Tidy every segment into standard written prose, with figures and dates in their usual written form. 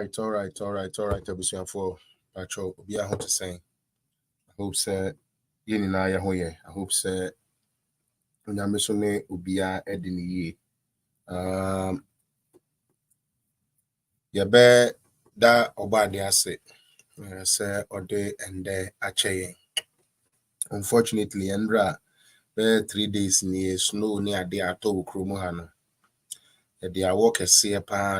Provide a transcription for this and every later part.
Ebusian for Patrol. Be a to say. I hope say Yenina Yahoye. I hope say Unyamisone Ubia Edini. Yabe da Obadi ase. Say Ode and Achaye. Unfortunately, Andra, 3 days near snow near the Ato Krumohano. They are walking see pa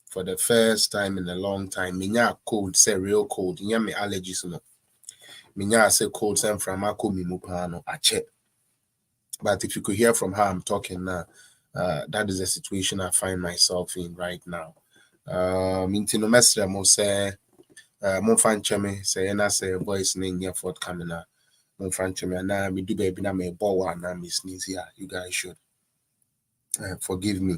for the first time in a long time. Minya cold, say real cold. Nya me allergies no. Minya say cold, say from ako mi mupano ache. But if you could hear from how I'm talking now, that is the situation I find myself in right now. Mintino mestre mo say mo fan cheme say na say voice name here forthcoming na. Mo fan cheme na me do baby na me bow na me sneeze here. You guys should forgive me.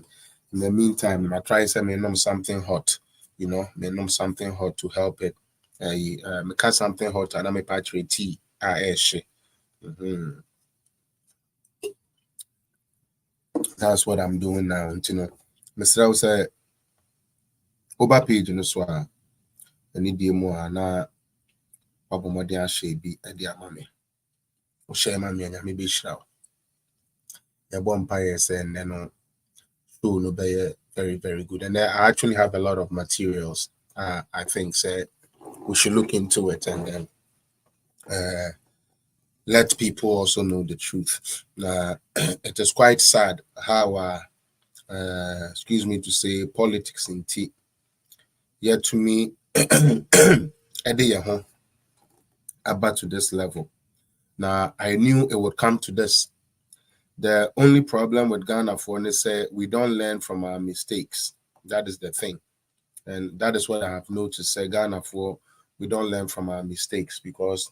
In the meantime, I try to say me nom something hot, me nom something hot to help it. Me catch something hot and I me patch with tea. That's what I'm doing now. Mr. say, over page in the swag. I need the more na Obomodia be a dear mammy. Or share mammy and maybe shroud. A bonfire saying, so no be very, very good. And I actually have a lot of materials. I think say we should look into it and then let people also know the truth. It is quite sad how excuse me to say politics in tea. Yet to me about to this level. Now I knew it would come to this. The only problem with Ghana for is say we don't learn from our mistakes. That is the thing. And that is what I have noticed. Say Ghana for we don't learn from our mistakes because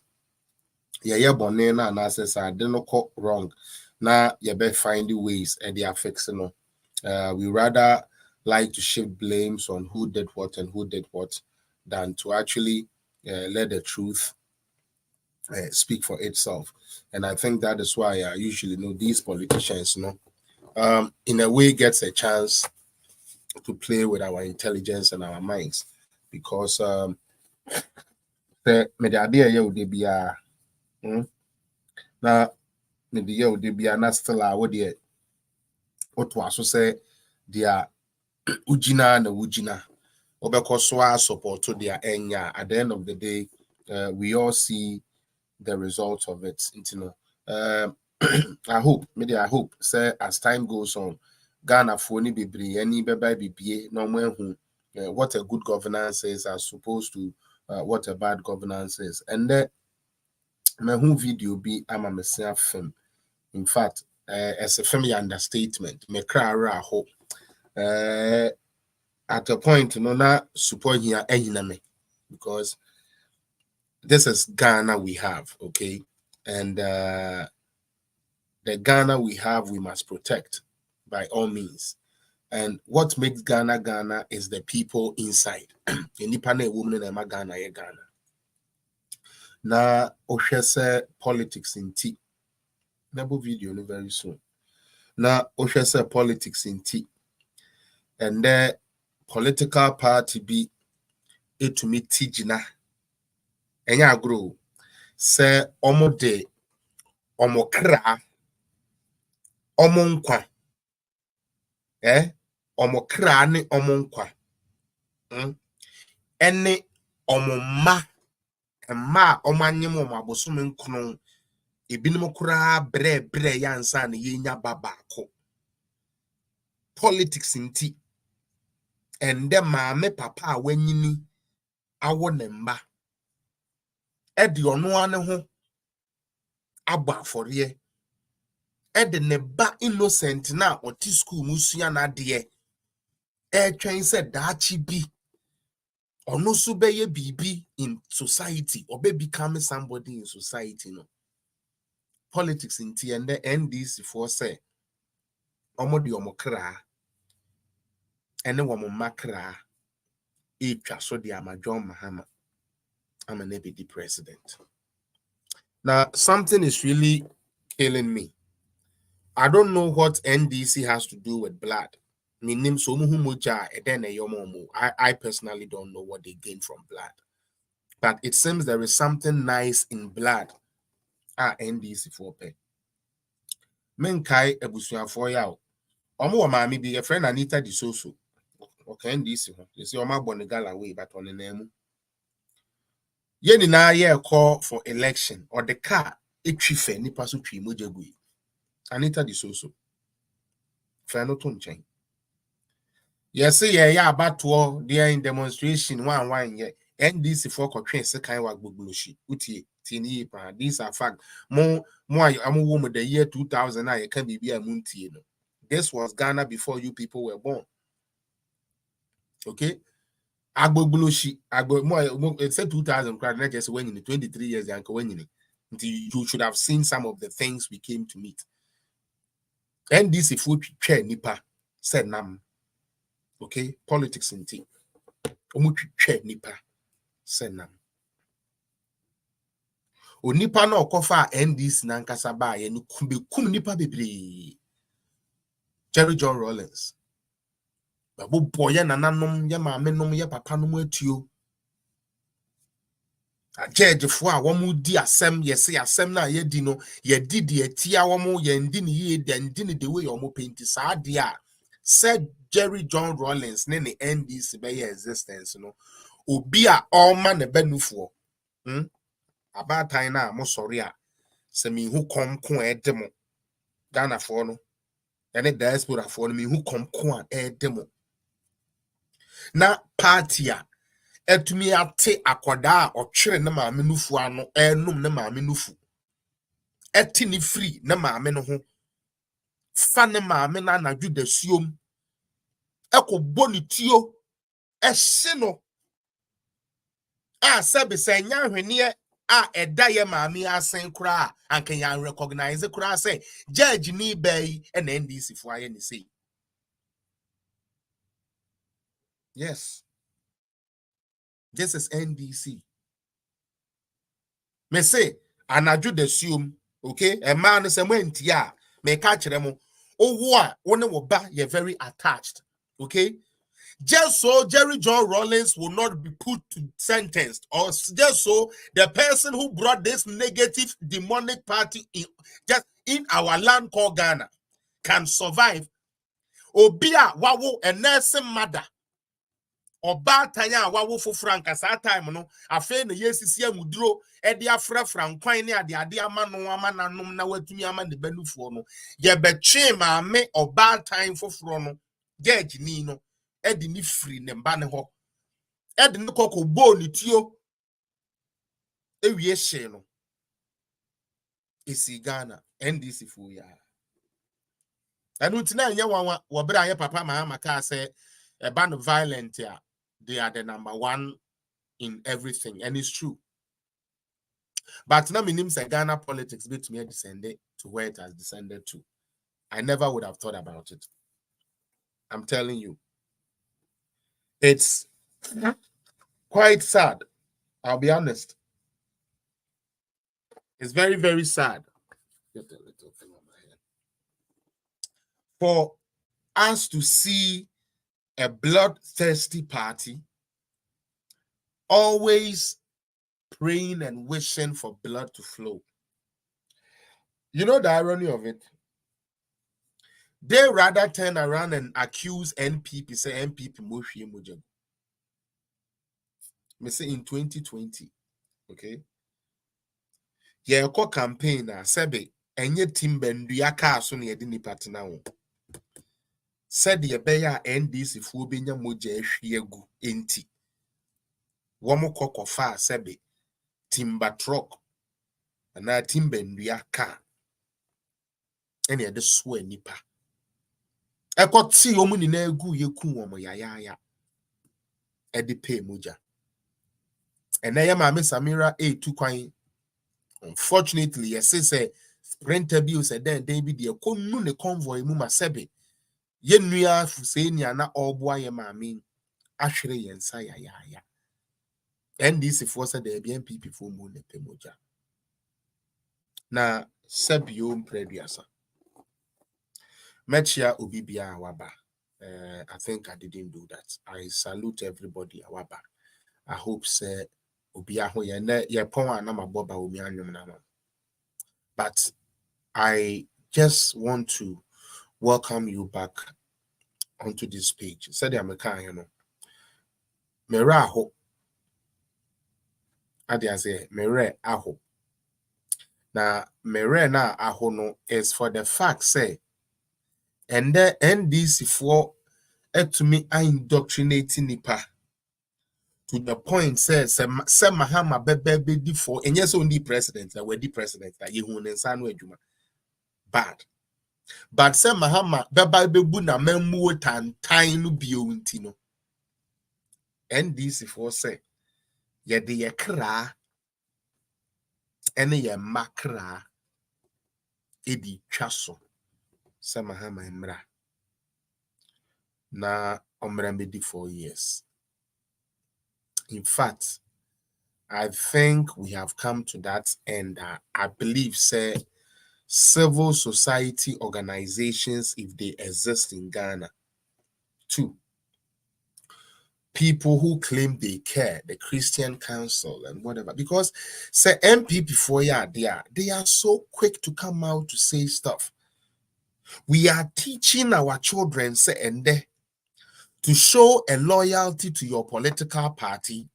bonena and I says I didn't go wrong. Now you better find the ways and they are fixing it. We rather like to shift blames on who did what and who did what than to actually let the truth speak for itself. And I think that is why I usually know these politicians, in a way gets a chance to play with our intelligence and our minds because the idea would be now maybe you would be an astella what was so say their ujina and ujina obekoswa support to their enya. At the end of the day, we all see the results of it. I hope say as time goes on, Ghana for ni bibri any bibie no who what a good governance is as opposed to what a bad governance is. And then my whole video be I'm a myself film. In fact, as a family understatement, me cry hope. At a point, not support here me because this is Ghana we have, okay? And the Ghana we have, we must protect by all means. And what makes Ghana Ghana is the people inside. Independent woman in Ghana, Ghana. Now, Oshese politics in tea. Never video very soon. Now, Oshese politics in tea. And the political party be it to me tijina. Enya agro se omo de omo kra omo nkwa omo kra ne omo nkwa ene omo ma omo anyem omo abosom nkron ebinom kra bre yansa na yenya babako politics nti ende maame papa wanyini awo ne mba edi ono ane ho aba afọrie edi ne ba innocent na oti school musua na de twen se daachi bi ono so beye bibi in society or be become somebody in society no politics nti and the NDC for say omo de omo kra ene wo mo makra etwa so de MR.MAHAMA I'm an EBD president. Now, something is really killing me. I don't know what NDC has to do with blood. Minim so muja and then a yomomo. I personally don't know what they gain from blood. But it seems there is something nice in blood. NDC for pay. Menkai ebusuan for yaw. Omo mami be a friend Anita di so. Okay, NDC. You see, Oma Bonigala way, but on the name. Yeni na ye call for election or the car etwife nipa so twi mojagui. Anita di so. Friend no to nchen. Yes, yeah, about there in demonstration one yeah. NDC for kotwe se kan wa gbogloshi. Utie tini pa. These are fact. Mo amu woman the year 2000 I can be a muntie no. This was Ghana before you people were born. Okay? Agbogloshi, it said 2000 crowd, not just when in 23 years uncle when you should have seen some of the things we came to meet. NDC food chair nipa said nam. Okay, politics in tea. Chair nipa said nam. O nipa no kofa NDC nankasa ba ye no kum nipa bebre. Jerry John Rawlings. Babo boy ya nananom ya maame nom ya papa nom atuo. Judge fo a womu di asem yesi asem na ye di no ye di de atia womu ye ndi ne ye ndi ne the way womu paint sa de a said Jerry John Rawlings ne NDC be your existence no obi a all man ne benufo abatan na mo sori a se mi hu kom ede mo Ghana fo no ene diaspora fo no mi hu kom a ede mo na party a etumi ate akoda a otwere ne maame nufu ano enum ne maame nufu eti ni free ne maame no ho fa ne maame na anadwo da suom ekobɔ ne tio ehye no a sebe se nya hwene a eda ye maame asen kura anka ya recognize kura say judge ni bay na NDC fo aye ni say yes. This is NDC. Me say, anadwo da suom, okay? A man is a mentia, me catch them. Oh, one will ba, you're very attached, okay? Just so Jerry John Rawlings will not be put to sentenced, or just so the person who brought this negative demonic party in our land called Ghana can survive. Obia wawo a nursing mother. Oba tanya wawo foforo ankasa time no afa na yesisi amuduro e de afrafra nkwan ne ade ama no ama nanom na watumi ama ne banufuo no ye betwe maame oba tan foforo no judge ni no e de ni free ne mba ne ho e de ne kokko bo ne tio e wie hye no esi Ghana NDC fu ya anu tina nya wanwa wo bra ye papa Mahama ka say a band of violent ya they are the number one in everything, and it's true. But now, minim say Ghana politics bit me descended to where it has descended to. I never would have thought about it. I'm telling you, it's quite sad. I'll be honest. It's very, very sad. Get a little thing on my head. For us to see a bloodthirsty party always praying and wishing for blood to flow. You know the irony of it? They rather turn around and accuse NPP, say NPP Moshi Mujab. Me say in 2020, okay? Yeah, campaign sebe enye timbendu ya kaso na yedi ni partner wo. Said ye beya NDC fu obenya moja ehwie agu enti. Womo kokofa sebe timber truck na timbendu ya ka. Ene yede so anipa. Ekoti omu ni na egu yeku womo ya. Edi pay moja. Ene ya mame Samira tu kwan. Unfortunately, yes, say sprinter bill said then they be the commune convoy muma sebe. Ye nuya fusenia na oboa ye mami ashre yensa ya. NDC force the BNPP for moon pemoja. Na sebio mprediasa. Mechia ubibia waba. I think I didn't do that. I salute everybody. I hope say but I just want to welcome you back onto this page. Said the American, you know. Meraho. I say mere aho. Now mere na aho no is for the fact say and the NDC for to me indoctrinating nipa to the point says say Mahama bebe for and yes only president that we the president that you hun nsan no adwuma bad but say Mahama beba bebu na memmu tantan no bio nti no NDC for say ye de ye kra ene ye makra edi twaso say Mahama emra na omra medi 4 years. In fact, I think we have come to that end. I believe, say, civil society organizations, if they exist in Ghana, too, people who claim they care, the Christian Council and whatever, because say MP before they are so quick to come out to say stuff. We are teaching our children, say, and to show a loyalty to your political party,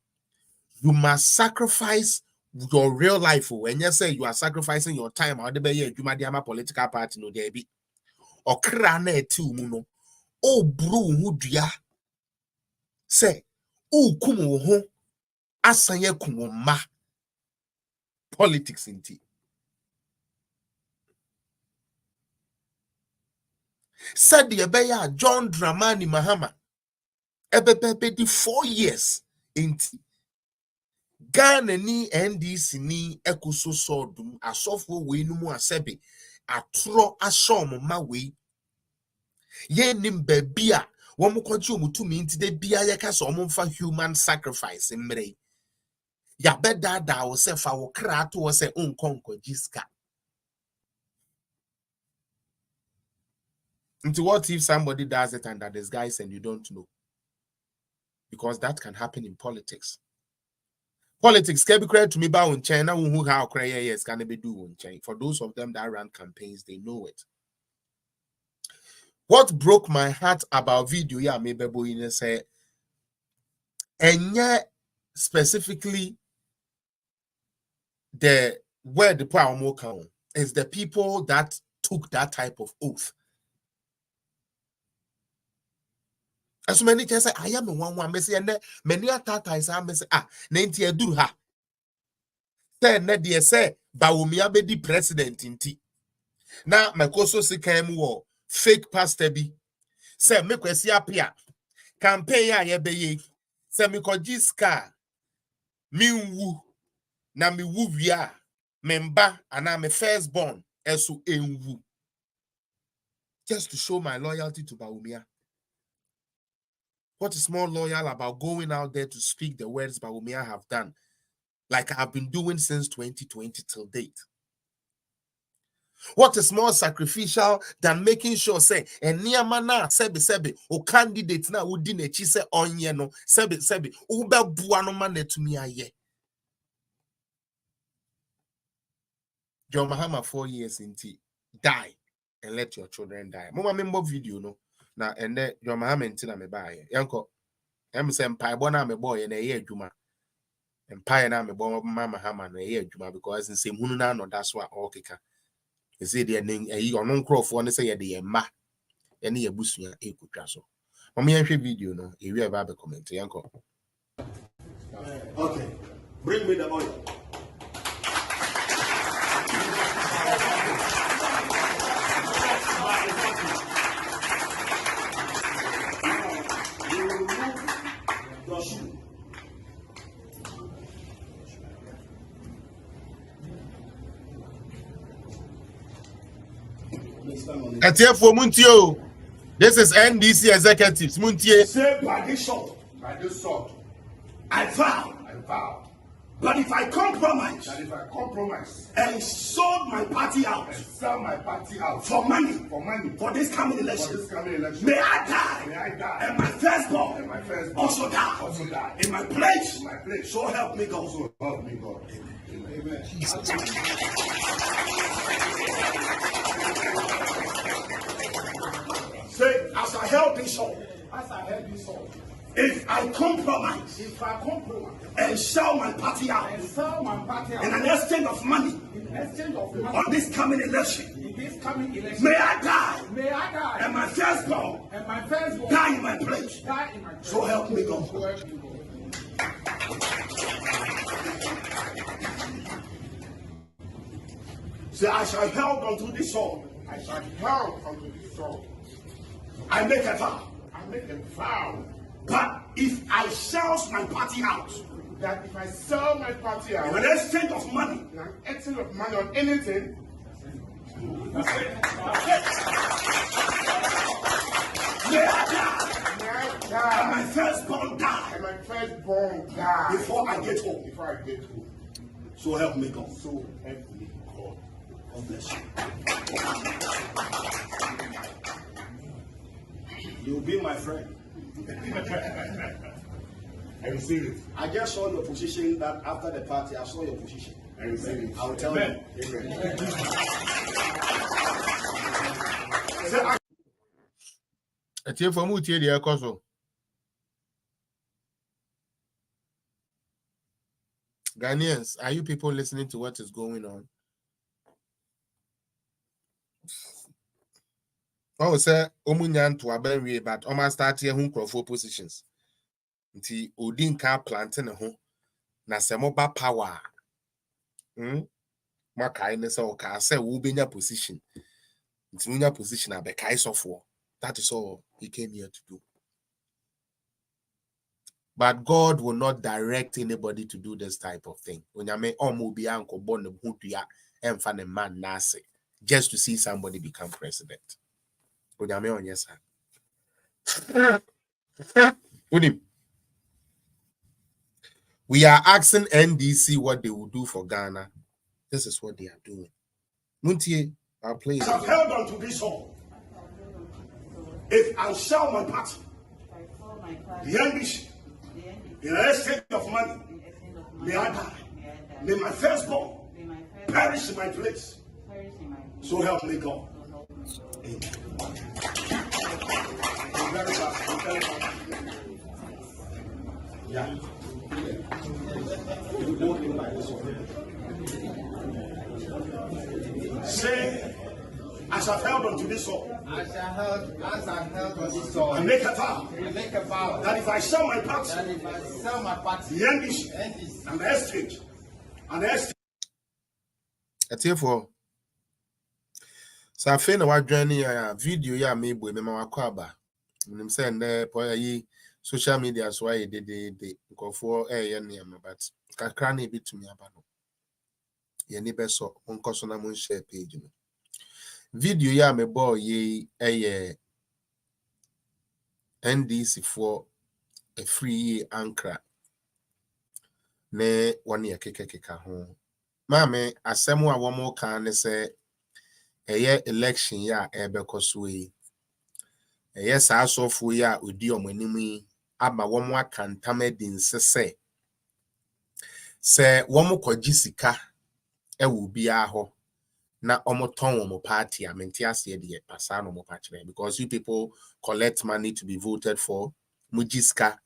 you must sacrifice your real life. When you say you are sacrificing your time, how the you might political party no there be or krane tu muno. Oh bro who dia say oh kumo ho asanye kumo ma politics inti. Said the beya John Dramani Mahama ebebe di 4 years inti. Ghana ni NDC ni ekuso sodum asofo we no mu asebe atro ashom ma we ye nim babia wo mo kwaji omutumi nti de bia ye ka so mo mfa human sacrifice mre ya beda da wo se fa wo kra to wo se onkonko jiska. Nti what if somebody does it under disguise and you don't know? Because that can happen in politics. Politics can be credit to me by on China who how cry yes can be do on China. For those of them that run campaigns, they know it. What broke my heart about video, yeah, maybe boy say, and yet specifically the where the power more count is the people that took that type of oath. As many can say, I am one messy and many tatas are messy. Ah, 90 do ha. Then they say, Bawumia be the president in tea. Now, my koso si came war fake pastor be. Say, me kwesi apia. Campaign ya ye be ye. Say, me ko jiska. Mi wu. Na mi wu via. Memba, and I'm a firstborn. Esu enwu. Just to show my loyalty to Bawumia. What is more loyal about going out there to speak the words Bawumia have done? Like I've been doing since 2020 till date. What is more sacrificial than making sure say and niamana sebi o candidate na udi nechi se onye no sebi ube buano mane to me aye. John Mahama 4 years into die and let your children die. Mama member video no na and then John Mahama intina me buy yanko em say mpa bona me boy na ye adwuma mpa na me bo mama Mahama na ye adwuma because in same hunu na no that's why all keka. They say they are your non-crop say they are ma any abusua ekutwa so. Mama yanhwe video no e wi aba be comment yanko. Okay. Bring me the oil. Your shoe. This is NDC executives. Muntie. Say by this sword, I vow But if I compromise, and sold my party out, sell my party out for money, for this coming election, may I die, and my firstborn, also die, in my place. So help me God. Amen. Say, as I held this soul, if I compromise, and sell my party out, in an exchange of money, on this coming election, may I die, and my firstborn die in my place. So help me God. Say, I shall held unto this sword. I make a vow. But if I sell my party out, in an exchange of money, on anything, may I die, and my firstborn die, before I get home. So help me God. God bless you. You'll be my friend. I receive it. I just saw your position that after the party, I saw your position. I receive it. I will tell you. Amen. Ghanaians, are you people listening to what is going on? Oh, sir, Omunyan to Abenwe, but Oma start here home for positions. Nti Odin ka planting a home. Na semoba power. Makai ne so ka say wo benya position. Nti munya position abekai sofo. That is all he came here to do. But God will not direct anybody to do this type of thing. Onyame omobi anko bon hutua emfa ne man nase just to see somebody become president. Onyame onyesa. We are asking NDC what they will do for Ghana. This is what they are doing. Muntie, I'll play it. I have held on to this song. If I sell my party, the ambition, the exchange of money, may I die. May my firstborn perish in my place. So help me God. Amen. Very fast. Yeah. Say, as I've held on to this sword, as I held on this sword, I make a vow that if I sell my party, the ambition and the exchange, That's here for. So I feel what journey video ya me boy me ma kwaba. Nim say na social media so why they go for nneam but kakra na ebetumi aba no. Ye ni be so onko so na mon share page no. Video ya me boy ye NDC for a free anchor. Ne one ye keka ho. Mame asemu a womo kan ne say election ya ebekoso yi. Saa sofo ya odi omanim yi aba womo akantama din sese. Se womo kwaji sika ewo bia ho na omoton womo party amenti ase de pasa no mo pachire because you people collect money to be voted for mujiska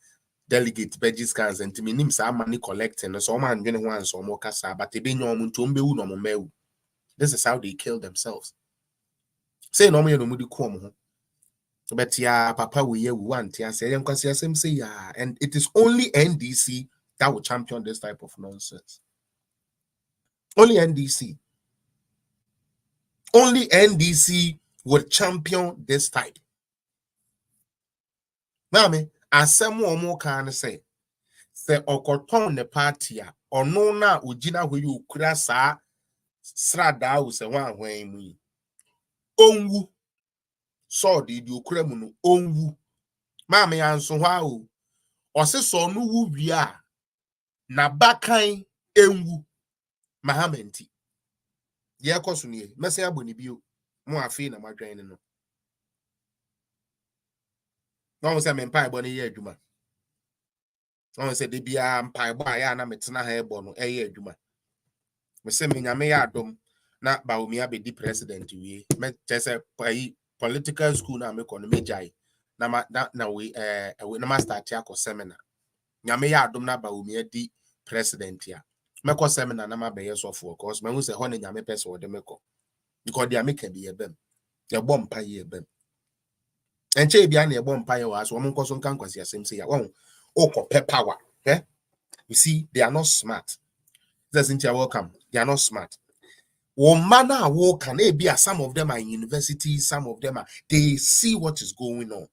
delegate bejiskans and minim sa money collecting so man dwene ho anso mo kasa but ebenyo omo ntombewu no mo mewu. This is how they kill themselves. Say no more no mudi kom ho. But ya papa we want ya say yankwasi asem say ya, and it is only NDC that will champion this type of nonsense. Only NDC. Only NDC would champion this type. Mami, asem omo kan say okoton the party a ono na ojina hwe ukura saa srada wo se wan hwan mu. Onwu so di okura mu no onwu maame anso hwa o ose so no wu wi a na bakan enwu Mahama nti ye koso ne mese aboni bio mo afi na madwan no no se me mpa ebo ne ye adwuma no se de bia mpa ebo aya na metena ha ebo no eye adwuma me se me nyame ya adom na Bawumia be di president we me tese political school na me ko no mejai na we na ma start ya ko seminar nyame ya adom na Bawumia di president ya me ko seminar na ma be yesofo cause me hu se ho na nyame pese wo de me ko because dia me ka bi ebem ye bom pa ye ebem enche bia na ye bom pa ye wa so mo nkoso nkan kwasi asem se ya won okọ power you see they are not smart. Cynthia, welcome. They are not smart. Womana wokan be some of them are in university, some of them are they see what is going on.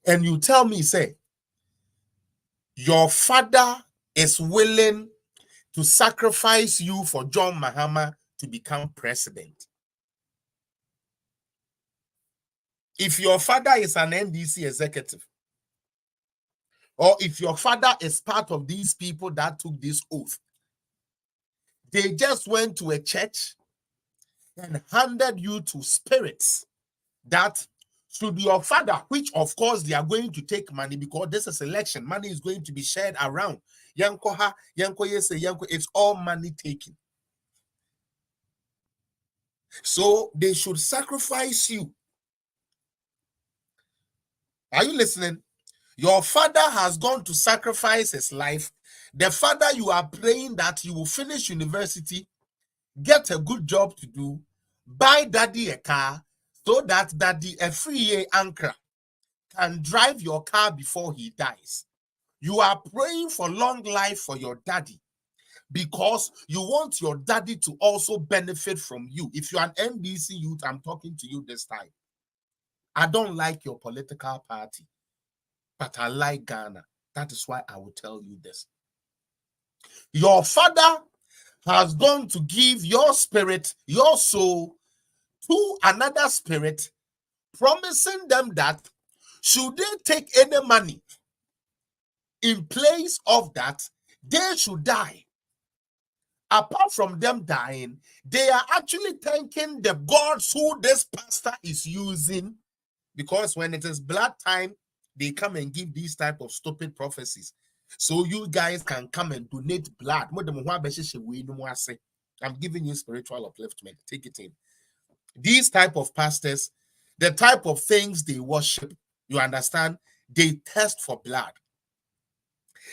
And you tell me, say, your father is willing to sacrifice you for John Mahama to become president. If your father is an NDC executive, or if your father is part of these people that took this oath, they just went to a church and handed you to spirits that should your father, which of course they are going to take money because this is election, money is going to be shared around. Yankoha, yanko yese, yanko, it's all money taken. So they should sacrifice you. Are you listening? Your father has gone to sacrifice his life. The father you are praying that you will finish university, get a good job to do, buy daddy a car, so that daddy a free anchor can drive your car before he dies. You are praying for long life for your daddy because you want your daddy to also benefit from you. If you're an NDC youth, I'm talking to you this time. I don't like your political party, but I like Ghana. That is why I will tell you this. Your father has gone to give your spirit, your soul, to another spirit, promising them that should they take any money in place of that, they should die. Apart from them dying, they are actually thanking the gods who this pastor is using, because when it is blood time, they come and give these type of stupid prophecies. So you guys can come and donate blood. I'm giving you spiritual upliftment. Take it in. These type of pastors, the type of things they worship, you understand, they test for blood.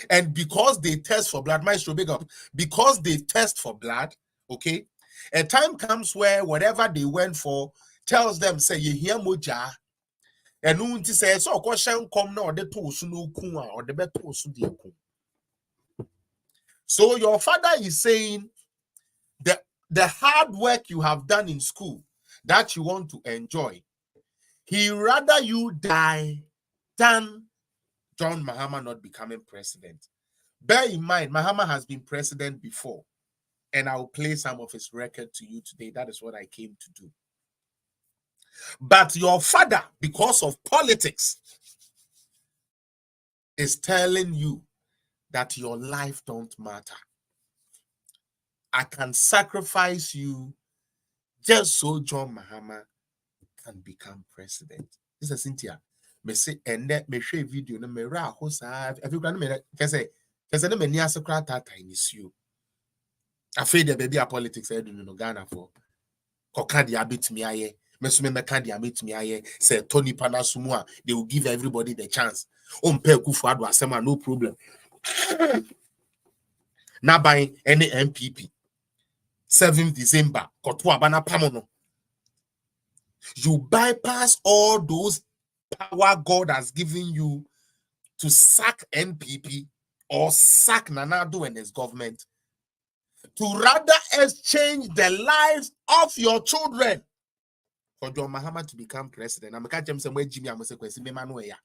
And because they test for blood, Maestro, big up, because they test for blood, okay, a time comes where whatever they went for tells them, say, you hear moja, and unti say, so question come now, the tosu no kun or the betosu de kun. So your father is saying the hard work you have done in school that you want to enjoy, he rather you die than John Mahama not becoming president. Bear in mind, Mahama has been president before, and I will play some of his record to you today. That is what I came to do. But your father, because of politics, is telling you that your life don't matter. I can sacrifice you just so John Mahama can become president. This is Cynthia. Me say and that me share video no me ra ho sa everyone me say no me ni asakra tata is you. Afraid the baby politics I do no Ghana for. Koka dia betumi aye. Me so me meka dia betumi aye. Say Tony Panasumua, they will give everybody the chance. Ompe Kufuado asema no problem. Na by any MPP 7th December koto abana pamono. You bypass all those power God has given you to sack NPP or sack Nanado and his government, to rather exchange the lives of your children for John Mahama to become president. I'm catching some way Jimmy Amosekwesi Memanuya.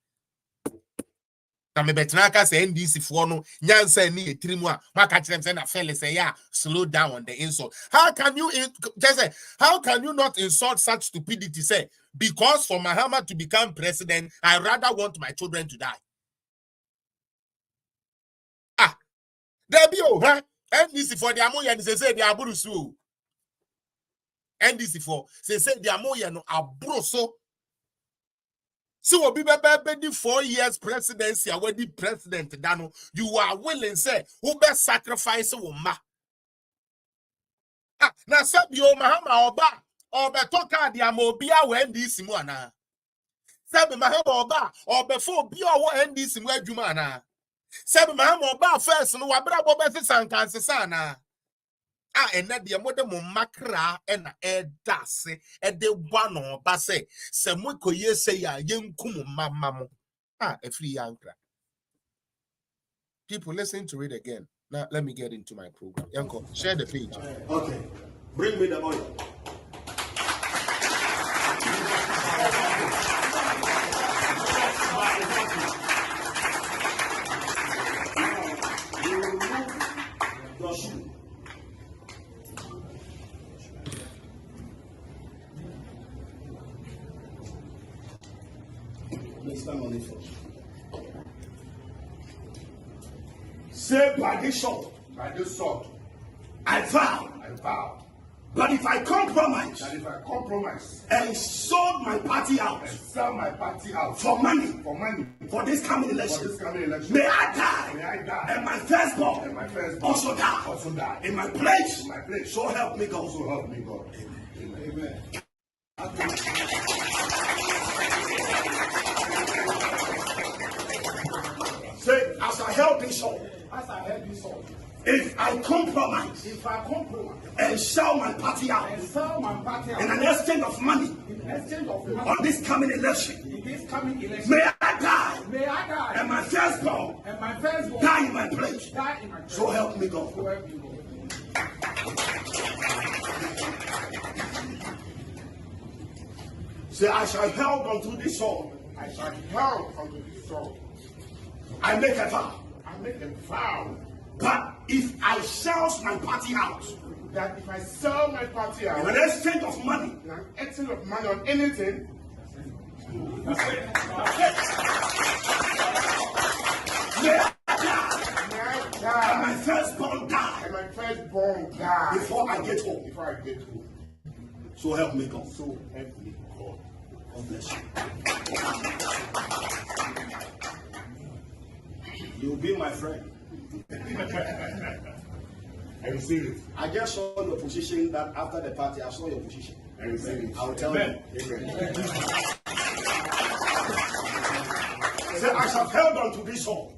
Na me betraka say NDC for no nyansa ni etirimu a maka kire say na fele say yeah, slow down on the insult. How can you just say how can you not insult such stupidity? Say because for Mahama to become president, I rather want my children to die. Ah, there be oh, huh? NDC for the amoya they say they aburu so. NDC for say the amoya no aburu so. So obi be 4 years presidency already president dano you are willing say who be sacrifice wo ma. Ah na sabi o Mahama oba obe toka di amobia we NDC mu ana. Sabi Mahama oba obe fo obi owo NDC mu adwuma ana. Sabi Mahama oba first no wabra bo be sankansesa ana. Ah ena de mo de mo makra ena edase ede bwa no ba se mo koye se ya yenkum mama mo. Ah free yankra. People listen to it again. Now let me get into my program. Yanko, share the page. Okay. Bring me the oil. Your shoe. Let's stand on it first. Say by this sword, I vow. But if I compromise, and sold my party out, for money, for this coming election, may I die, and my firstborn, also die, in my place, so help me God. Amen. Say, as I held this sword, if I compromise, and sell my party out, in an exchange of money, on this coming election, may I die, and my firstborn die in my place. So help me God. Say, I shall held unto this sword. I make a vow. But if I sell my party out, in an exchange of money, on anything, may I die, and my firstborn die, before I get home. So help me God. God bless you. You'll be my friend. I receive it. I just saw your position that after the party, I saw your position. I receive it. I'll tell you. Amen. Say, I shall held unto this sword.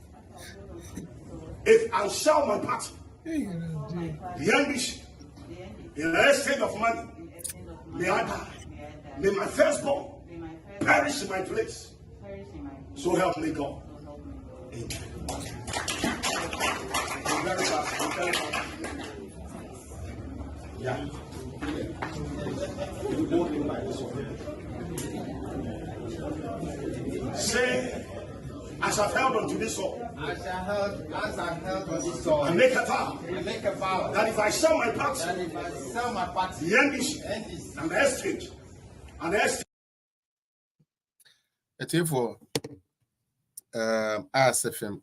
If I sell my party, the ambition, in the exchange of money, may I die. May my firstborn perish in my place. So help me God. Amen. Yeah. Say, as I've held onto this sword, As I held on this sword, I make a vow that if I sell my party, the ambition and the exchange, It's here for ASFM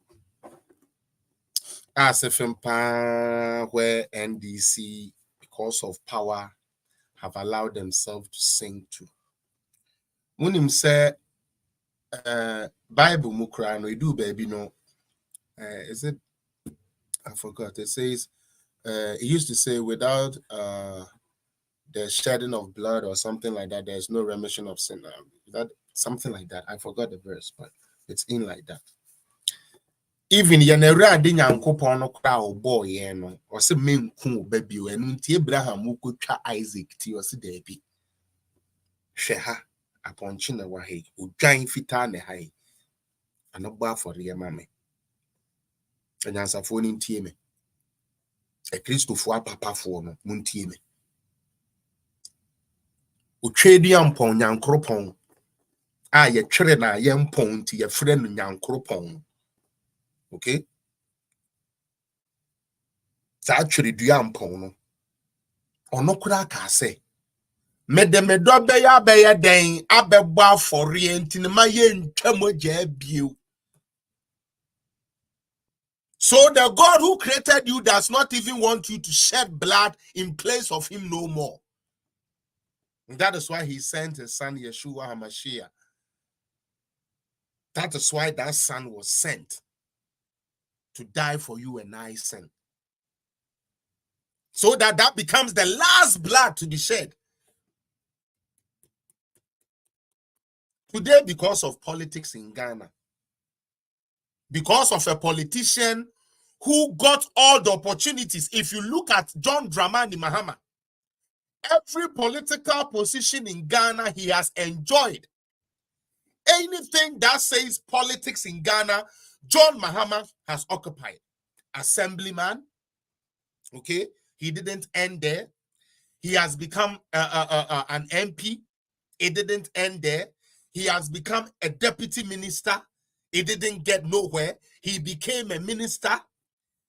where NDC, because of power, have allowed themselves to sing to. Munim say Bible mukra no do baby no is it I forgot. It says it used to say without the shedding of blood or something like that, there's no remission of sin. That something like that. I forgot the verse, but it's in like that. Even yenera de nyankopon no kra obo ye no o se menku baby o enu nti Abraham ko twa Isaac ti o se da bi hwe ha aponchi na wa he odwan fita ne hai anogba for ye mame anyansafo ni ntie me e kristofo apapafo no muntie me o twedi ampon nyankropon a ye twere na ye mpon nti ye frɛ no nyankropon. Okay, sa actually do yampon no ono kura ka say medemedo beya den abebo afore enti ne ma ye ntwa mogya bio So the God who created you does not even want you to shed blood in place of him no more. And that is why he sent his son Yeshua HaMashiach. That is why that son was sent to die for you and I sin. So that becomes the last blood to be shed. Today, because of politics in Ghana, because of a politician who got all the opportunities. If you look at John Dramani Mahama, every political position in Ghana he has enjoyed. Anything that says politics in Ghana, John Mahama has occupied. Assemblyman, okay, he didn't end there. He has become an MP. It didn't end there. He has become a deputy minister. It didn't get nowhere. He became a minister.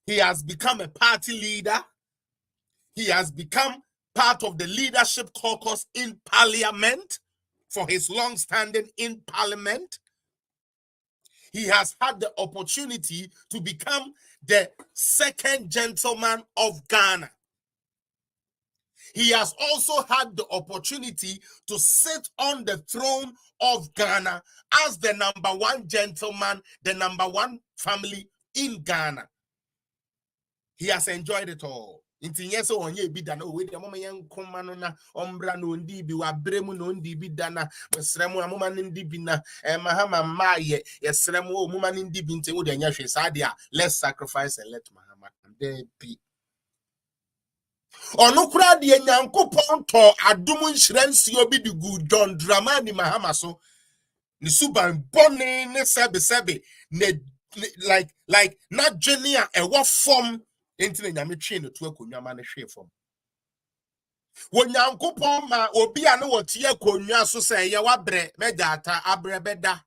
He has become a party leader. He has become part of the leadership caucus in parliament for his long standing in parliament. He has had the opportunity to become the second gentleman of Ghana. He has also had the opportunity to sit on the throne of Ghana as the number one gentleman, the number one family in Ghana. He has enjoyed it all. Inti yeso onye bi dana we de mama yen koma no na ombra no ndi bi wa bremu no ndi bi dana mesremu amoma ndi bi na mahama maye yesremu o muma ndi bi nti wo de nya hwe sa de a let's sacrifice and let Mahama there be. Ono kura de nyankopon to adom nhyiransuo bi de gu John Dramani Mahama so ni suban bone ne sebe ne like not genia e what form enti na nyame twe no to akonwa ma ne hwe fom wo nyankopon ma obi a ne wote akonwa so se ye wabre megata abre beda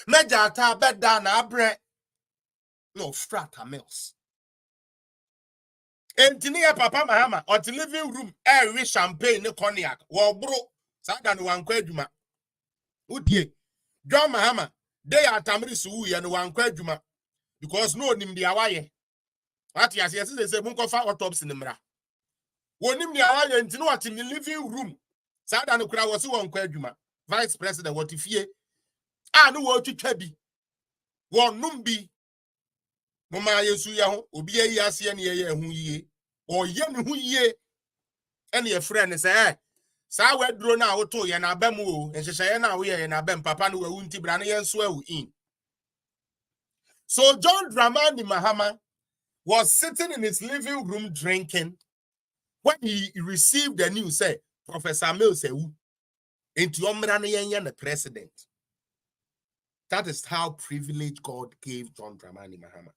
megata beda na abre no frata mills. Enti ne papa Mahama or the living room we champagne ne cognac wo bro sada no wankwa adwuma udie John Mahama dey atamri su ye no wankwa adwuma because no onim dia waye what you say munkofa autopsy ne mra wonim dia waye enti no what in the living room sada no kura wo se wankwa adwuma vice president what fie no wo twitwa bi wo num bi mama yesu ye ho obi ayi ase ne ye hu yie o ye ne hu yie ene ye frɛ ne sɛ saa waduro na woto ye na abam o enhyehyɛ na wo ye na abam papa no wawu nti bra ne ye nso awu in. So John Dramani Mahama was sitting in his living room drinking when he received the news say Professor Mills ewu enti omra ne yen the president. That is how privileged God gave John Dramani Mahama.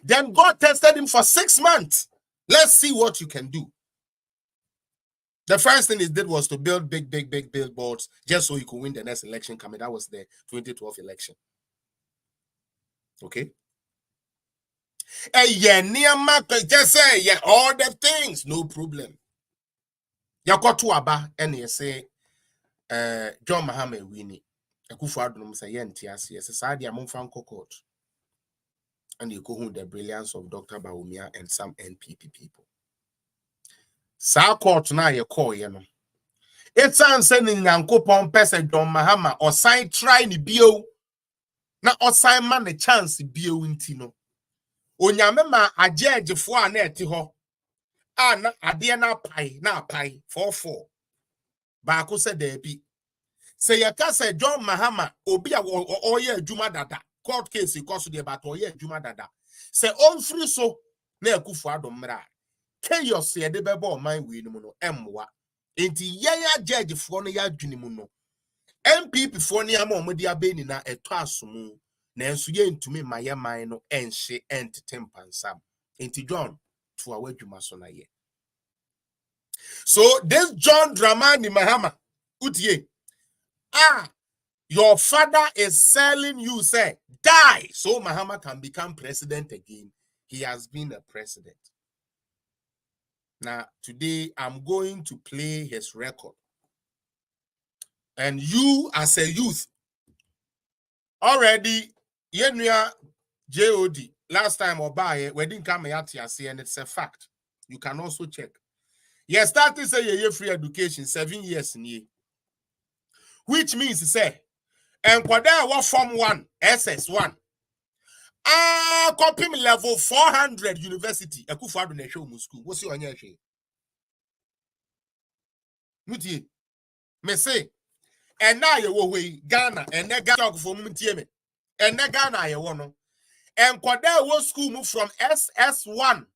Then God tested him for 6 months. Let's see what you can do. The first thing he did was to build big billboards just so he could win the next election coming. That was the 2012 election. Okay? Just say, yeah, all the things, no problem. You got to Aba and you say, John Mahama winning. Akufo-Addo say, yes, Society among Franco Court. And you go home the brilliance of Dr. Bawumia and some NPP people. Sa court na ye call ye no. It's answering Nyankopon person John Mahama or sign try ni bio. Na or sign man a chance bio inti no. Onyame ma ajeje fo na eti ho. Na ade na pai 44. Ba ko se there be. Say ya ka say John Mahama obi a oye adwuma dada. Court case because the about oye adwuma dada. Say on free so na Akufo-Addo mra. Chaos ye de bebo man we no no emwa. Enti ya judge fo no ya dwene mu no. MPP fo ne ama omodi abeni na eto asomu. Na enso ye ntumi maye man no enhye entetempansam. Enti John to awadwuma so na ye. So this John Dramani Mahama utie your father is selling you, say, die, so Mahama can become president again. He has been a president. Now, today, I'm going to play his record. And you, as a youth, already Yenua JOD last time or buy wedding come at and it's a fact. You can also check. Yes, that is a free education 7 years in ye. Which means say and what form 1 SS1 copy me level 400 university Akufo-Addo na show mu school what's your anya hwe mutie me say and na ye wo we Ghana and na Ghana Akufo mu tie me and na Ghana ye wo no and kwada wo school mu from SS1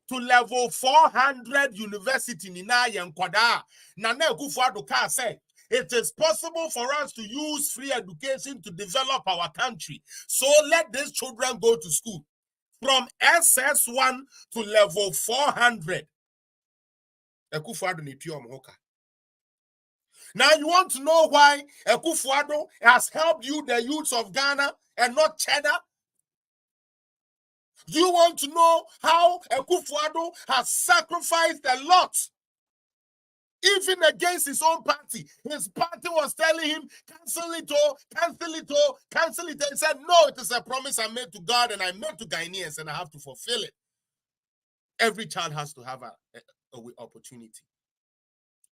to level 400 university ni na ye kwada na Akufo-Addo ka say it is possible for us to use free education to develop our country. So let these children go to school from SS1 to level 400. Now you want to know why Akufo-Addo has helped you, the youths of Ghana, and not Cheddar? Do you want to know how Akufo-Addo has sacrificed a lot? Even against his own party. His party was telling him, cancel it, cancel it, cancel it. He said, no, it is a promise I made to God and I made to Ghanaians and I have to fulfill it. Every child has to have an opportunity.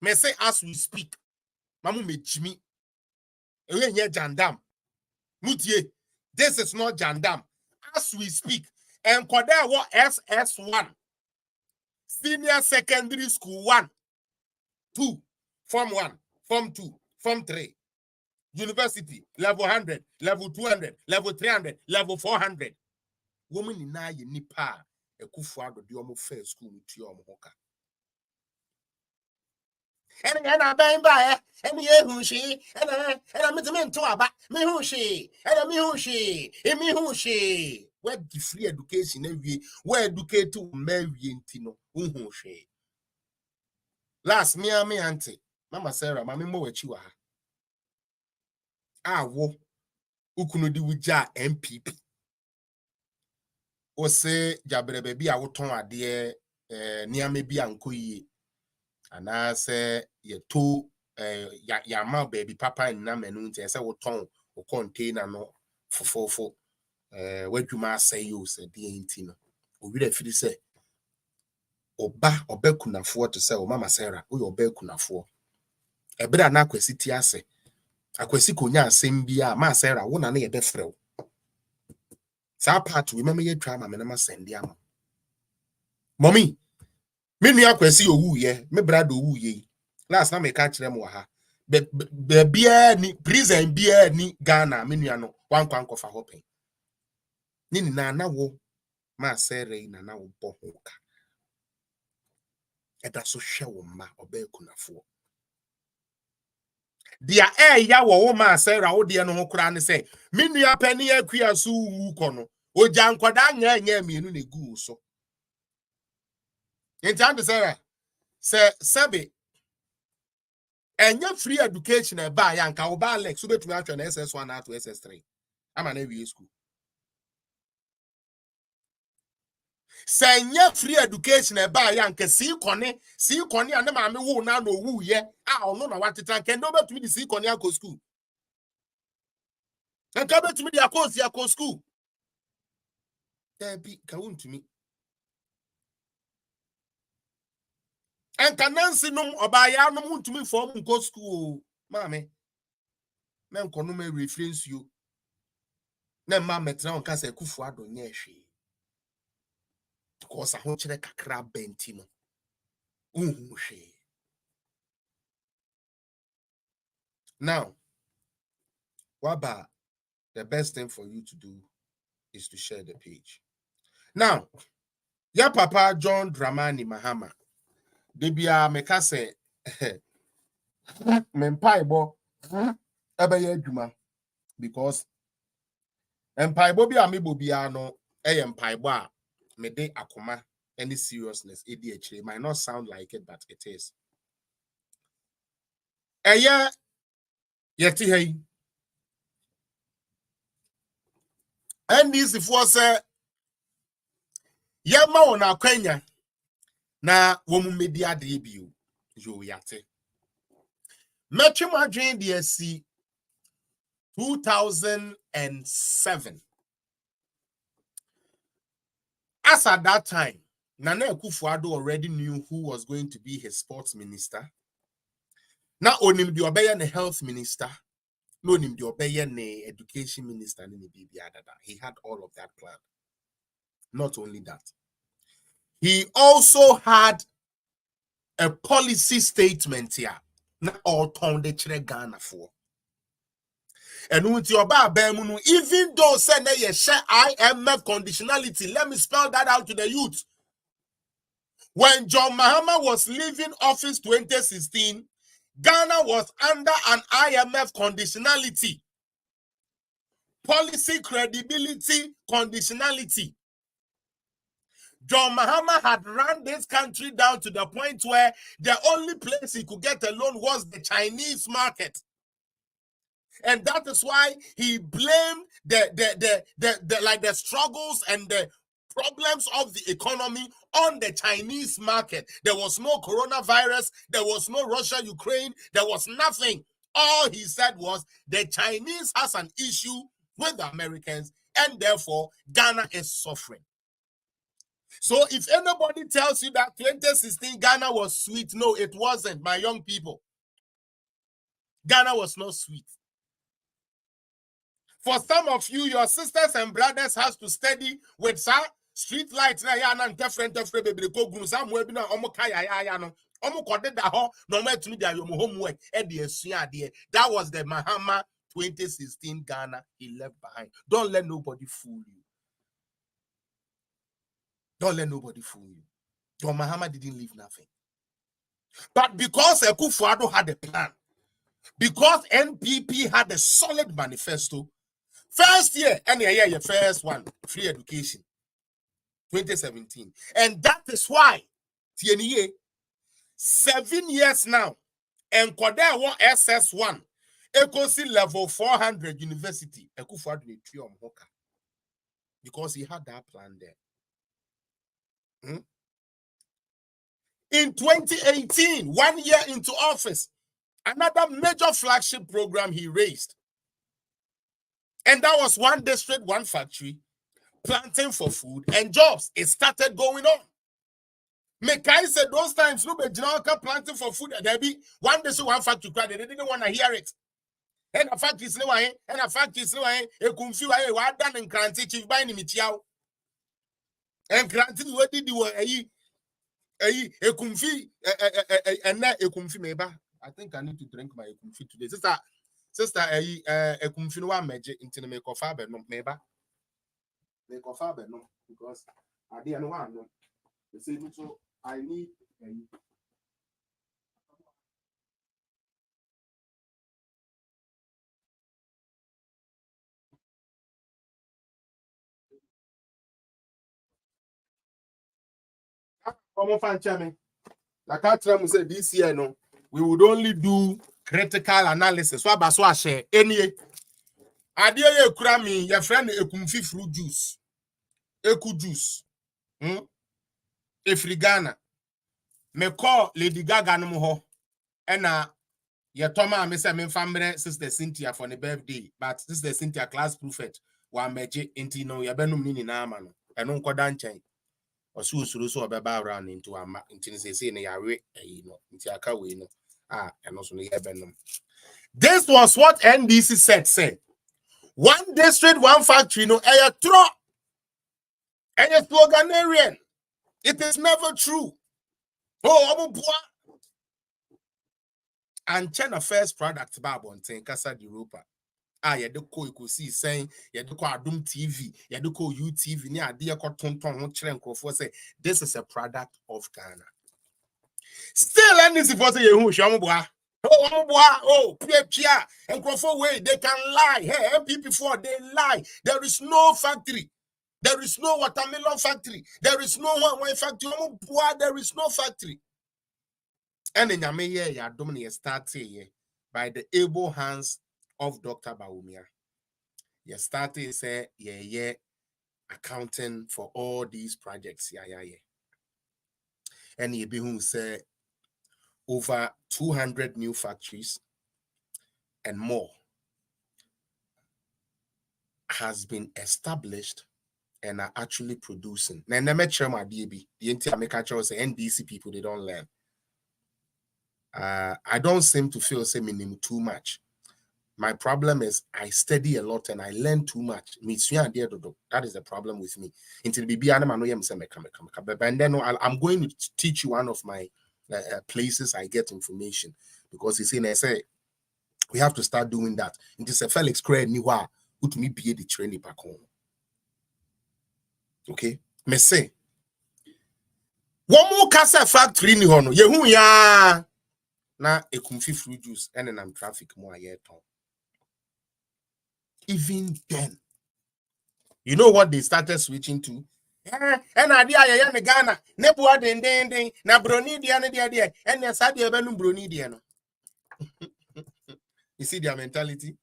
May say, as we speak, Mamu me Jimmy, Jandam. Mutie, this is not Jandam. As we speak, and Kodea was SS1, Senior Secondary School 1. 2, Form 1, Form 2, Form 3, University, level 100, level 200, level 300, level 400. Woman in na ye nipa Akufo-Addo di omo first school to omo hoka. And I bang by and ye who she and I met men to aba me who she and me who she and me who she. Where the free education every where educate to marry intino who she. Last me auntie, Mama Sarah, Mammy Mo Chiwa. Wo Ukunudi Wija MPP. O say Jabre baby, I would ton a dear near me be uncle ye. And I say ye two Yama baby papa and Namenun, I say what ton or container no for what you must say you said the intino. O will if you say Oba Obekunafo to say, O Mama Sarah, O Obekunafo. Ebra na kwesi ti ase akwesi konya asem bia ma Sarah wo na na ye befrew sa part we mama ye twa ma me na ma sende am mommy me nua akwesi owu ye me brado owu ye last na me ka kire mo ha be bia ni prison bia ni Ghana me nua no wankwa nkofa hopen ni na wo ma Sarah na wo bo hoka eda so hwe wo ma Obekunafo dia ya wo ma Sarah wo de no ho kura ne se me nua pani akua so wu kono oja nkwada nya mienu ne gu so enti Sarah se sabe enya free education e ba ya nka wo ba Alex so betumi atwa na SS1 na to SS3 ama na wie school se nya free education e ba ya nka si kone ane ma me wo na no wu ye a ono na wateta ke no betumi di si kone akọ school nka betumi di akọ school bi ka wontumi enka nansi num obaya num wontumi form nko school maame na nko num e reference you na ma metra on ka se Akufo-Addo nya hwe because ahụ chere kakra benti no hwe. Now waba the best thing for you to do is to share the page. Now ya papa John Dramani Mahama debia meka se mempaibo ebeye adwuma because empaibo bi amebo bia no empaibo a mede akoma any seriousness it might not sound like it but it is yeti hey and this for say yema wona akwanya na womu media de bio yo yate metwe madwen de asi 2007. As at that time, Nana Akufo-Addo already knew who was going to be his sports minister. Now, onim the obey the health minister, no onim the obey the education minister. He had all of that plan. Not only that, he also had a policy statement here. Not all town the Ghana for. And with your even though say na ye share IMF conditionality, let me spell that out to the youth. When John Mahama was leaving office 2016, Ghana was under an IMF conditionality, policy credibility conditionality. John Mahama had run this country down to the point where the only place he could get a loan was the Chinese market. And that is why he blamed the struggles and the problems of the economy on the Chinese market. There was no coronavirus, there was no Russia-Ukraine, there was nothing. All he said was the Chinese has an issue with the Americans, and therefore Ghana is suffering. So if anybody tells you that 2016 Ghana was sweet, no, it wasn't, my young people. Ghana was not sweet. For some of you, your sisters and brothers has to study with street lights. That was the Mahama 2016 Ghana he left behind. Don't let nobody fool you. Don't let nobody fool you. John Mahama didn't leave nothing. But because Akufo-Addo had a plan, because NPP had a solid manifesto, first year, and your first one, free education, 2017. And that is why, 7 years now, and Kodea won SS1, Ekosi level 400 university, Akufo-Addo because he had that plan there. In 2018, 1 year into office, another major flagship program he raised. And that was one district, one factory, planting for food and jobs. It started going on. Mekai said those times, no, but planting for food, there be one district, one factory, they didn't want to hear it. And a factory is no way, and a factory is no way, a confuse, what done and granted chief by Nimichao. And granted, what did you a kumfi and a kumfi meba. I think I need to drink my kumfi today. Sister a kumfi no one magic into the make of faber no meba. Make of faber no, because I didn't want no. They say so I need a common fan chairman. I can't tell me say this year no, we would only do critical analysis. So I share any idea you cram me your friend a kumfi fruit juice, eku juice. Ghana, me call Lady Gaga no ho, and your Toma me say me family Sister Cynthia for the birthday, but Sister Cynthia class prefect wa meje inti no ya benum ni na ama no eno nkoda nchen osu so obeba around into ama inti say ne yawe no inti aka we no eno so no ya benum. This was what NDC said. One district, one factory, no a tro a sloganarian. It is never true. Oh, and China first product Bible and Ten Casa de Europa. You do call you could see saying you do call Adum TV, you do call UTV near dear cotton say this is a product of Ghana. Still, and this is what you shamboa. Oh, Pia and Crawford way, they can lie. Hey, MP4, they lie. There is no factory. There is no watermelon factory. There is no one factory. There is no factory. And in Yameye, ya dominate started by the able hands of Dr. Bawumia. You started say accounting for all these projects. And you be who say over 200 new factories and more has been established and are actually producing. Now, never my DB. The entire make say NDC people, they don't learn. I don't seem to feel saying too much. My problem is I study a lot and I learn too much. That is the problem with me. Until and then I'm going to teach you one of my places I get information, because you see, I say we have to start doing that. It is a Felix Craig Niwa who to me be the training back home. Okay, me say one more casa factory ni hono yehu ya na ekumfi fruit juice and then I'm traffic more year ton. Even then, you know what they started switching to? And idea ya Ghana nebua den na broni dia ne dia and ya sadia belum broni dia no. You see their mentality?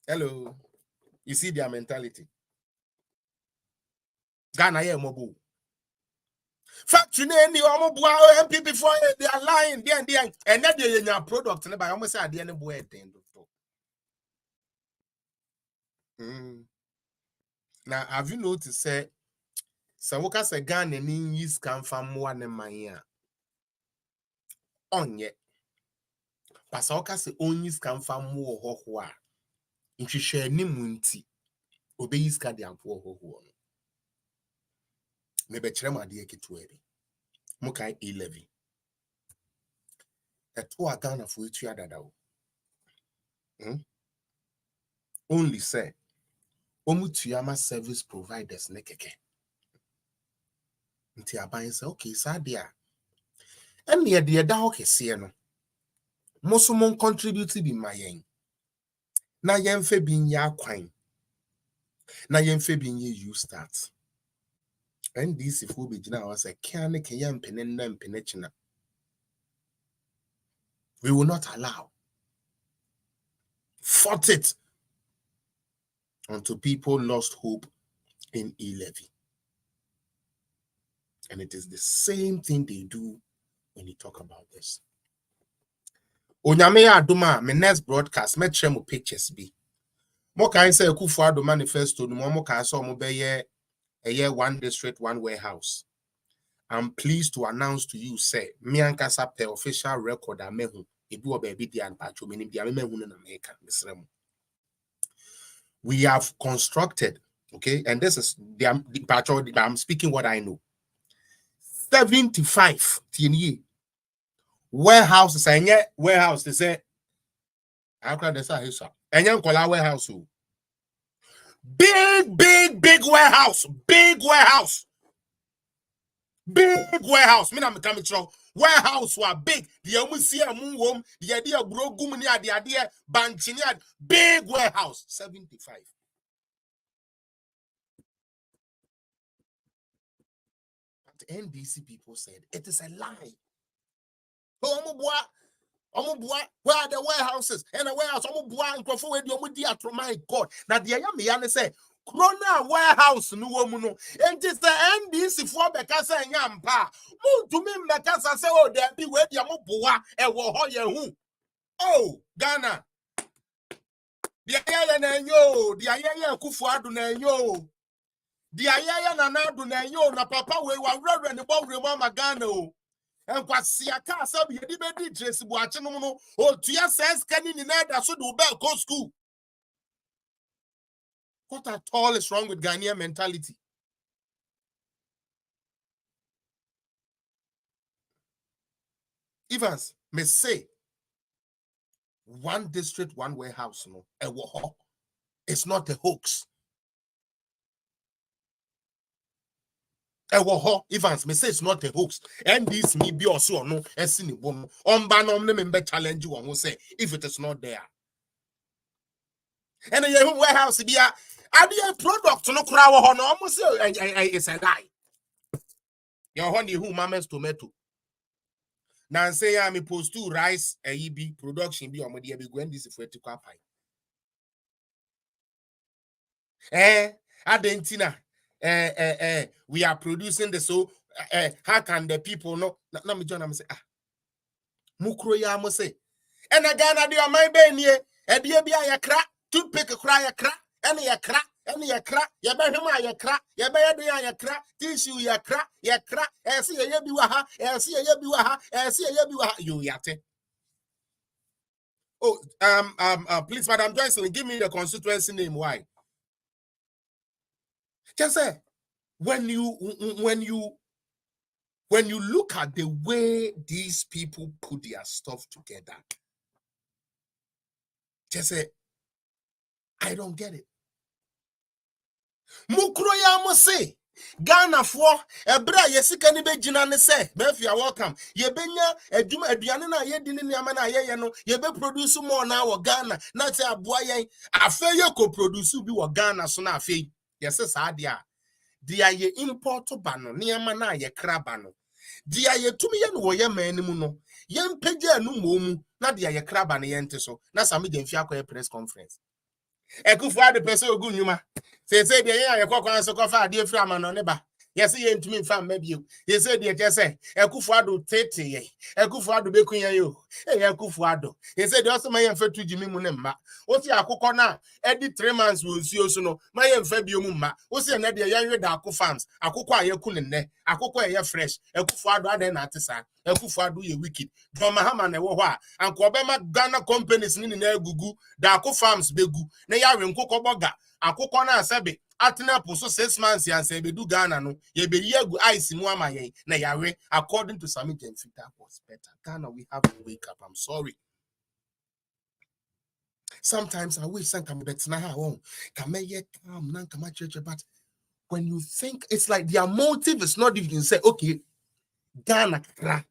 Hello. You see their mentality? Ghana ye mobu. Factory ni omo bua MP before they are lying there and then they your product and by almost say the boy end. Now have you noticed say Sawoka say Ghana ni use can farm more than my onye. Pasawoka say only can farm more ho. If share ni munti obey is ka dia po ho. Maybe chrema de ketuebi. Mukai 11. That two are Ghana for each other. Only say Omutuyama service providers nekeke. Nti aban say okay, sadia. And near the da okay see no. Mosumon contribute be my yen. Na yemfe bin ya kwan. Na yemfe bin ye you start. And this if we begin was a can yam penechina. We will not allow. Fought it until people lost hope in E-Levy. And it is the same thing they do when you talk about this. Onyame aduma, my next broadcast, make sure my pictures be. Mo can say Kufuado manifesto, no more can so mo be a year one district, one warehouse. I'm pleased to announce to you, say, me and Kasap the official record I mehu. We have constructed, okay, and this is I'm speaking what I know. 75 TNE warehouses, and yet warehouse they say how can they say so? And young warehouse. Big warehouse, big warehouse. Big warehouse. Me na me come through. Warehouse were big. The almost see a moon home. The idea of grow gumnia, the idea banchinia. Big warehouse. 75. But NDC people said it is a lie. Oh, where are the warehouses? And the warehouse, my God. Now the young say. Corona warehouse no woman and it's the NDC for because I am pa. To me, because I say, oh, there be where the Amoboa and who. Oh, Ghana. The Ayaya yo, the Ayaya Kufuadu na yo. The Ayaya Nanadu na yo, na papa we were reverend about Mama Ghana. And what Siaka said, you did dress watching no. Oh, Tia says, can you need that so do bell go school? What at all is wrong with Ghanaian mentality? Evans may say one district, one warehouse, no, it's not a hoax. Evans may say it's not a hoax. And this may be also no, and sinibom. Member challenge you and say if it is not there. And a warehouse be a product no crowd on almost it's a lie. Your honey who mama's tomato. Now say I'm supposed to rice a be production be on my dear be going this for to quapai. Adentina. We are producing the so how can the people know? Let me join them say mukro ya mo say. And again I do my ben here. Edia be a crack, to pick a cry a crack, any a crack, any a crack, ya better my crack, ya better a crack, tissue ya crack, and see a yabiwaha, and see a yabiwaha, and see a yabiwaha, you yate. Oh, please, Madam Joycelyn, give me the constituency name. Why? Just say when you look at the way these people put their stuff together, just say, I don't get it. Mukroya mose Ghana for ebra yesika ni bejina ne se Befi are welcome ye benya adwuma aduane na ye di ne niama na ye no ye be produce more na wo Ghana na te aboa yen afa ye ko produce bi wo Ghana so na afa yes sa dia ye import ba no niama na ye kraba no dia ye tumi ye no wo ye man mu no ye mpagya anu momu na dia ye kraba ne ye nte so na sami demfi akoye press conference Ekufuado the person ogu nyuma. Say the ya yekwa so kofa ade free amano ne ba. Yes ye ntumi mfa mabio. Ye say the je say Ekufuado tete ye. Ekufuado bekunya yo. Ekufuado. Ye say the also maye mfa tuji mi mu ne mma. O si akukọ na edi 3 months wo nsuo so no maye mfa bio mu mma. O si na de yanwe da akụ farms. Akukọ ayeku ne nne. Akukọ ye fresh. Ekufuado ade na atesa. Ekufuado ye wicked. MR.MAHAMA na wo ho a anko obema Ghana companies ni na egugu da akụ farms begu. Na yawe nkukọ boga. Akukọ na asebe atena puso 6 months yan se bedu Ghana no ye be yegu ice mu amaye na yawe according to Sami Genfita was better. Ghana we have to wake up. I'm sorry. Sometimes I wish some better ha won come ye calm nan come church but when you think it's like their motive is not even say okay Ghana kakra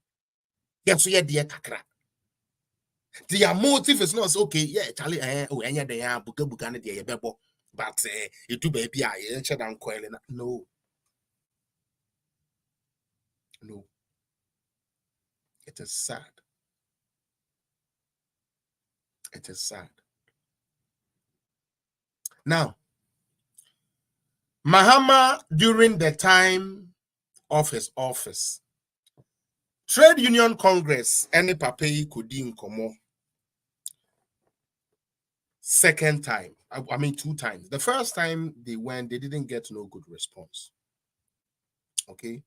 yes so ye de kakra. Their motive is not okay yeah Charlie oh enya de ya buga ne de ye bebo but it do baby I dan coiling no it is sad. It is sad. Now Mahama during the time of his office Trade Union Congress any papai could in komo second time I mean 2 times. The first time they went they didn't get no good response. Okay.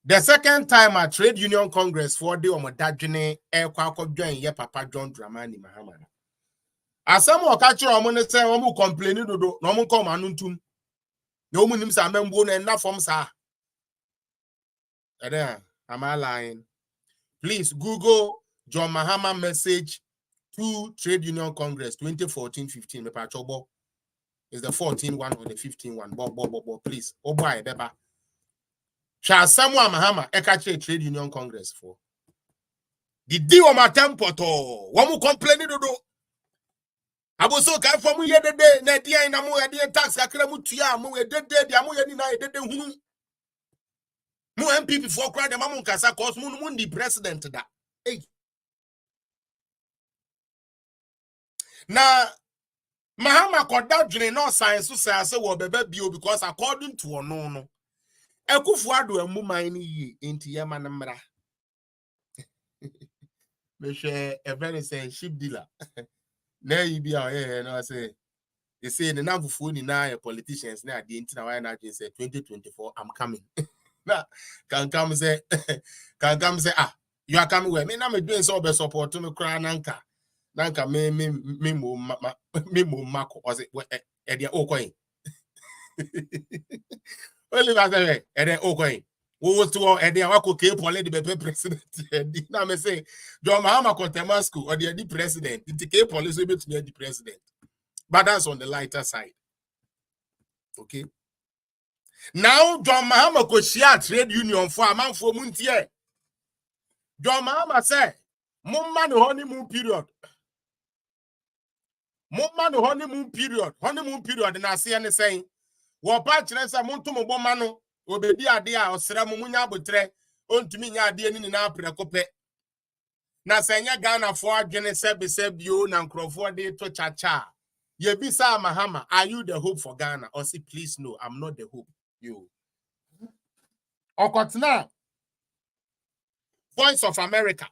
The second time at Trade Union Congress for the Omodajene Kwako join ye Papa John Dramani Mahama. As some will catch your money say omu complain do no mu come anuntum. No mu nim sa membo na na form sa. Am I lying? Please Google John Mahama message to Trade Union Congress 2014-15 me pa chobo. Is the 14 one or the 15 one? Bo please. Oh boy beba. Shall someone Mahama ekache Trade Union Congress for? The deal on my tempo to one mu complain do. Aboso ka for mu ye dede na dia ina mu ye de tax kakra mu tua mu ye dede dia mu ye ni na ye dede hunu. Mu MPP for cry the mamu nkasa cause mu the president da. Hey. Na Mahama koda dwene no science so say wo bebe bio because according to ono no Ekufuado amu man ni yi enti ye ma namra. Me share a very say ship dealer. Na you be here no say they say the number phone na politicians na the intina why na say 2024 I'm coming. Na can come say you are coming where me na me doing so be support to me cry nanka me mo mako was it e dia okoyin only was e dia okoyin wo to e dia wako ke pole de be president e na me say John Mahama Kontemasku or the president the ke pole so be to be the president but that's on the lighter side. Okay. Now John Mahama ko share Trade Union for a man for muntie. John Mahama say mumma no honeymoon period. Mumma no honeymoon period. Honeymoon period na say any saying. Wo pa kire say monto mo boma no obedi ade a osra mo munya abotre ontumi nya ade ni na prekope. Na senya Ghana for adwene sebio na nkrofo de to chacha. Ye bisa Mahama, are you the hope for Ghana? Or say please no, I'm not the hope. You. Okotna Voice of America.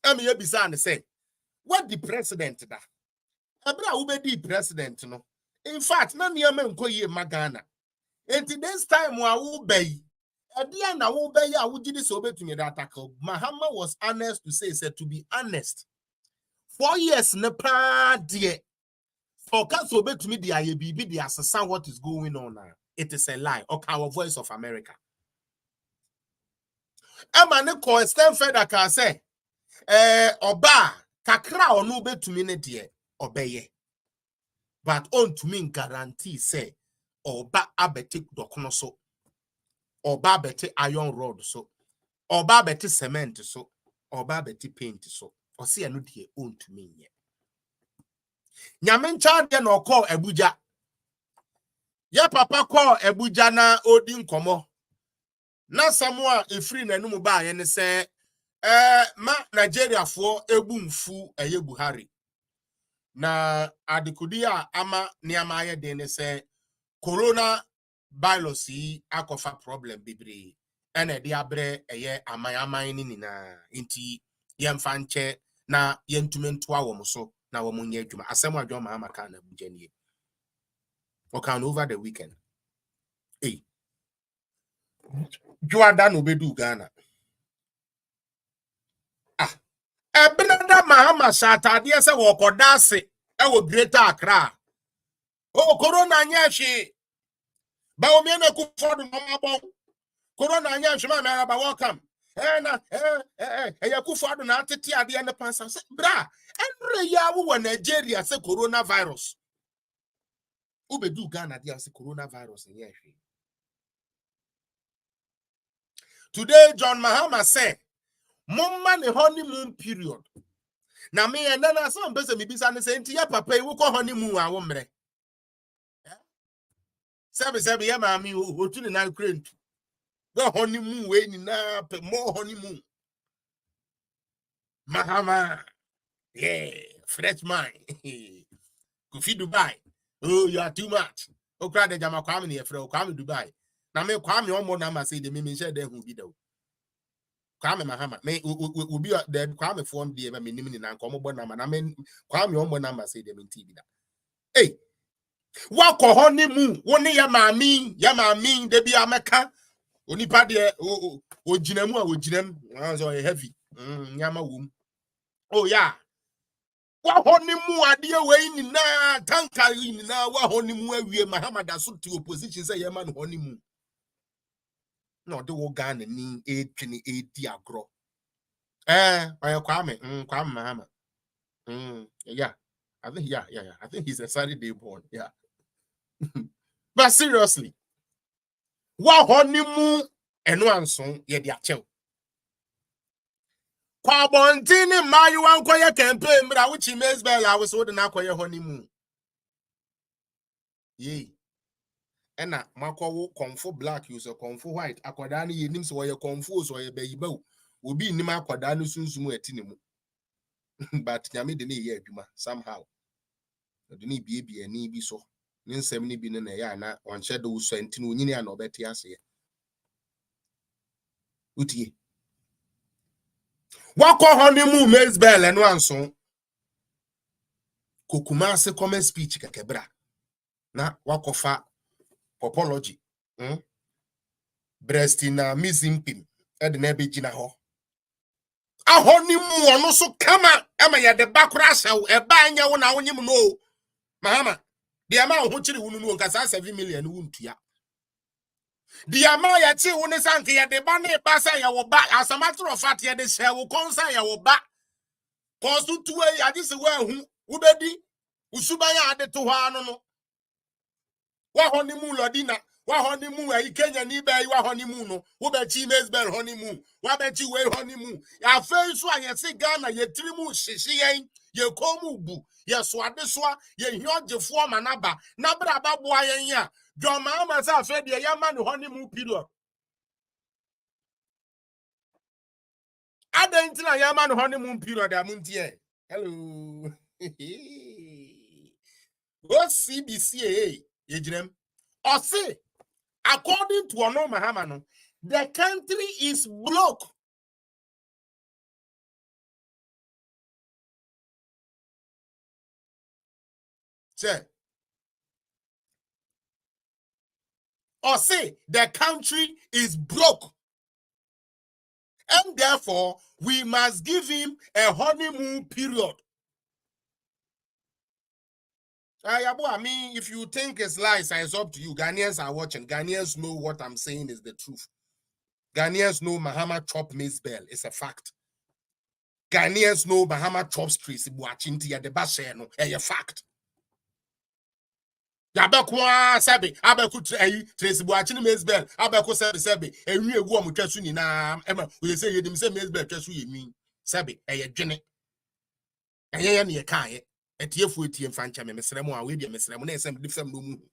Ye bisa and say, what the president da? Abra ubedi president no. In fact, na niyama nkoye magana. Enti this time wa ubei. Edia na ubei ya ujidi so betumi da tackle. Mahama was honest to say, said to be honest. 4 years ne pa die. For so betumi di aye bibi di assassin what is going on now. It is a lie. Okay, our Voice of America. Ema ne ko stand further ka say oba kakra onu betumi ne de obeye. But on to me guarantee say oba abeti dokono so. Oba abeti iron rod so. Oba abeti cement so. Oba abeti paint so. Osi anu de on to me ye. Nyamencha de no call Abuja. Ya papa call Abuja na odi nkomo. Na Samoa efri na num ba ye ne se ma Nigeria fo ebu mfu eye Buhari. Na adikudi a ama niama ye de ne se corona virus yi akofa problem bibiri. Ene de abre eye amayaman ni na nti yemfa nche na yentumentoa wo so na wo munye adwuma. Asem adwo ma amaka na Abuja nie. Okay, over the weekend. Hey. Juada no bedu Ghana. Ah. Ebenada Mahama Satade se wo kodase e wo Greater Accra. Oh, corona nyashi. Ba o me na kufodo no mabon. Corona nyashi ma me ba welcome. Na yakufodo na atete ade ne pansa. Bra, enre ya wo Nigeria se coronavirus. Ubedu Ghana dia se coronavirus nyashi. Today, John Mahama said, Mumma ne honeymoon period. Na me and then I saw person me bisa ne say, "Ntia papa, you go honeymoon a wo mre." Sebi ya mami otu ne na krent. Go honeymoon we ni na more honeymoon. Mahama, yeah, fresh mind. Go fi Dubai. Oh, you are too much. O kra de jama kwame ne yefre o kwame Dubai. Na me kwame omo na ma say de me share de hu bi da. Kwame Mahama me obi the Kwame phone dey me nim ni na nko mo bona na me Kwame omo na ma say dem nti bi da. Hey, wa ko honeymoon woni ya maami de bi ameka onipa de o ginamu a o ginam so heavy nyama wom. Oh yeah, wa honeymoon ade we ni na tanka ni na wa honeymoon awie Mahama da so to opposition say ye man honeymoon. No, the Ghana ni etwini edi agro. Kwame, Kwame Mahama. Yeah. I think yeah. I think he's a Saturday born. Yeah. But seriously, what honeymoon and one song ye dia chew. Kwa bontini mayu wan kwaye campaign bra which makes bell I was holding na kwaye honeymoon. Ye. Ena makwawo konfo black you so konfo white akwada na yenim so ye konfo so ye bayiba obi nim akwada no sunsumu ati mu. But nyame de na ye adwuma somehow de na bie ani bi so ne nsem ne bi na ya na on hye do so enti no nyini na obeti ase utie wakọ honeymoon maize bell eno anso kokuma se comment speech kakebra na wakofa apology breast na mizimpim e de na be gina ho a honeymoon no so kama ama ya de bakura hyew e ba anya wo na wonyim no Mahama the amount ho chiri wunu no nkasa 7 million wuntua the amount ya chi wonu sanke ya de ba na e ba sa ya wo ba asamatro fat ya de hye wo konsa ya wo ba kosu tuwe ya dise wa hu ubedi usuban ya ade to ho ano no wa honeymoon lodina wa honeymoon ayi Kenya ni ba yi wa honeymoon no wo be chi Mesbel honeymoon wa be chi we honeymoon ya fe so ayese Ghana ye trimu hihye yen ye komu bu ye so ade so ye hiogefo manaba na bra ba boa yen ya John Mahama sa fe de ya man honeymoon period adentina ya man honeymoon period amuntie hello o CBC ye jirem o say according to Ono Mahama no the country is broke. Say, or say the country is broke. And therefore, we must give him a honeymoon period. I mean, if you think it's lies, it's up to you. Ghanaians are watching. Ghanaians know what I'm saying is the truth. Ghanaians know Mahama chop Miss Bell. It's a fact. Ghanaians know Mahama chops Tracy Buachinti at the Basheno. A fact. Yabakwa sabi abaku Tracy Buachin Miss Bell abaku sabi and we go on Trasuni na Emma we say you say Miss Bell Trasu you mean sabi a jenny and ye near kai at ye foot and fancha mesremo and with your mesremo and some different no moon.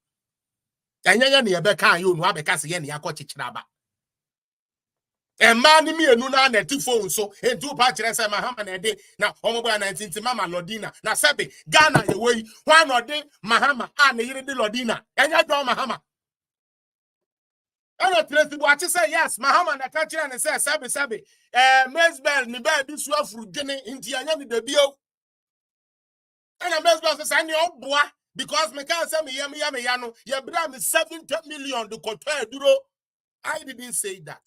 And ye near Becca you know because ye near Cochichraba. And man me and Nuna and 2 phones so and 2 patches and Mahama a day now Homoba 19 Mama Lodina now sabi Ghana away 1 or day Mahama and the Lodina and you don't Mahama. I don't trust what you say. Yes, Mahama and the country and say, Sabi, Mesbel, ni ba this one for Jenny in Tianya the bio. And a Mesbel says, I know, boy, because me can't say me, yano, your brand is 70 million to compare duro. I didn't say that.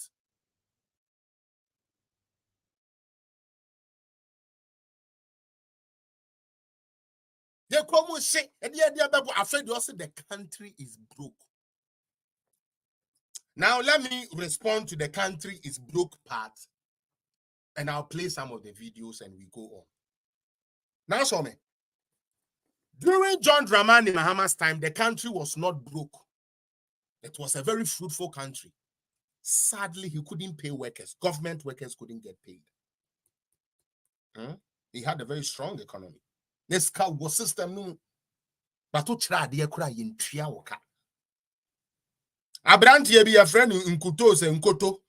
They come and say, and the afraid you say the country is broke. Now, let me respond to the country is broke part, and I'll play some of the videos and we go on. Now, show me. During John Dramani Mahama's time, the country was not broke. It was a very fruitful country. Sadly, he couldn't pay workers. Government workers couldn't get paid. He had a very strong economy. This car was system no. But to try the cry in Triawoka. Abranti be a friend in Kutos and Koto.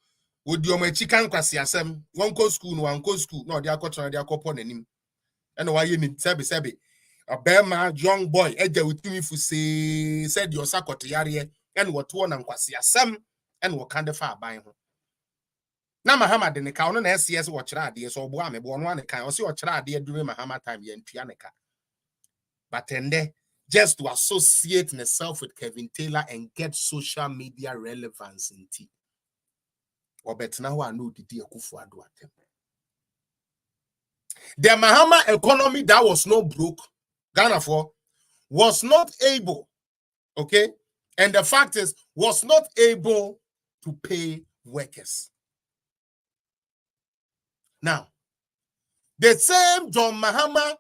Would you my chicken kwasiasem? One co school, no, they are cotton him. And why you need Sebi. A Bema young boy, Edja with me for say, said your sacotiaria, and what one and kwasiasem, and what kind of far by him. Now Mahama didn't count on SCS watch radius or Boame, one kind, or see what radia during Mahama time in Trianica. But then just to associate myself with Kevin Taylor and get social media relevance in tea. Or better now I know the dear Kufu Adu at them. The Mahama economy that was not broke, Ghana for, was not able, okay? And the fact is, was not able to pay workers. Now, the same John Mahama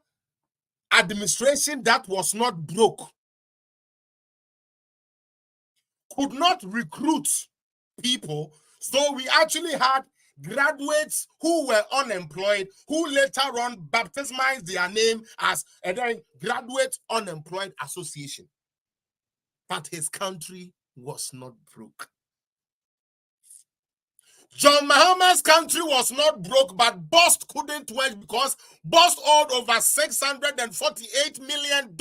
administration that was not broke could not recruit people, so we actually had graduates who were unemployed, who later on baptized their name as a Graduate Unemployed Association. But his country was not broke. John Mahama's country was not broke, but Bust couldn't work because Bust owed over $648 million.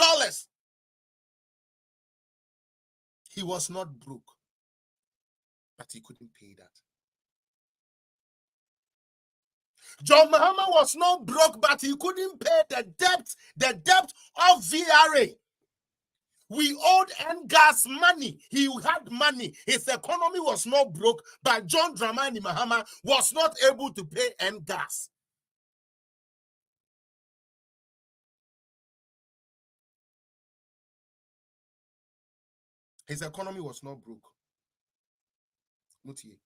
He was not broke, but he couldn't pay that. John Mahama was not broke, but he couldn't pay the debt of VRA. We owed Gas money. He had money. His economy was not broke, but John Dramani Mahama was not able to pay Gas. His economy was not broke. Mutie.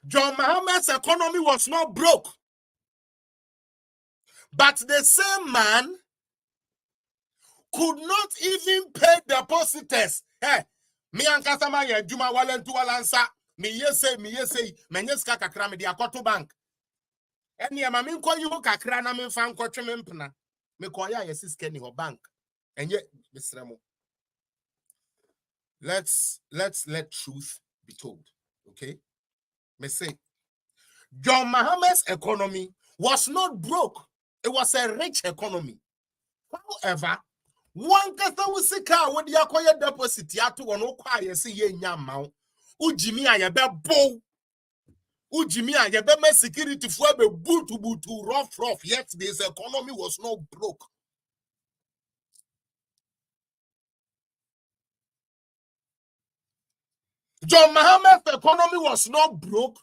John Mahama's economy was not broke. But the same man could not even pay depositors. Hey, me and Kasama ya Juma Walentu Walansa, me yese, menyeska kakra me di akoto bank. Eni ya mami nko yu kakra na me fa nko tweme mpena. Me ko ya yesiske ni ho bank. Enye misremo. Let's let truth be told, okay? Me say, John Mahama's economy was not broke. It was a rich economy. However, one kasawusika with the acquired deposit yatu on okwaya si ye nyamau. Ujimi ayebe bow. Ujimi ayebe me security for be butu rough. Yet this economy was not broke. John Mahama's economy was not broke.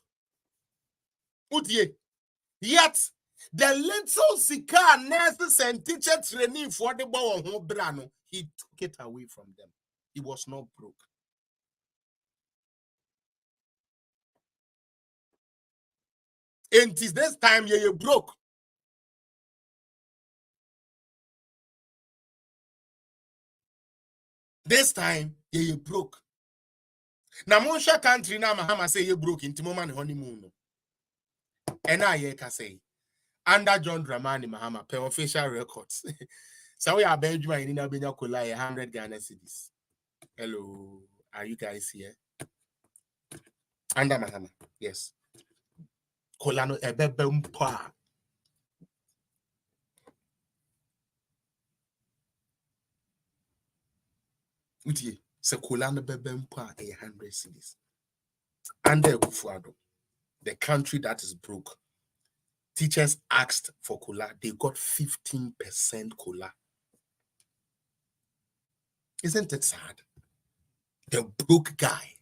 Yet, the little sika nurses and teacher training for the boy brano, he took it away from them. He was not broke. And this time you broke. This time you broke. Now, Monsha country now Mahama say you broke into moment honeymoon. And I can say under John Dramani Mahama per official records. So we are Benjamin in Abenya Kola 100 Ghana cedis. Hello, are you guys here? Under Mahama, yes. Kolano ebebempa. Utie, se kolano bebempa 100 cedis. Under Kufuado, the country that is broke. Teachers asked for cola, they got 15% cola. Isn't it sad? The broke guy.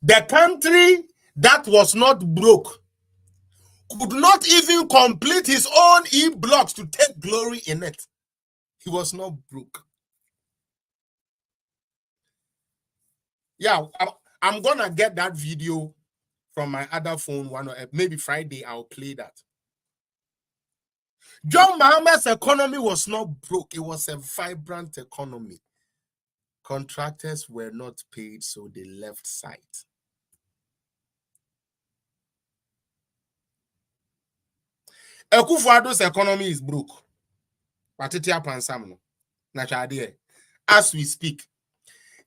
The country that was not broke could not even complete his own e-blocks to take glory in it. He was not broke. Yeah, I'm gonna get that video from my other phone, maybe Friday, I'll play that. John Mahama's economy was not broke. It was a vibrant economy. Contractors were not paid, so they left site. Akufo-Addo's economy is broke. As we speak,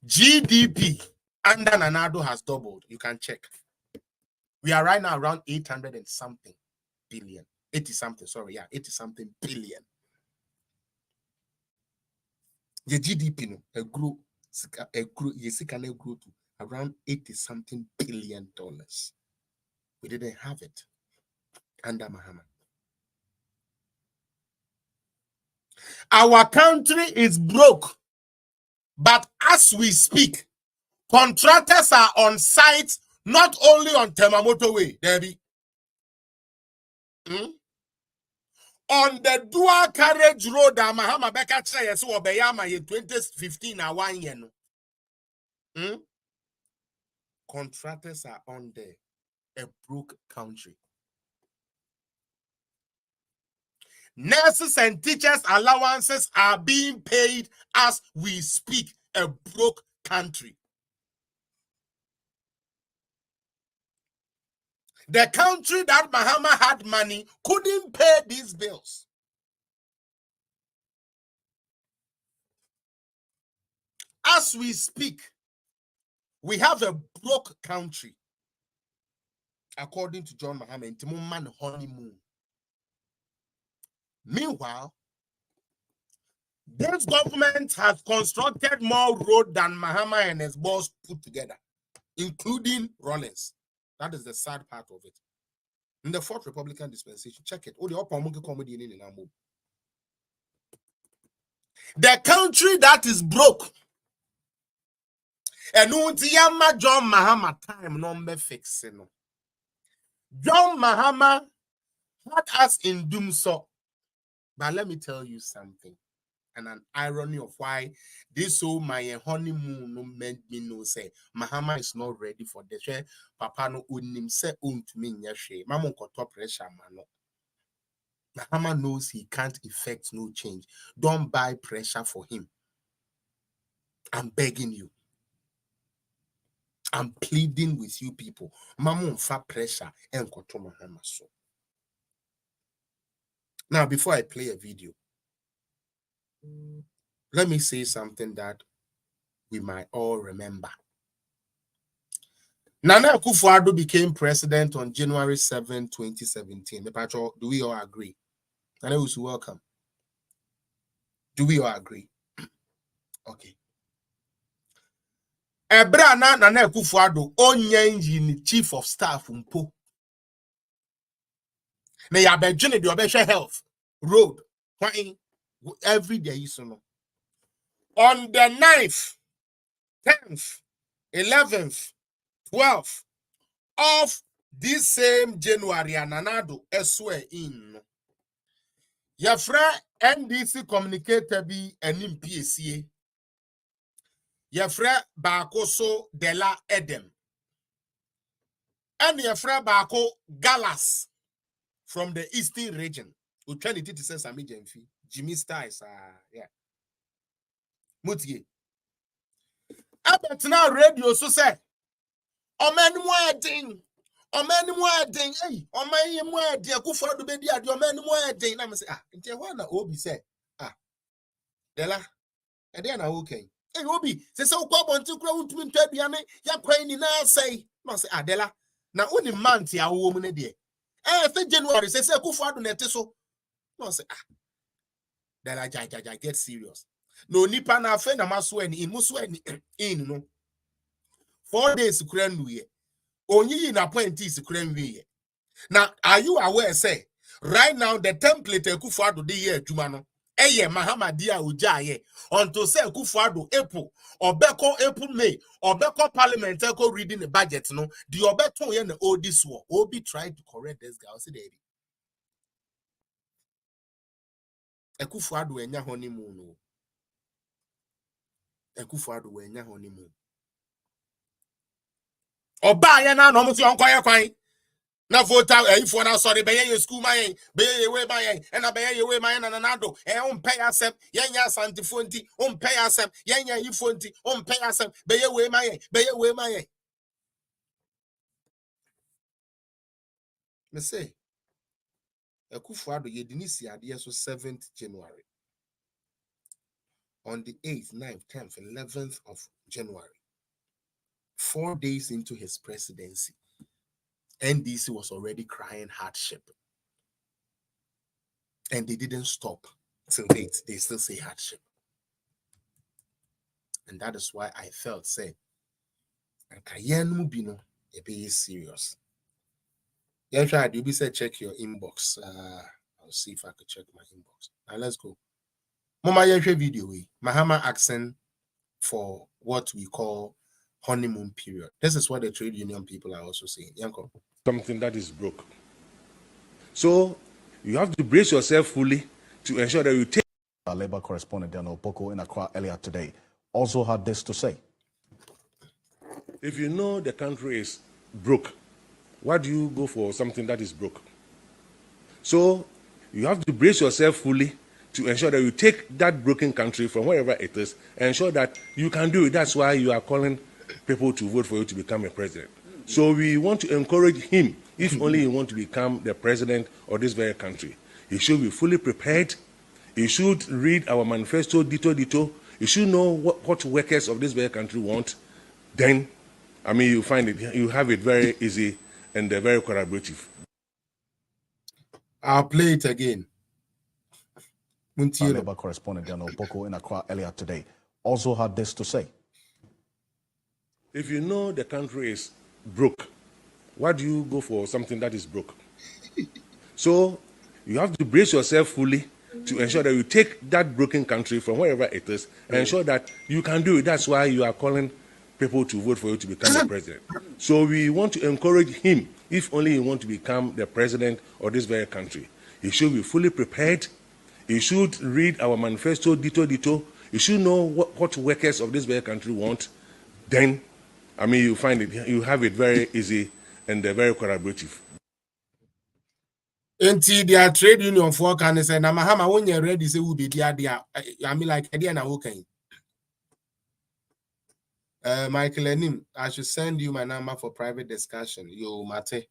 GDP under Nana-Addo has doubled. You can check. We are right now around 800 and something billion. 80 something, sorry, yeah, 80 something billion. The GDP grew to around 80 something billion dollars. We didn't have it under Mahama. Our country is broke, but as we speak, contractors are on site, not only on Temamoto Way, Debbie. On the dual carriage road that Mahama Beka Chaya so Obeyama in 2015 and 1 year. Contractors are on there. A broke country. Nurses and teachers' allowances are being paid as we speak. A broke country. The country that Mahama had money couldn't pay these bills. As we speak, we have a broke country. According to John Mahama, in Honeymoon. Meanwhile, this government has constructed more road than Mahama and his boss put together, including Rollins. That is the sad part of it. In the fourth Republican dispensation, check it. The country that is broke. And John Mahama time number fixing. John Mahama had us in doom so. But let me tell you something. And an irony of why this so my honeymoon no made me know say Mahama is not ready for this. Papa no unim say to me nyashe. Mama ko top pressure mano. Mahama knows he can't effect no change. Don't buy pressure for him. I'm begging you. I'm pleading with you people. Mama fa pressure and koto Mahama so. Now before I play a video, let me say something that we might all remember. Nana Akufo-Addo became president on January 7, 2017. Do we all agree? Nana was welcome. Do we all agree? Okay. Ebra Nana Akufo-Addo onye chief of staff umpo. Na ya bejene di obeshe health road every day you know. On the 9th 10th, 11th, 12th of this same January, Nanado Eswe in. Yafra NDC communicator be an MPSA. Yafra Bakoso de la Edem. And Yafra Bako Galas from the Eastern region. We try to say Sami Jemfi. Jimmy Styles. Yeah. Mutie. About now radio so say. Omen wedding. Omen wedding. Hey, omen wedding. Kufa do be dia. Omen wedding. Na me say nti ho na obi say Dela. E dey na okay. Hey obi, say ukwa bonti kura untumi ntwaduane ya kwan ni na say. No say Dela. Na oni month ya wo mu ne de. Say January say Kufa do na te so. No say Dela ja get serious. No nipa na fe na maso ani muso ani in no. 4 days kura nduye. Onyi na point is krenwe. Now, are you aware, say, right now, the template Kufuado de year, Jumano, Mahama dia ujaye, until say Kufuado April, or Beko April, May, or Beko Parliament, reading the budget, no, the Obeto yen all this war, Obi tried to correct this guy, say, Kufuado enya honeymoon, Kufuado enya honeymoon. Oba ya na no mti onkoye kwan na vote if one sorry be ye school man be ye we man and be ye we man na nado on pay asem yenya santifonti on pay asem yenya ifonti on pay asem be ye we man me say Akufuado ye dinisi ade so 7th January on the 8th 9th 10th 11th of January 4 days into his presidency, NDC was already crying hardship. And they didn't stop till date. They still say hardship. And that is why I felt, say, Mubino, be serious. Yeah, try. You say check your inbox. I'll see if I could check my inbox. Now let's go. Mama, video. Mahama asking for what we call honeymoon period. This is what the trade union people are also saying. Yanko. Something that is broke. So you have to brace yourself fully to ensure that you take. Our labor correspondent Daniel Boko in Accra earlier today also had this to say. If you know the country is broke, why do you go for something that is broke? So you have to brace yourself fully to ensure that you take that broken country from wherever it is and ensure that you can do it. That's why you are calling people to vote for you to become a president. So we want to encourage him, if only he wants to become the president of this very country. He should be fully prepared. He should read our manifesto, dito. He should know what workers of this very country want. Then, I mean, you find it, you have it very easy and very collaborative. I'll play it again. Our labor correspondent Daniel Boko in Accra earlier today also had this to say. If you know the country is broke, why do you go for something that is broke? So you have to brace yourself fully to ensure that you take that broken country from wherever it is and ensure that you can do it. That's why you are calling people to vote for you to become the president. So we want to encourage him, if only he wants to become the president of this very country. He should be fully prepared. He should read our manifesto, dito. He should know what workers of this very country want. Then, I mean, you find it, you have it very easy and very collaborative. Until their trade union for can say, "Na Mahama when you're ready, say will be there." I mean, like idea na okay. Michael Enim, I should send you my number for private discussion. Yo, Mate,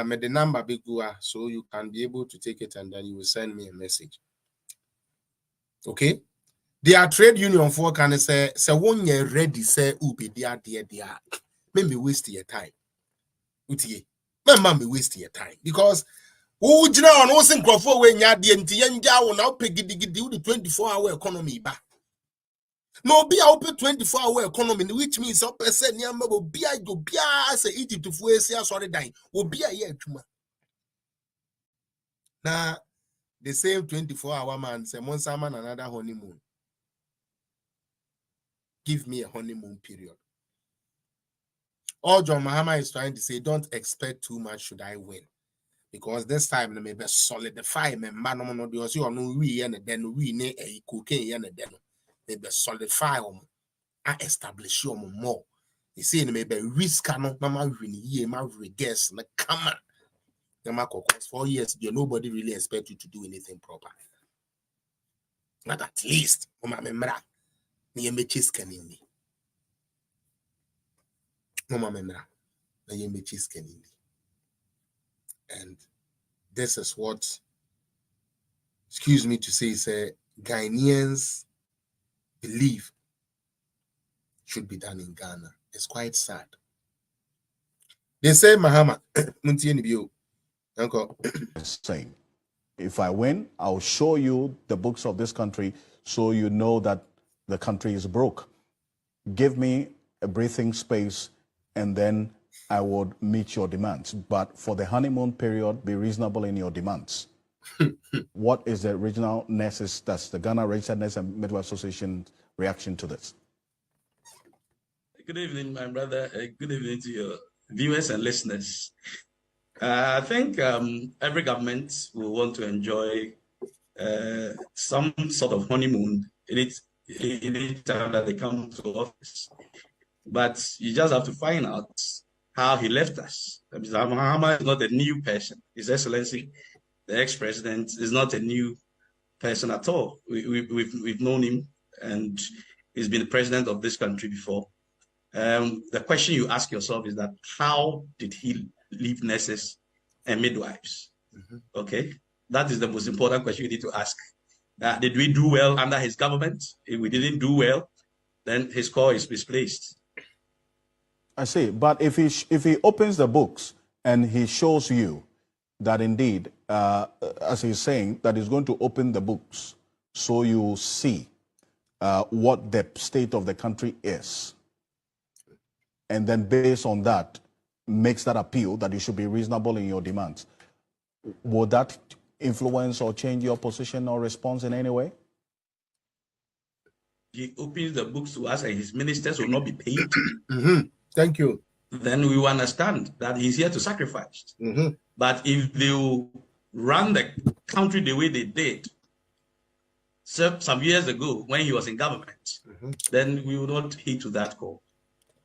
me the number big so you can be able to take it and then you will send me a message. Okay. Their trade union for can say when you're ready, say be there. Maybe waste your time. Utie, me waste your time because. Who jina on osin crofo we nya de nti yenja wo na ope gidigidi wo 24-hour economy ba. No be a open 24-hour economy, which means up person near me will be a go be as Egypt to Fuesia sorry dying will be a year tuma. Now the same 24-hour man say one salmon another honeymoon. give me a honeymoon period. All John Mahama is trying to say, don't expect too much should I win. Because this time they may be solidify me man no do you no we and then we ne a cocaine and then they be solidify and establish more. They say they may be risk no mama win ye ma guess na come on. 4 years nobody really expect you to do anything proper. But at least mama memra ni emechis kanini. Mama memra na emechis kanini. And this is what, excuse me to say, Ghanaians believe should be done in Ghana. It's quite sad. They say, Mahama, Uncle. Saying, if I win, I'll show you the books of this country so you know that the country is broke. Give me a breathing space and then I would meet your demands. But for the honeymoon period, be reasonable in your demands. What is the original nurses, that's the Ghana Registered Nurse and Midwife Association reaction to this? Good evening, my brother. Good evening to your viewers and listeners. I think every government will want to enjoy some sort of honeymoon in time that they come to office. But you just have to find out how he left us. Mr. Mahama is not a new person. His Excellency, the ex-president, is not a new person at all. We've known him, and he's been the president of this country before. The question you ask yourself is that how did he leave nurses and midwives? Okay, that is the most important question you need to ask. Did we do well under his government? If we didn't do well, then his call is misplaced. I see, but if he opens the books and he shows you that indeed, as he's saying, that he's going to open the books so you see what the state of the country is, and then based on that, makes that appeal that you should be reasonable in your demands, would that influence or change your position or response in any way? He opens the books to us and his ministers will not be paid. Thank you. Then we will understand that he's here to sacrifice. But if they will run the country the way they did some years ago when he was in government, then we will not heed to that call.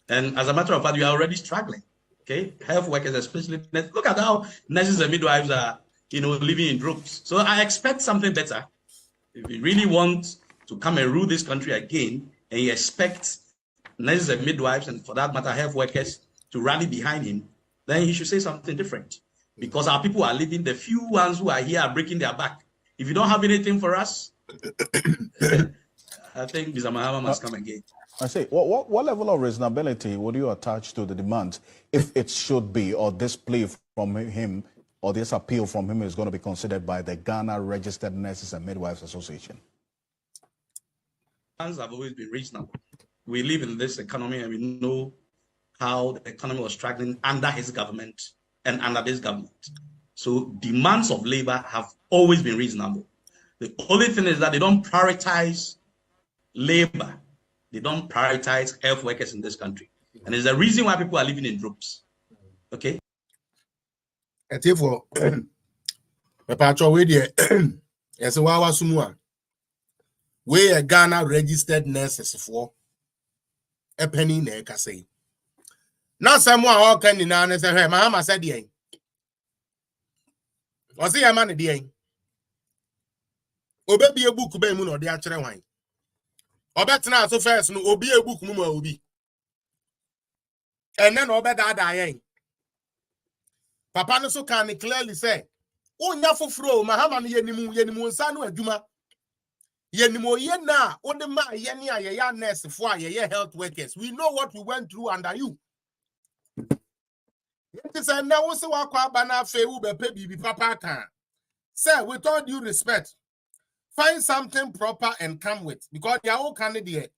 And as a matter of fact, we are already struggling. Okay, health workers, especially, look at how nurses and midwives are, living in groups. So I expect something better. If we really want to come and rule this country again, and you expect nurses and midwives, and for that matter, health workers, to rally behind him, then he should say something different. Because our people are living, the few ones who are here are breaking their back. If you don't have anything for us, I think Mr. Mahama must come again. I say, what level of reasonability would you attach to the demands if it should be, or this plea from him, or this appeal from him is going to be considered by the Ghana Registered Nurses and Midwives Association? Demands have always been reasonable. We live in this economy and we know how the economy was struggling under his government and under this government. So demands of labor have always been reasonable. The only thing is that they don't prioritize labor. They don't prioritize health workers in this country. And there's a reason why people are living in groups. Okay? We are Ghana registered nurses for a penny neck, I say. Not someone all can deny and say, hey, Mahama said, ye. Was he a man, dear? Obey a book, be moon or the actual wine. Or better now, so first, no, obey a book, no more, and then over that dying. Papa no so can clearly say, oh, nyafo fro, Mahama yenimu sanu aduma. Yenimo yena, odema yenia ya nurse for ya health workers. We know what we went through under you. It is a now also wakwa bana fe ube pe bibi papa can. Sir, with all due respect, find something proper and come with, because they are all candidate.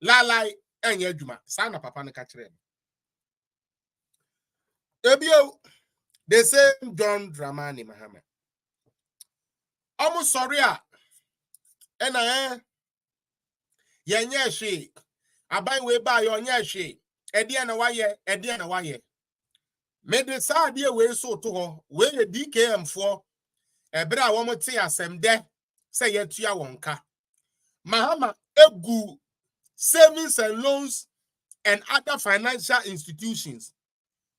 La and yejuma. Sana papa ne kachre. Ebio, they say John Dramani Mahama. Almost sorry. And yenye she aban we ba yo nya hwe ede na waye ede na waye mede sa de we so to ho we ye DKM fo ebra wo mo te asem de se ye tua wonka Mahama egu savings and loans and other financial institutions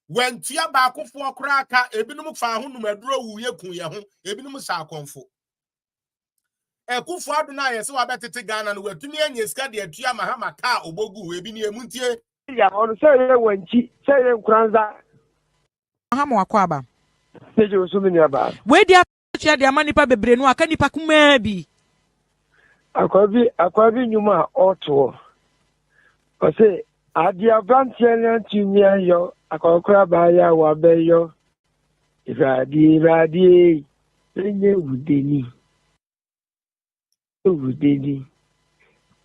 when tia ba akofo kra aka ebinum fa ho numaduro wuye kun ye ho ebinum sa akonfo ekufo adu na yesi wa betete Ghana no watumi anya sika de atua Mahama ka obogu ebi ni emuntie ya on say ye wanchi say ye nkranza Mahama wakwaba seje osumi aba we dia chia dia manipa bebre no aka nipa kuma bi akwabi nyuma oto o say adi abrantie na tumi ayo akokora ba ya wa be yo iradi enye wudeni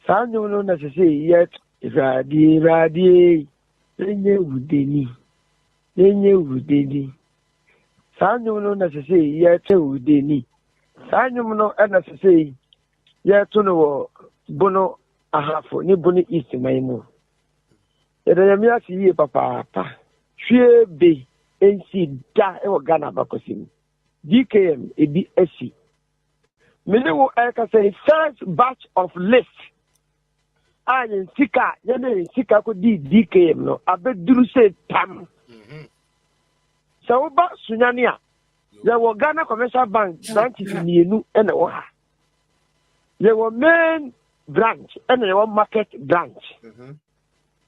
sanyo no na say yet iradi enye wudeni sanyo no na say yet wudeni sanyo no na say yet no bono ahafo ni bono east maimu ede yamia si ye papa hwe be ensi da e wo Ghana bakosim DKM ebi esi mene wo eka say first batch of list ayen sika yene sika ko di DKM no abeduru se tam so ba sunyane a ye wo Ghana Commercial Bank branches nienu ene wo ha ye wo main branch ene ye wo market branch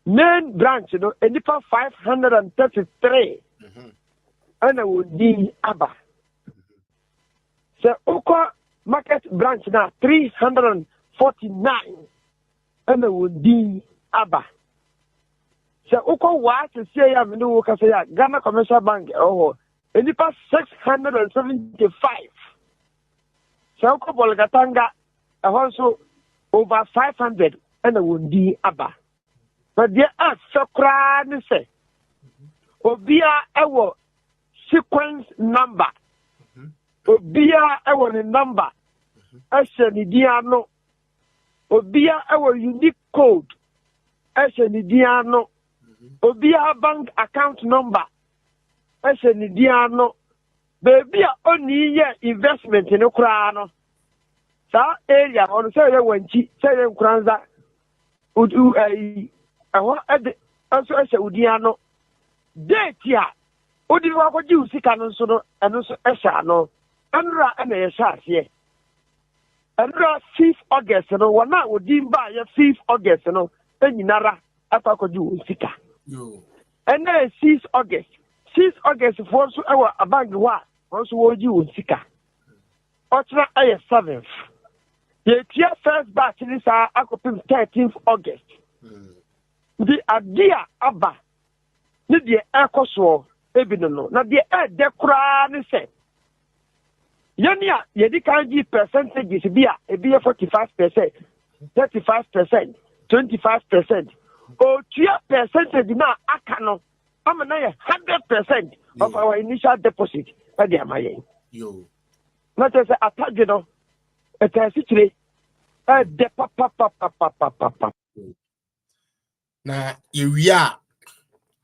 main branch no enipa 533 ana wo di aba se uko market branch na 349 ana wo di aba se uko wa se ya me no ka se ya Ghana Commercial Bank enipa 675 se uko bolgatanga also over 500 ana wo di aba. But there are Socrates say, Obia ewo sequence number. Obia ewo the number. Esenidiano. Obia ewo unique code. Esenidiano. Obia bank account number. Esenidiano. Baby only ye investment in Ukraino. Sa area on say wenchi say Nkranza udu also as Udiano date ya Udi wako ji usika no so no eno so esha no enra na yesha ye enra 5th August no wana odi mba ye 5th August no enyinara afako ji usika yo ena 6th August for so ewa abangi wa so wo ji usika otra aye 7th ye tia first batch ni sa akopim 13th August the idea aba ni de ekoso ebino no na de de kura ni se yani a ye di kan gi percentages bi a e bi 45%, 35%, 25%. O tia percentage na aka no ama na ye 100% of our initial deposit e de amaye yo na te se atage no e ka sitire e de papa na ewia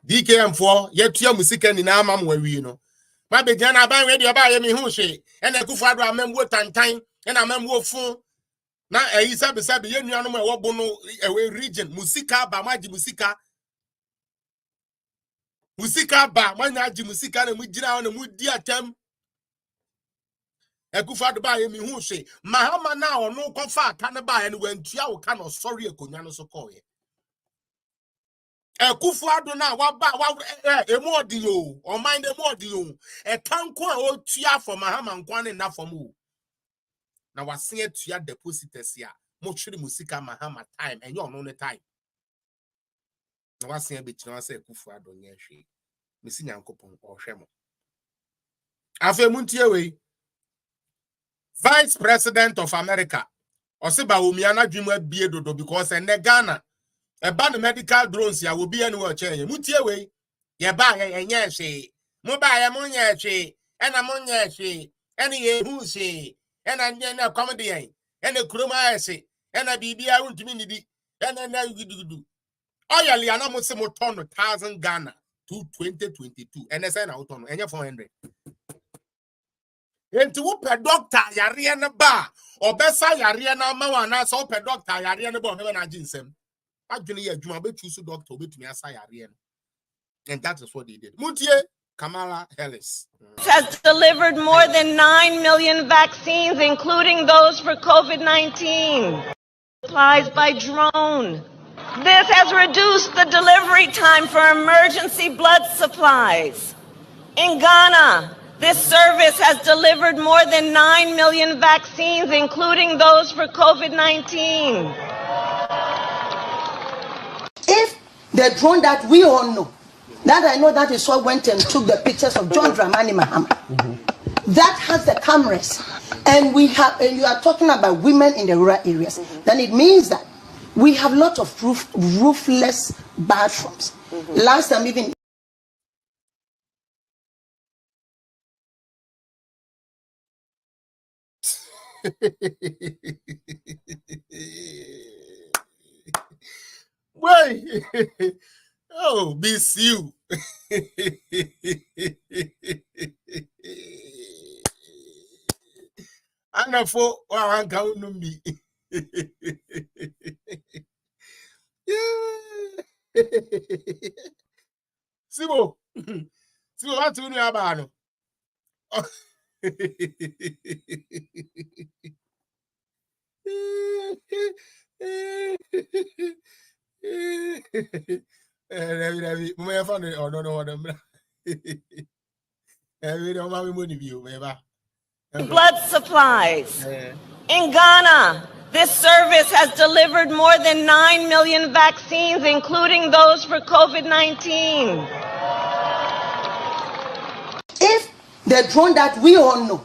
DKM for yetua musika ni na amam wawi no ma be jana ban we de ba ye mi hu hwe ena kufu ado amamwo tantan ena amamwo fun na eyi sabe ye nuanom e wo bo no ewe region musika ba maji musika ba manya ji musika na mu gira na mu di atam ekufu ado ba ye mi hu hwe Mahama na ono kofa aka ne ba ye no wantua wo ka no sorry ekonya no so ko ye Kufu ado na waba emu odi yo o mind emu odi yo kanko a otua for Mahama nkwane na for mu na wase atua depositors ya mo twere musika Mahama time enye ono ne time na wase abekira wase Kufu ado nye hwe mesi nyankopon ohwe mo afa muntie we Vice President of America osiba omia na dwuma bie dodo because ene Ghana eba no medical drones ya will be anywhere change mutie we ye ba enye hwe mo ba ye mo nya hwe ena mo nya hwe ena ye hu hwe ena na comedy ena kroma hwe ena bibia untimi nidi ena na gudugudu Oya liana mo se mo ton 1,000 Ghana to 2022. And I say na uton enye 400. Enti wo pe doctor yare na ba obesa yare na ma wana so pe doctor yare na ba o na ginsem. Adwene ye adwuma be choose doctor obetumi asa yare. And that is what they did. Mutie Kamala Harris has delivered more than 9 million vaccines, including those for COVID-19. Supplies by drone. This has reduced the delivery time for emergency blood supplies. In Ghana, this service has delivered more than 9 million vaccines, including those for COVID-19. If the drone that we all know, that I know that is what went and took the pictures of John Dramani Mahama, that has the cameras, and we have, and you are talking about women in the rural areas, then it means that we have lots of roofless bathrooms. Last time even Wait. Oh, miss you. Anafo wa ka unu mi. Sibo. Sibo wa tu nu aba no. Ravi, my phone or no one. Every don't have money view, Blood supplies. In Ghana, this service has delivered more than 9 million vaccines, including those for COVID-19. if the drone that we all know,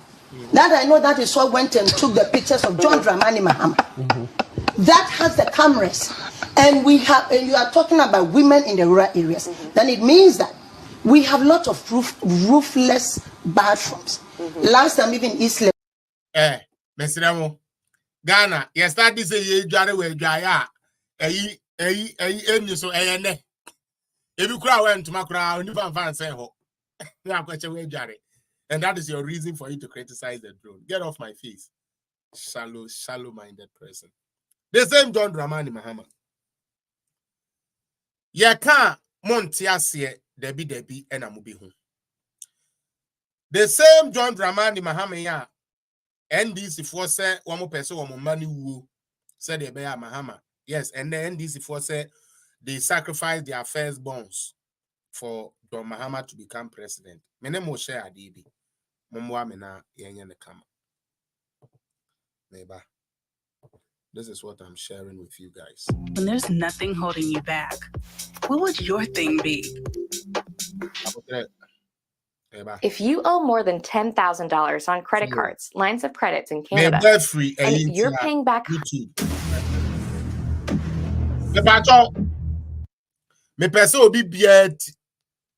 that I know that is what went and took the pictures of John Dramani Mahama, that has the cameras, and we have, and you are talking about women in the rural areas, then it means that we have lots of roofless bathrooms. Last time even Islam. Mesramo. Ghana, you start this year, Jare, where Jaya, so ne. If you cry, went to my crowd, you can't say, ho. And that is your reason for you to criticize the drone. Get off my face. Shallow-minded person. The same John Dramani Mahama. Ye can't Montiasie, Debbie, and Amubihu. The same John Dramani Mahama, ya. NDC for say one more person, one more money woo, said they bear Mahama. Yes, and the NDC for say they sacrificed their firstborns for John Mahama to become president. Mene mo share adibi. Momwa mena yenye ne kama. Neighbor. This is what I'm sharing with you guys. When there's nothing holding you back, what would your thing be? If you owe more than $10,000 on credit cards, lines of credits in Canada, and you're paying back me person obi biati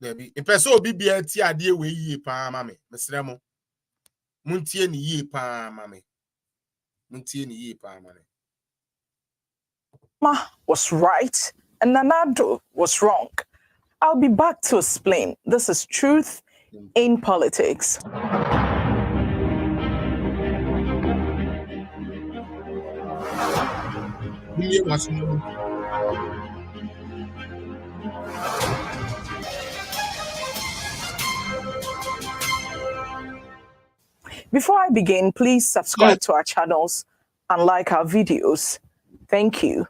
debi me person obi biati ade we yie pa mame mesre mo muntie ni yie pa mame muntie ni yie pa mame was right and Nanado was wrong. I'll be back to explain. This is Truth in Politics. Before I begin, please subscribe to our channels and like our videos. Thank you.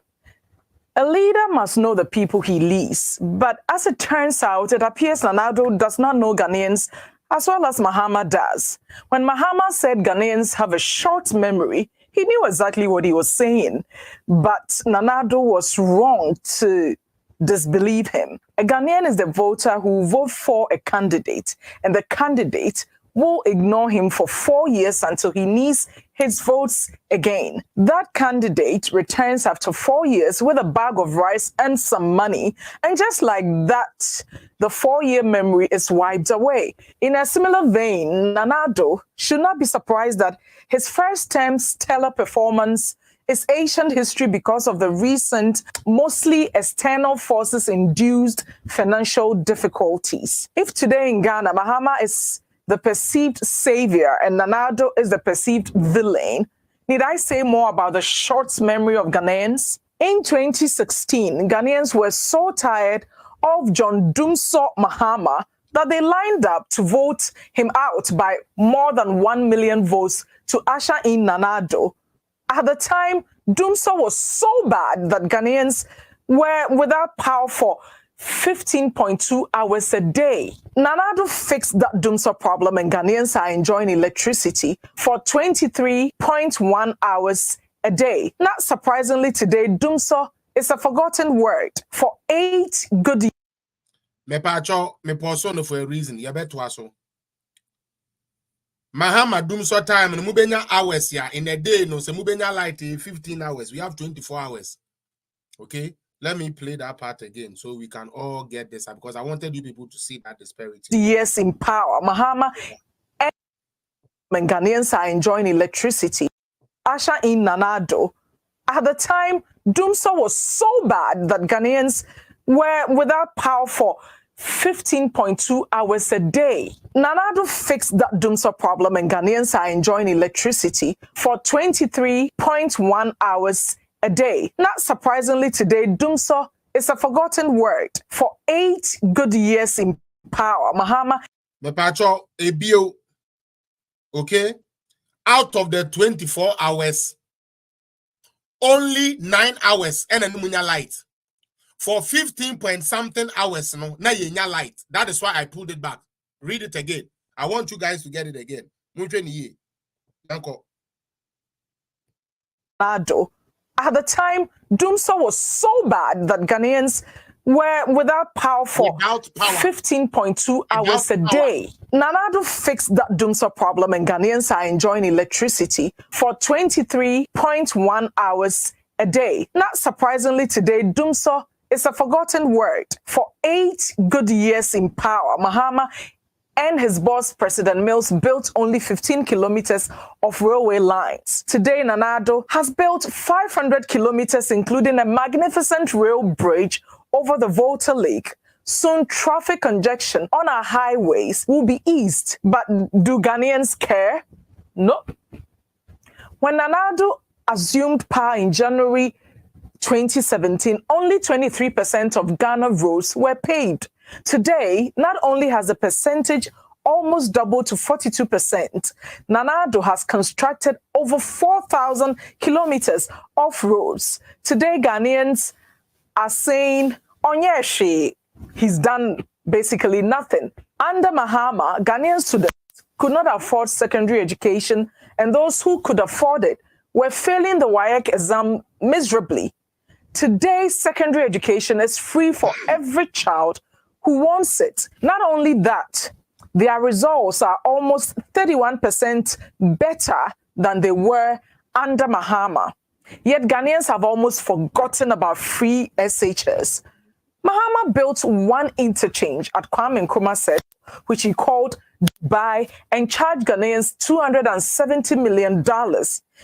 A leader must know the people he leads, but as it turns out, it appears Nanado does not know Ghanaians as well as Mahama does. When Mahama said Ghanaians have a short memory, he knew exactly what he was saying, but Nanado was wrong to disbelieve him. A Ghanaian is the voter who votes for a candidate, and the candidate will ignore him for 4 years until he needs his votes again. That candidate returns after 4 years with a bag of rice and some money, and just like that, the 4-year memory is wiped away. In a similar vein, Nanado should not be surprised that his first term's stellar performance is ancient history because of the recent, mostly external forces-induced financial difficulties. If today in Ghana, Mahama is the perceived savior and Nana Addo is the perceived villain, need I say more about the short memory of Ghanaians? In 2016, Ghanaians were so tired of John Dumso Mahama that they lined up to vote him out by more than 1 million votes to usher in Nana Addo. At the time, Dumso was so bad that Ghanaians were without power for 15.2 hours a day. Nana Addo fixed that Dumso problem and Ghanaians are enjoying electricity for 23.1 hours a day. Not surprisingly today, Dumso is a forgotten word for 8 good years. Me pacho, me person for a reason. You bet waso. Mahama Dumso time and mubenya hours ya in a day no se mubenya light 15 hours. We have 24 hours. Okay? Let me play that part again so we can all get this up because I wanted you people to see that disparity. Yes, in power. Mahama and Ghanaians are enjoying electricity. Usher in Nana Addo. At the time, Dumso was so bad that Ghanaians were without power for 15.2 hours a day. Nana Addo fixed that Dumso problem and Ghanaians are enjoying electricity for 23.1 hours a day. Not surprisingly today, Dumso is a forgotten word for 8 good years in power. Mahama. Me pacho, ebio. Okay? Out of the 24 hours, only 9 hours and a light. For 15 point something hours, no, na yenya light. That is why I pulled it back. Read it again. I want you guys to get it again. At the time, Dumso was so bad that Ghanaians were without power for 15.2 hours a day. Nana Addo fixed that Dumso problem and Ghanaians are enjoying electricity for 23.1 hours a day. Not surprisingly today, Dumso is a forgotten word for 8 good years in power. Mahama and his boss, President Mills, built only 15 kilometers of railway lines. Today, Nana Addo has built 500 kilometers, including a magnificent rail bridge over the Volta Lake. Soon, traffic congestion on our highways will be eased. But do Ghanaians care? No. When Nana Addo assumed power in January 2017, only 23% of Ghana roads were paved. Today, not only has the percentage almost doubled to 42%, Nana Addo has constructed over 4,000 kilometers of roads. Today, Ghanaians are saying, Onyeshi, he's done basically nothing. Under Mahama, Ghanaian students could not afford secondary education, and those who could afford it were failing the WAEC exam miserably. Today, secondary education is free for every child who wants it. Not only that, their results are almost 31% better than they were under Mahama. Yet Ghanaians have almost forgotten about free SHS. Mahama built one interchange at Kwame Nkrumah said, which he called Dubai, and charged Ghanaians $270 million.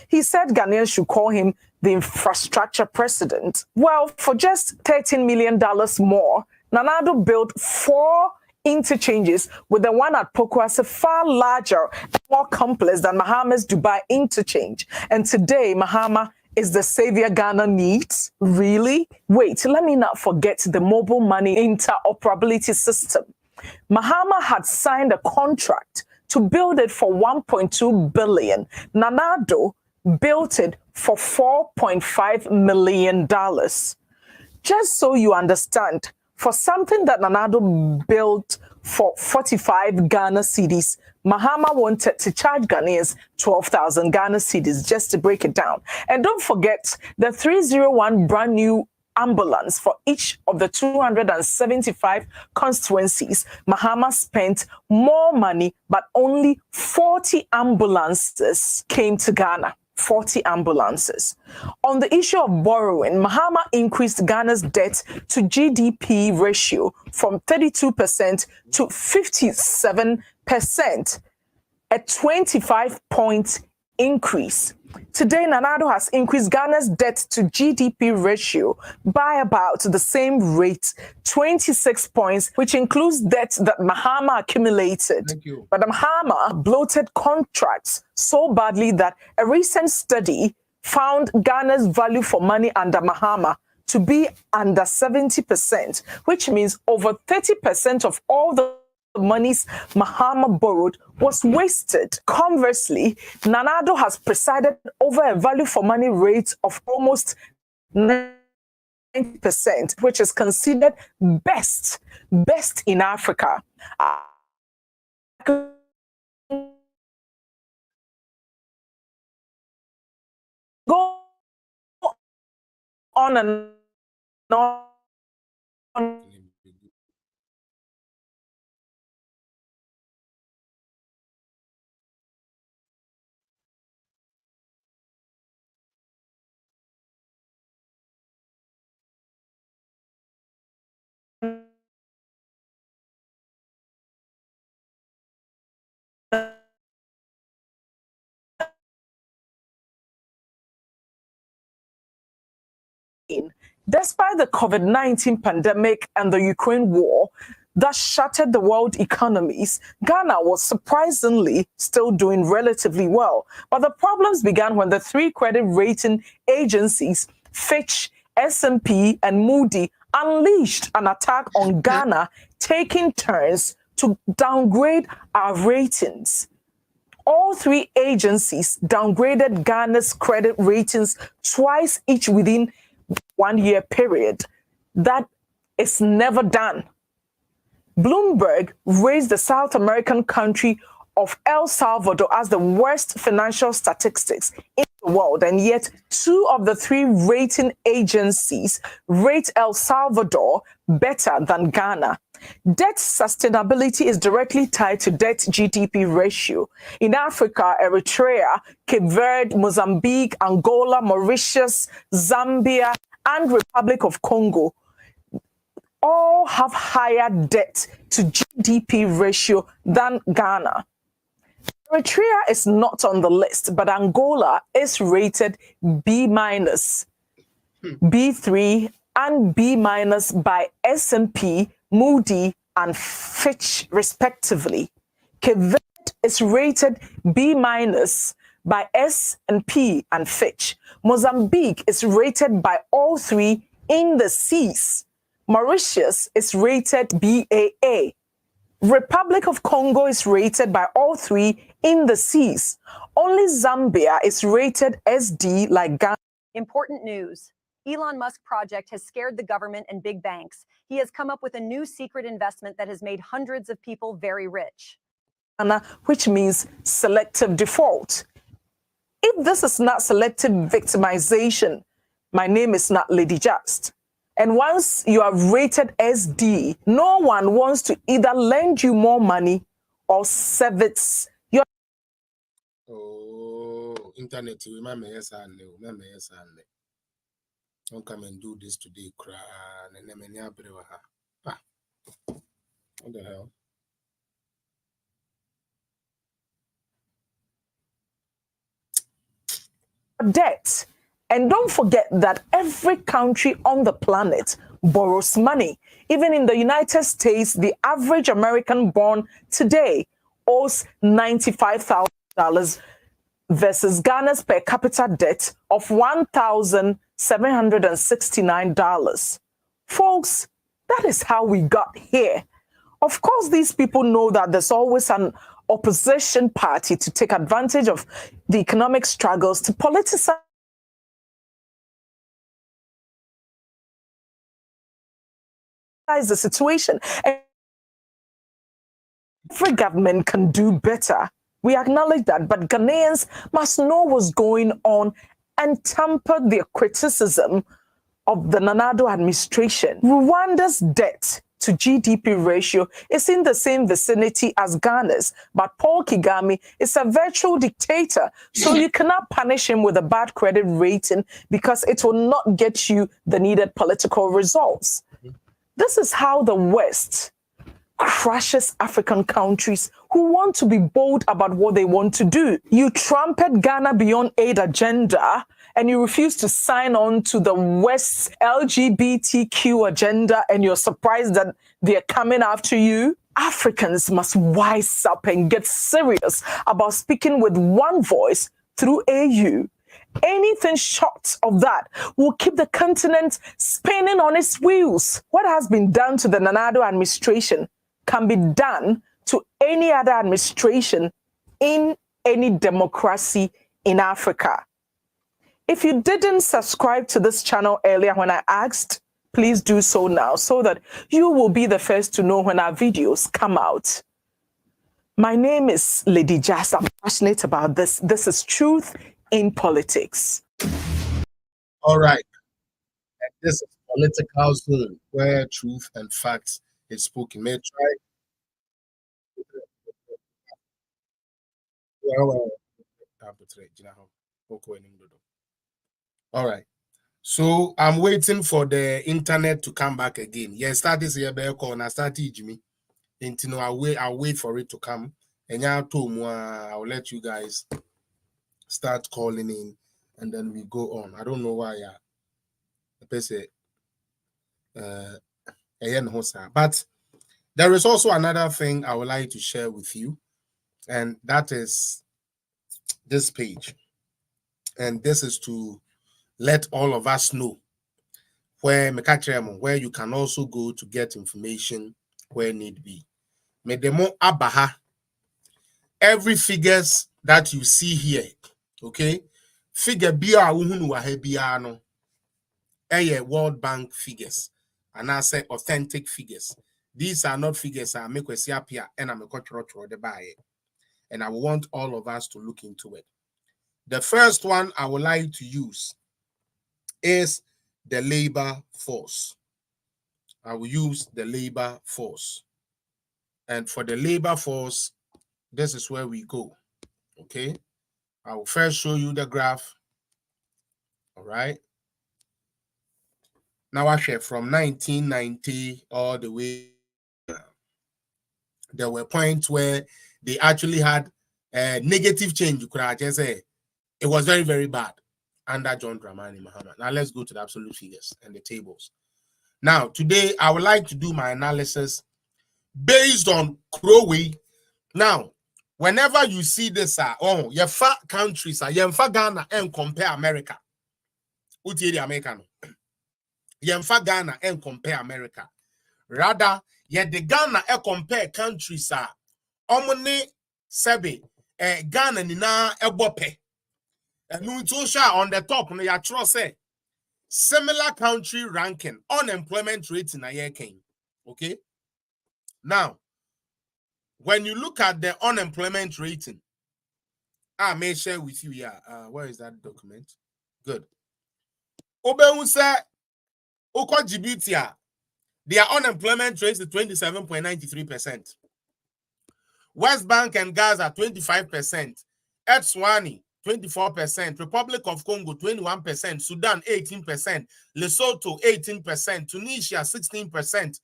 He said Ghanaians should call him the infrastructure president. Well, for just $13 million more, Nana Addo built 4 interchanges, with the one at Pokuase far larger and more complex than Mahama's Dubai interchange. And today, Mahama is the savior Ghana needs? Really? Wait, let me not forget the mobile money interoperability system. Mahama had signed a contract to build it for $1.2 billion. Nana Addo built it for $4.5 million. Just so you understand, for something that Nana Addo built for 45 Ghana cedis, Mahama wanted to charge Ghanaians 12,000 Ghana cedis, just to break it down. And don't forget the 301 brand new ambulance for each of the 275 constituencies. Mahama spent more money, but only 40 ambulances came to Ghana. 40 ambulances. On the issue of borrowing, Mahama increased Ghana's debt to GDP ratio from 32% to 57%, a 25-point increase. Today, Nana Addo has increased Ghana's debt to GDP ratio by about the same rate, 26 points, which includes debt that Mahama accumulated. Thank you. But Mahama bloated contracts so badly that a recent study found Ghana's value for money under Mahama to be under 70%, which means over 30% of all the monies Mahama borrowed was wasted. Conversely, Nana Addo has presided over a value for money rate of almost 90%, which is considered best in Africa. Go on and on. Despite the COVID-19 pandemic and the Ukraine war that shattered the world economies, Ghana was surprisingly still doing relatively well. But the problems began when the three credit rating agencies, Fitch, S&P, and Moody, unleashed an attack on Ghana, taking turns to downgrade our ratings. All three agencies downgraded Ghana's credit ratings twice each within 1 year period. That is never done. Bloomberg raised the South American country of El Salvador as the worst financial statistics in the world, and yet two of the three rating agencies rate El Salvador better than Ghana. Debt sustainability is directly tied to debt GDP ratio. In Africa, Eritrea, Cape Verde, Mozambique, Angola, Mauritius, Zambia, and Republic of Congo all have higher debt to GDP ratio than Ghana. Eritrea is not on the list, but Angola is rated B-, B3, and B- by S&P, Moody, and Fitch, respectively. Cape Verde is rated B- by S&P and Fitch. Mozambique is rated by all three in the C's. Mauritius is rated BAA. Republic of Congo is rated by all three in the C's. Only Zambia is rated SD like Ghana. Important news. Elon Musk project has scared the government and big banks. He has come up with a new secret investment that has made hundreds of people very rich. Which means selective default. If this is not selective victimization, my name is not Lady Just. And once you are rated SD, no one wants to either lend you more money or service your... Oh, internet, remember, yes, don't come and do this today, cry. What the hell? Debt. And don't forget that every country on the planet borrows money. Even in the United States, the average American born today owes $95,000 versus Ghana's per capita debt of $1,769. Folks, that is how we got here. Of course, these people know that there's always an opposition party to take advantage of the economic struggles to politicize the situation. Every government can do better. We acknowledge that, but Ghanaians must know what's going on and temper their criticism of the Nana Addo administration. Rwanda's debt to GDP ratio is in the same vicinity as Ghana's, but Paul Kagame is a virtual dictator, so you cannot punish him with a bad credit rating because it will not get you the needed political results. This is how the West crushes African countries who want to be bold about what they want to do. You trumpet Ghana Beyond Aid agenda and you refuse to sign on to the West's LGBTQ agenda, and you're surprised that they're coming after you. Africans must wise up and get serious about speaking with one voice through AU. Anything short of that will keep the continent spinning on its wheels. What has been done to the Nanado administration can be done to any other administration in any democracy in Africa. If you didn't subscribe to this channel earlier when I asked, please do so now so that you will be the first to know when our videos come out. My name is Lady Jazz. I'm passionate about this. This is Truth in Politics. All right. And this is Political Zone, where truth and facts is spoken. May I try? All right. So I'm waiting for the internet to come back again. Yeah, start this here, and I start teaching me. Until I'll wait for it to come. And I'll let you guys start calling in, and then we go on. I don't know why. But there is also another thing I would like to share with you, and that is this page. And this is to let all of us know where you can also go to get information where need be. Medemo abaha. Every figures that you see here, okay? Figure biya uhunu wahebiano. World Bank figures. And I say authentic figures. These are not figures I make we appear and I'm a cultural the buy. And I want all of us to look into it. The first one I would like to use is the labor force. I will use the labor force. And for the labor force, this is where we go. Okay. I will first show you the graph. All right. Now I share from 1990 all the way. There were points where they actually had negative change. You could just say it was very, very bad under John Dramani Mahama. Now let's go to the absolute figures and the tables. Now, today I would like to do my analysis based on Crowley. Now, whenever you see this, your far countries are Ghana and compare America. Uti the American. Yemfa Ghana and compare America. Rather, yet the Ghana and compare countries are omni sebe Ghana nina ebope. And we on the top no ya say similar country ranking unemployment rate in a year came. Okay. Now, when you look at the unemployment rating, I may share with you. Yeah, where is that document? Good. Obeunse Oko Djibouti, their unemployment rate is 27.93%. West Bank and Gaza 25%. Eswatini 24%. Republic of Congo 21%. Sudan 18%. Lesotho 18%. Tunisia 16%.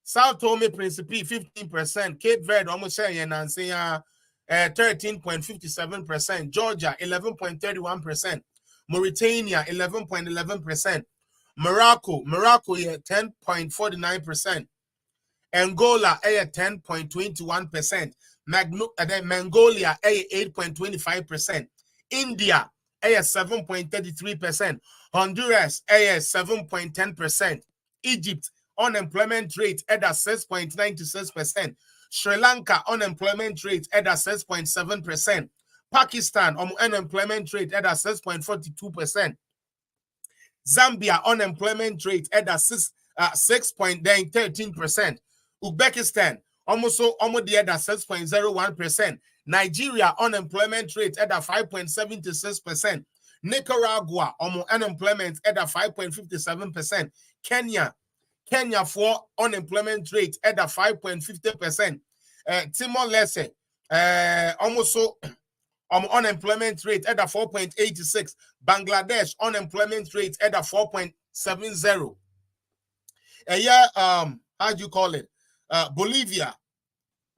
Sao Tome Principe 15%. Cape Verde almost 13.57%. Georgia 11.31%. Mauritania 11.11%. Morocco 10.49%. Angola 10.21%. Mongolia 8.25%. India 7.33%. Honduras 7.10%. Egypt unemployment rate at 6.96%. Sri Lanka unemployment rate at 6.7%. Pakistan unemployment rate at 6.42%. Zambia unemployment rate at 6.13%. Uzbekistan almost the other 6.01%. Nigeria unemployment rate at 5.76%. Nicaragua unemployment at 5.57%. Kenya for unemployment rate at 5.50%. Timor-Leste unemployment rate at 4.86. Bangladesh unemployment rate at 4.70. How do you call it? Bolivia,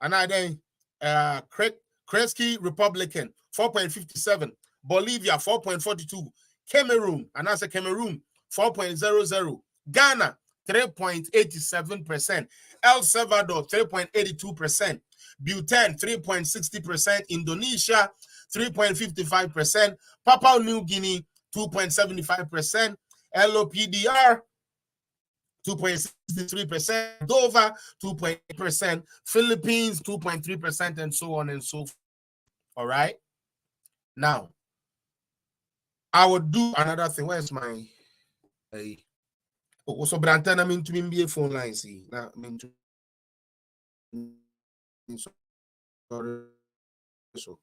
and then Kresge Republican 4.57, Bolivia 4.42, Cameroon, and that's a Cameroon 4.00, Ghana 3.87%, El Salvador 3.82%, Bhutan 3.60%, Indonesia 3.55%, Papua New Guinea 2.75%, LOPDR 2.63%, Dover 2.8%, Philippines 2.3%, and so on and so forth. All right. Now, I would do another thing. Where's my oh, so Branton, I mean to be a phone line. See, now I mean to sorry. So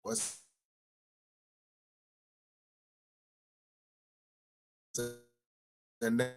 what's and then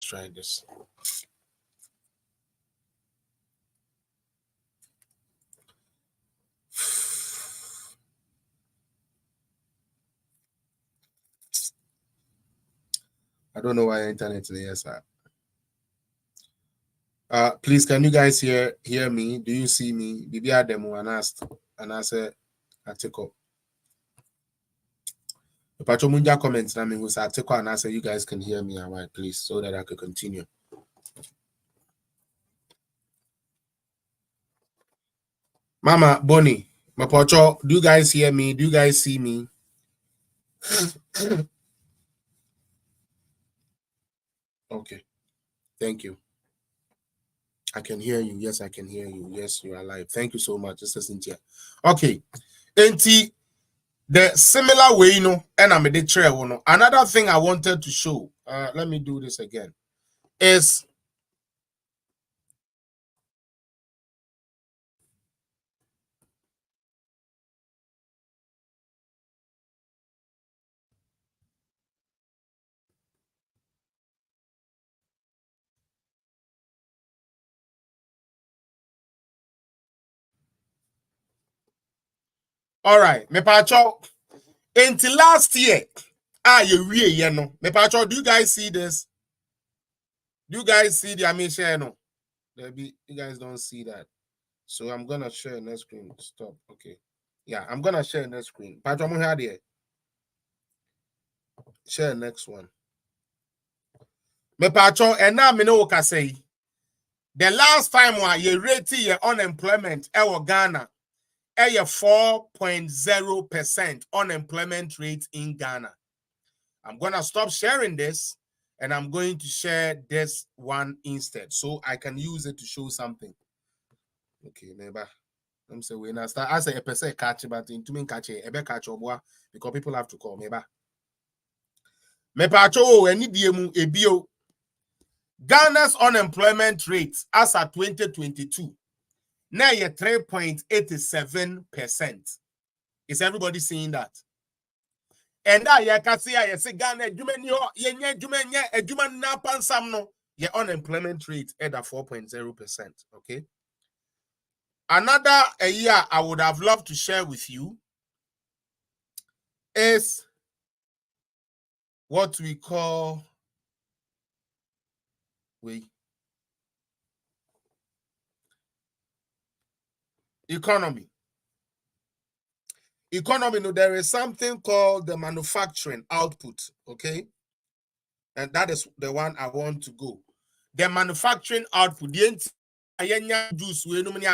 try this. I don't know why internet today is that. Please, can you guys hear me? Do you see me? Bibi Ademo and I said, I take up. The Patromunja comments, I mean, was I take and I said, you guys can hear me, all right, please, so that I could continue. Mama Bonnie, Mapocho, do you guys hear me? Do you guys see me? Okay, thank you. I can hear you. Yes, I can hear you. Yes, you are live. Thank you so much. This is Cynthia. Okay, the similar way, you know, and I'm a trail. Another thing I wanted to show. Let me do this again. Is all right, me pacho. Until last year, you know, me pacho. Do you guys see this? Do you guys see the Amisha? No, you guys don't see that. So I'm gonna share next screen. Stop. Okay. Yeah, I'm gonna share next screen. Pacho, I'm here there. Share next one. Me pacho, and now me know what I say. The last time you rated your unemployment in Ghana, a 4.0% unemployment rate in Ghana. I'm gonna stop sharing this and I'm going to share this one instead so I can use it to show something. Okay, maybe I'm saying when I start, I say a percent catch, but in 2 minutes catch a catch boy because people have to call maybe. Me pacho any diemu ebio. Ghana's unemployment rate as at 2022 now you're 3.87%. Is everybody seeing that? And that you can see I say Ghana your unemployment rate at 4.0%. Okay. Another year I would have loved to share with you is what we call economy. No, there is something called the manufacturing output, okay? And that is the one I want to go. the manufacturing output, the juice we no money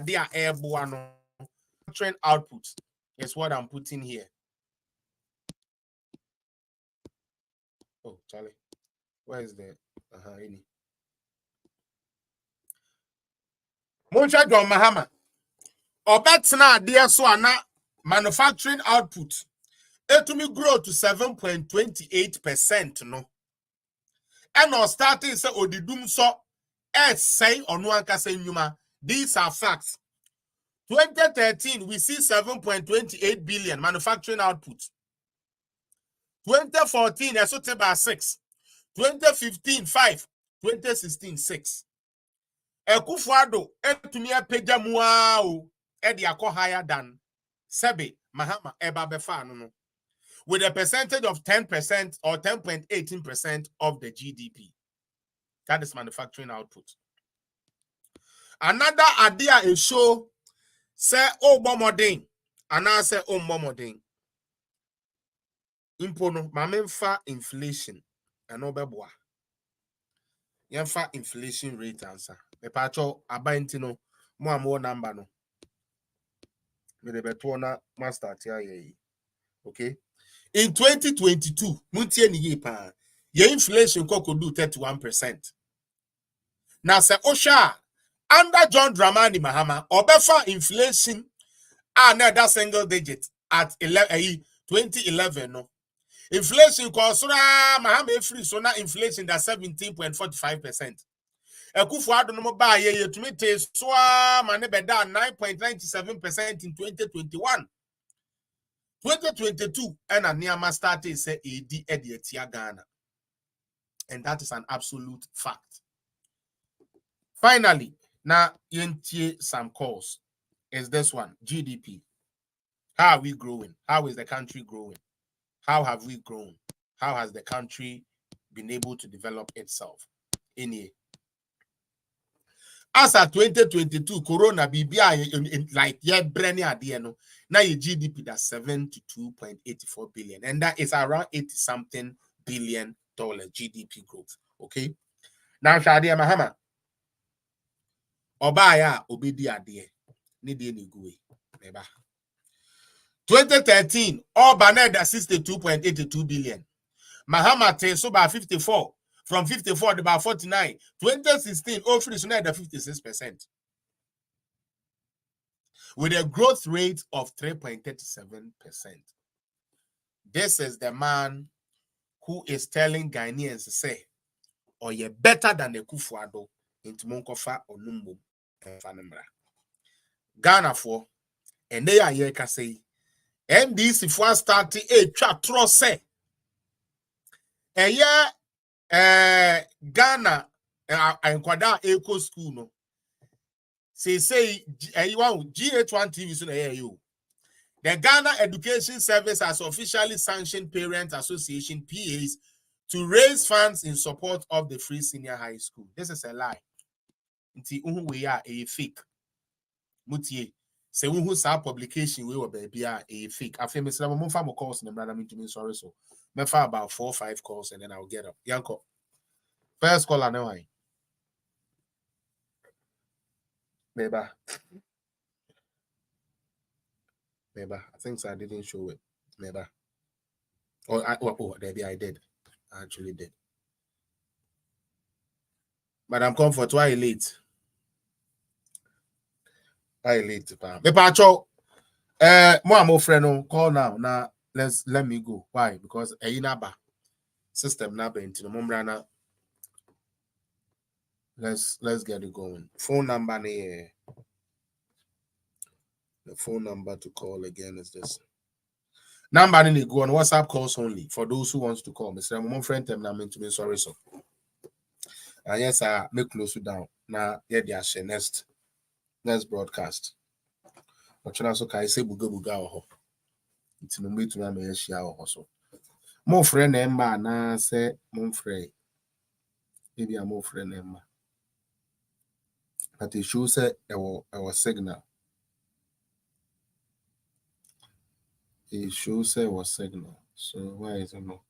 they are airborne manufacturing output is what I'm putting here. Oh, Charlie, where is the any? Moncha John Mahama. Obetna dear so ana manufacturing output. It will grow to 7.28% no. And our starting say odidum so say on one kasa nyuma. These are facts. 2013 we see 7.28 billion manufacturing output. 2014 esote by 6. 2015 5. 2016 6. Ekufuado etumi apeja mua o e akọ higher than Sebe Mahama eba befa no. With a percentage of 10% or 10.18% of the GDP. That is manufacturing output. Another idea is show say bomoding and I say bomoding. Impono mamemfa inflation and obeboa. Yemfa inflation rate answer. Me pacho abaintino mo more number no. Me de betona master tia ye. Okay? In 2022, muntie ni pa. Your inflation could do 31%. Now say Osha under John Dramani Mahama obefa inflation another single digit at 2011 no. Inflation kosura Mahama free so na inflation that 17.45%. Ekufuado no ba ye to me te so mane beda 9.97% in 2021. 2022 and a near started say AD Ghana. And that is an absolute fact. Finally, now yentie some calls is this one GDP. How are we growing? How is the country growing? How have we grown? How has the country been able to develop itself? In here. As at 2022, Corona BBI like brand idea no. Now your GDP that's 72.84 billion, and that is around 80-something billion GDP growth. Okay. Now Shadia Mahama. Obaya obedi ade. Ni de ni guwe. Neba. 2013, all Baneda 62.82 billion. Mahama te so by 54. From 54 to about 49. 2016, all free so 56%. With a growth rate of 3.37%. This is the man who is telling Ghanaians to say, or you're better than the Kufuado into Monkofa or Numbo and Fanembra. Ghana for, and they are here can say, MDC for starting a chat say, a year Ghana and Kwada Eco School no. Say you want GH1 TV so you. The Ghana Education Service has officially sanctioned Parent Association PAs to raise funds in support of the free senior high school. This is a lie. Nti we are a fake. Mutie. Say who sa publication we were baby a fake. I feel Mr. Mumfa mo calls and brother me to me sorry so. Me for about 4 or 5 calls and then I'll get up. Yanko. First call now. Beba. I think so I didn't show it. Beba. Maybe I did. I actually did. But I'm comfort. Why late? Why late, Pam? Me pacho. More friend call now. Now let me go. Why? Because naba system naba into the mombrana. Let's get it going. Phone number here. The phone number to call again is this. Number in go on WhatsApp calls only for those who wants to call. Mr. Mom friend them now meant to be sorry so. And yes, I make close you down. Now yeah, they are next broadcast. But you also can say buga or it's no way to me share also. More friend number na say mom friend. Maybe I'm more friend number. But it shows that our signal. It shows our signal. So why is it not?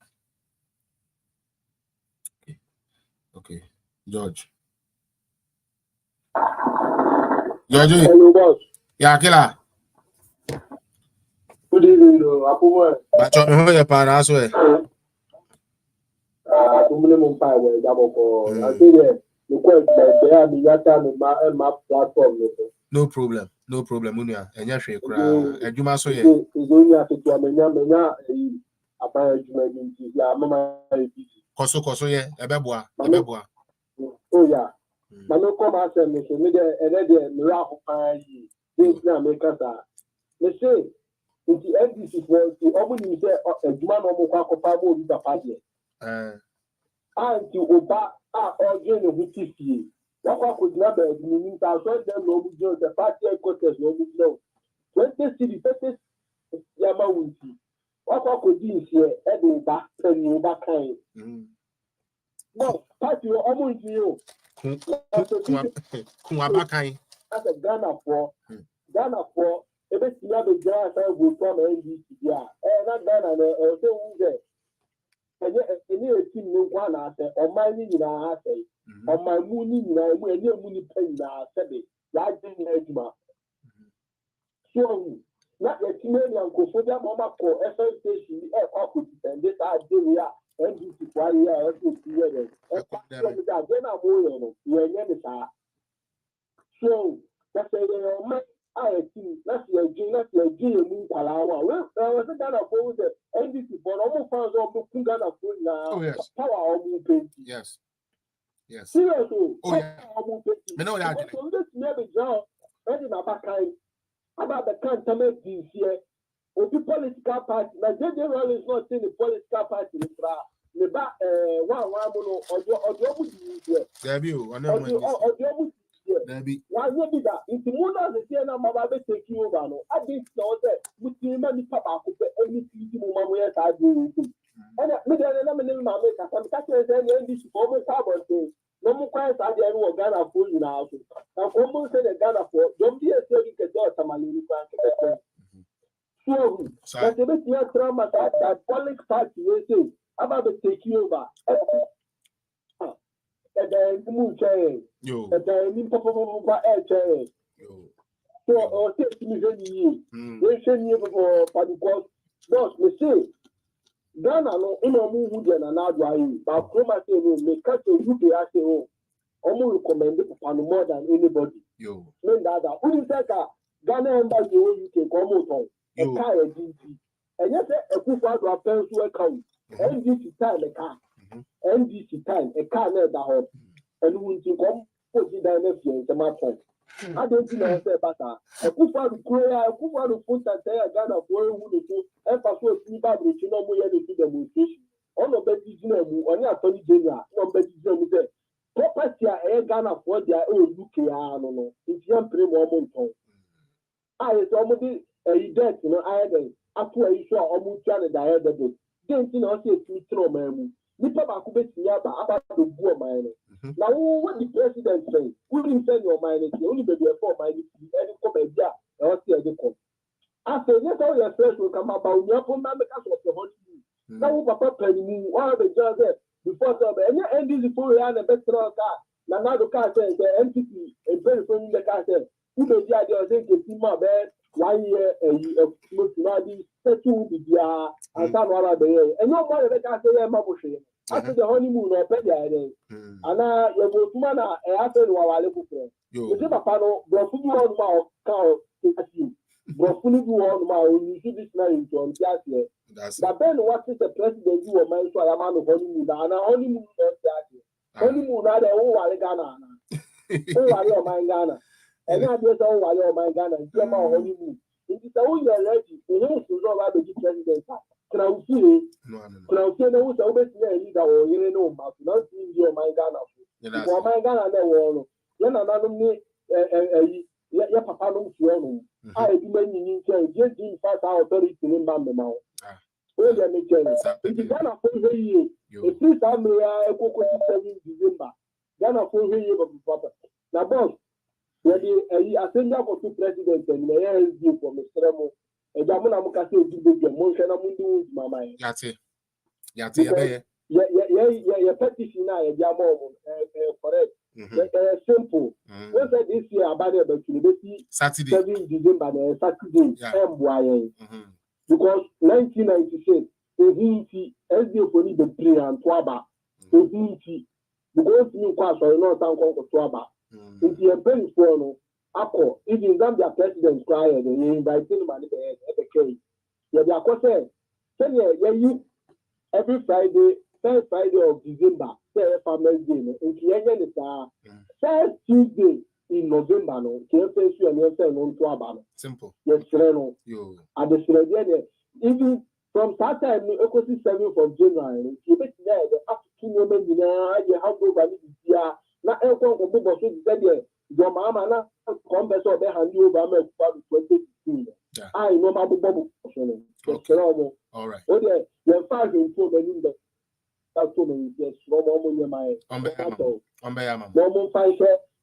Okay. George. George. Hello, boss. Yeah, killer. Good evening, Apumo. But you know your parents way. Minimum 5 way, double for. I think the question they have my platform. No problem. No problem, Munya. And yes, you cry. And you must say, it's only after you are many about you, Mama. Koso, yeah, a beboa. Oh, yeah. Mama come out and me the miracle. This now make us they say, if the NDC was to open himself a man or more with the party. And to Oba or Jane with TC. What could never mean that them no the party headquarters no know. When they see the first Yamawuti, what could you here? Edo back and you back kind. No, party almost you. Kumabakai. As a Ghana for every other jar will come NDC. Yeah, not Ghana or so. And yet, any team no one answer, or my in our say, or my moon in our way, no money penny our seven, like the Edma. So, not the team and go for their mama for SL station, air office, and this idea, and this is why we are together. Then I'm going, you're never. So, that's a I think that's your dream. Palawa. Well, I was a Ghana for the NDC, but almost found out the Ghana for now. Yes. Power of movement. Yes. Yes. Seriously. Oh, yeah. I know that. So let's never drown. About the cantonment this year. With the political party, now JJ Roll is not in the political party. The back, one or your debut, I know. Why would be that? If the Mona is here now, Mama take you over. I didn't know that. With the money, Papa could pay anything to Mama. Yes, I do. And maybe I don't know my maker. Some catchers and this almost happened to no more clients. I didn't know Ghana for you now. Now, almost said Ghana for don't be a serving a daughter, Malini. So, but the best year drama that public party will say about the take you over. And move chain. And then Papa air chain. So, or take me very they send you for the boss, me say, Ghana no, move and another way. But Chroma say, me catch a UK as a home. Almost recommend it for more than anybody. Mean that, who is that? Ghana embassy you can come out a car DT. And yes, a good father of parents who account. NDC time a car. NDC time a car near the home. And we will come put it down next year in the matter. I don't think I say better. A good father to put and say a Ghana for who the two and for so sleep out with you know more than the demonstration. On the bed is no on your Tony Jr. No bed is no there. Property a Ghana for their own UK. No, it's young pretty moment. I is almost a debt, you know, I had after I saw almost trying to die. Don't you know, say to throw my Nipa Bakube Siaba about the poor mine. Now, what the president say? Who didn't send your mind? Only be before my any comedia or see a decom. After yes, all your friends will come about your phone because of the Honeymoon. Now, Papa Penny, one of the judges there before the end is the full and the best car. Now, the car says the entity and very friendly the car says, who knows the idea of thinking my bed 1 year a multi 30 will be there and some other day. And no more the car say, Mamushi. After the honeymoon or penny, and now you go to Mana after while I look for you. You a panel, Brofu on my cow, Brofu on my you see this man on Tiasia. But then what is the president you or man so I am on honeymoon and a honeymoon on Tiasia? Honeymoon, I don't know Ghana. Oh, I am my Ghana. And I just don't know my Ghana. You are my honeymoon. It is all you are ready. You know, to know about the president. Can I see it? No. Who's always leader or you know, not in your my Ghana. For my Ghana, no one. Then another me, your papa no fiona. I do many just in 5 hours 30 in Bamba. Oh, yeah, make sense. It is Ghana for you. If this time we are a cocoa in December, Ghana for you, Papa. Now, boss, I send you for 2 presidents and the air is due for Mr. Remo. Jamuna Mukasi, Monsana Mundu, Mamma. Yate, petition now, correct. Simple. What said this year about the Saturday 7 December, Saturday, because 1996, the SDO for the pre and Twaba, the because you pass or not town called Twaba. If you are paying for Apple, if you Zambia president cry, and you invite him at the case. Yeah, they are question. You every Friday, first Friday of December, say Farmers Day, and Kianya first Tuesday in November, no, KFC and YFN on Twaba. Simple. Yes, Reno. At the Sierra, even from that time, the 7th of January, you bet there, the afternoon, you have to go by this year. Now, everyone will move on to the your mama come back so they hand you over 2016. I know my bubble. Okay. All right. Oh, yeah, you're five in 4 million. That's 2 million. Yes, no more money. My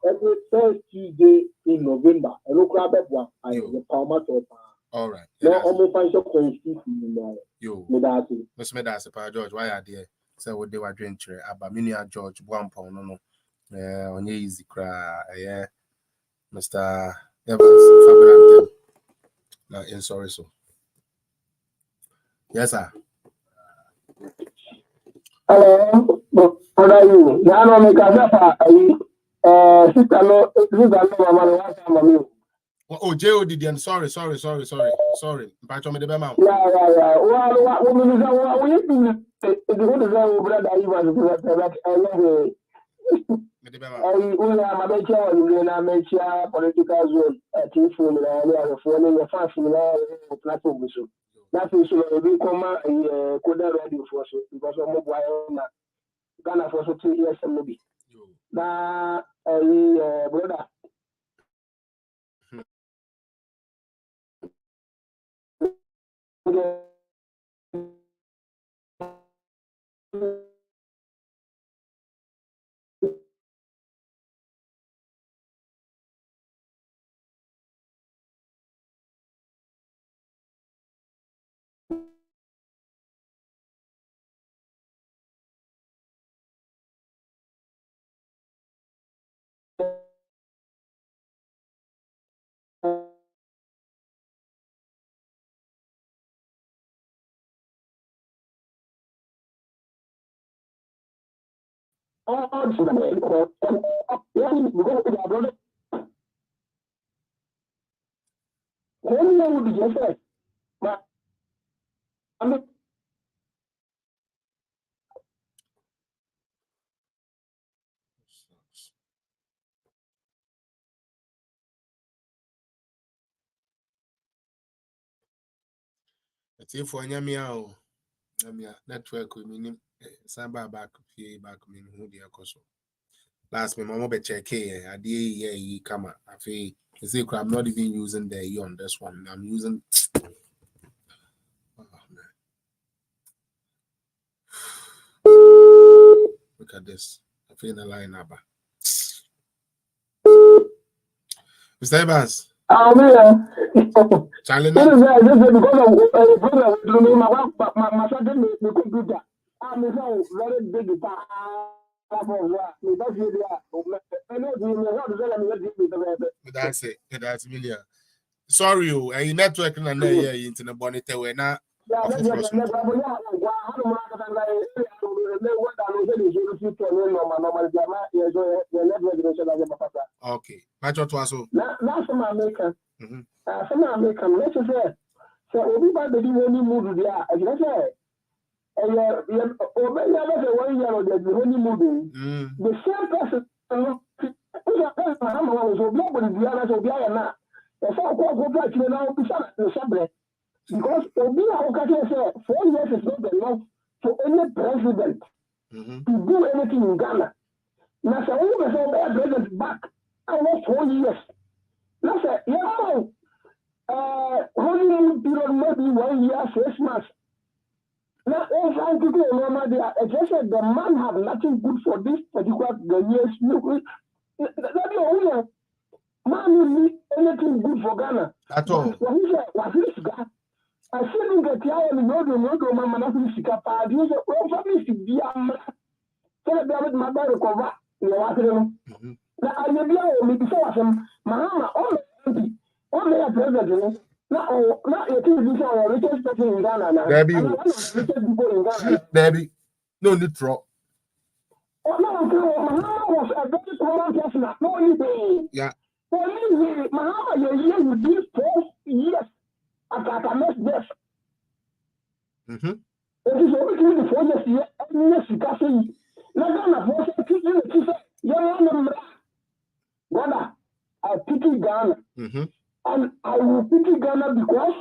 every first Tuesday in November. And look at that one. I the Palmer. All right. No, almost find your constitution. Yo, Miss Medas, George, why are there? So what they were drinking about Minia George, 1 pound, no. On easy cry, yeah, Mr. Evans, Fabian, no, in sorry, so yes, sir. Hello, how are you? Now, make a sister, no, oh, J.O. Didian, sorry. But me the bema. Yeah. Well, I political zone at Info, the fast platform. That is we come a coda radio for because of mobile Ghana for 2 years and maybe. Now, brother. It's for Nyamia network with me. Samba back me who the akoso. Last me mama be check here. I did come I feel I'm not even using the E on this one. I'm using look at this. I feel the line number. Mr. Evans. Charlie, because of my computer. I'm very big. That's it. That's million. Sorry, you network and into the bonnet we're not. Okay. Match what was so? That's my maker. Some American, let's say, so everybody only move there. As I say, and over the 1 year of the honeymoon, the same person, MR.MAHAMA was nobody the others of the Ayana. The so called go now the subject. Because Obia Okati said 4 years is not enough for any president to do anything in Ghana. Now, so we were president back almost 4 years. Now, say, Honeymoon period maybe 1 year, 6 months. Now, if I could go normal, I just said the man have nothing good for this particular Ghanaian. That's the only man who need anything good for Ghana. At all. What is that? I shouldn't get tired of no, Mamma, nothing to cap. I use a family to be tell David my brother cover. You know, now I will be me before him. Mahama, only a president. Now, not your TV show or richest person in Ghana. Debbie, no need to. Oh, no, Mahama was a very common person. No anything. Yeah. Only Mahama, you with these 4 years at a mess death. It is only 24 years here, and yes, you can see. Now, Ghana, for teaching the teacher, young brother, I pity Ghana. And I will pity Ghana because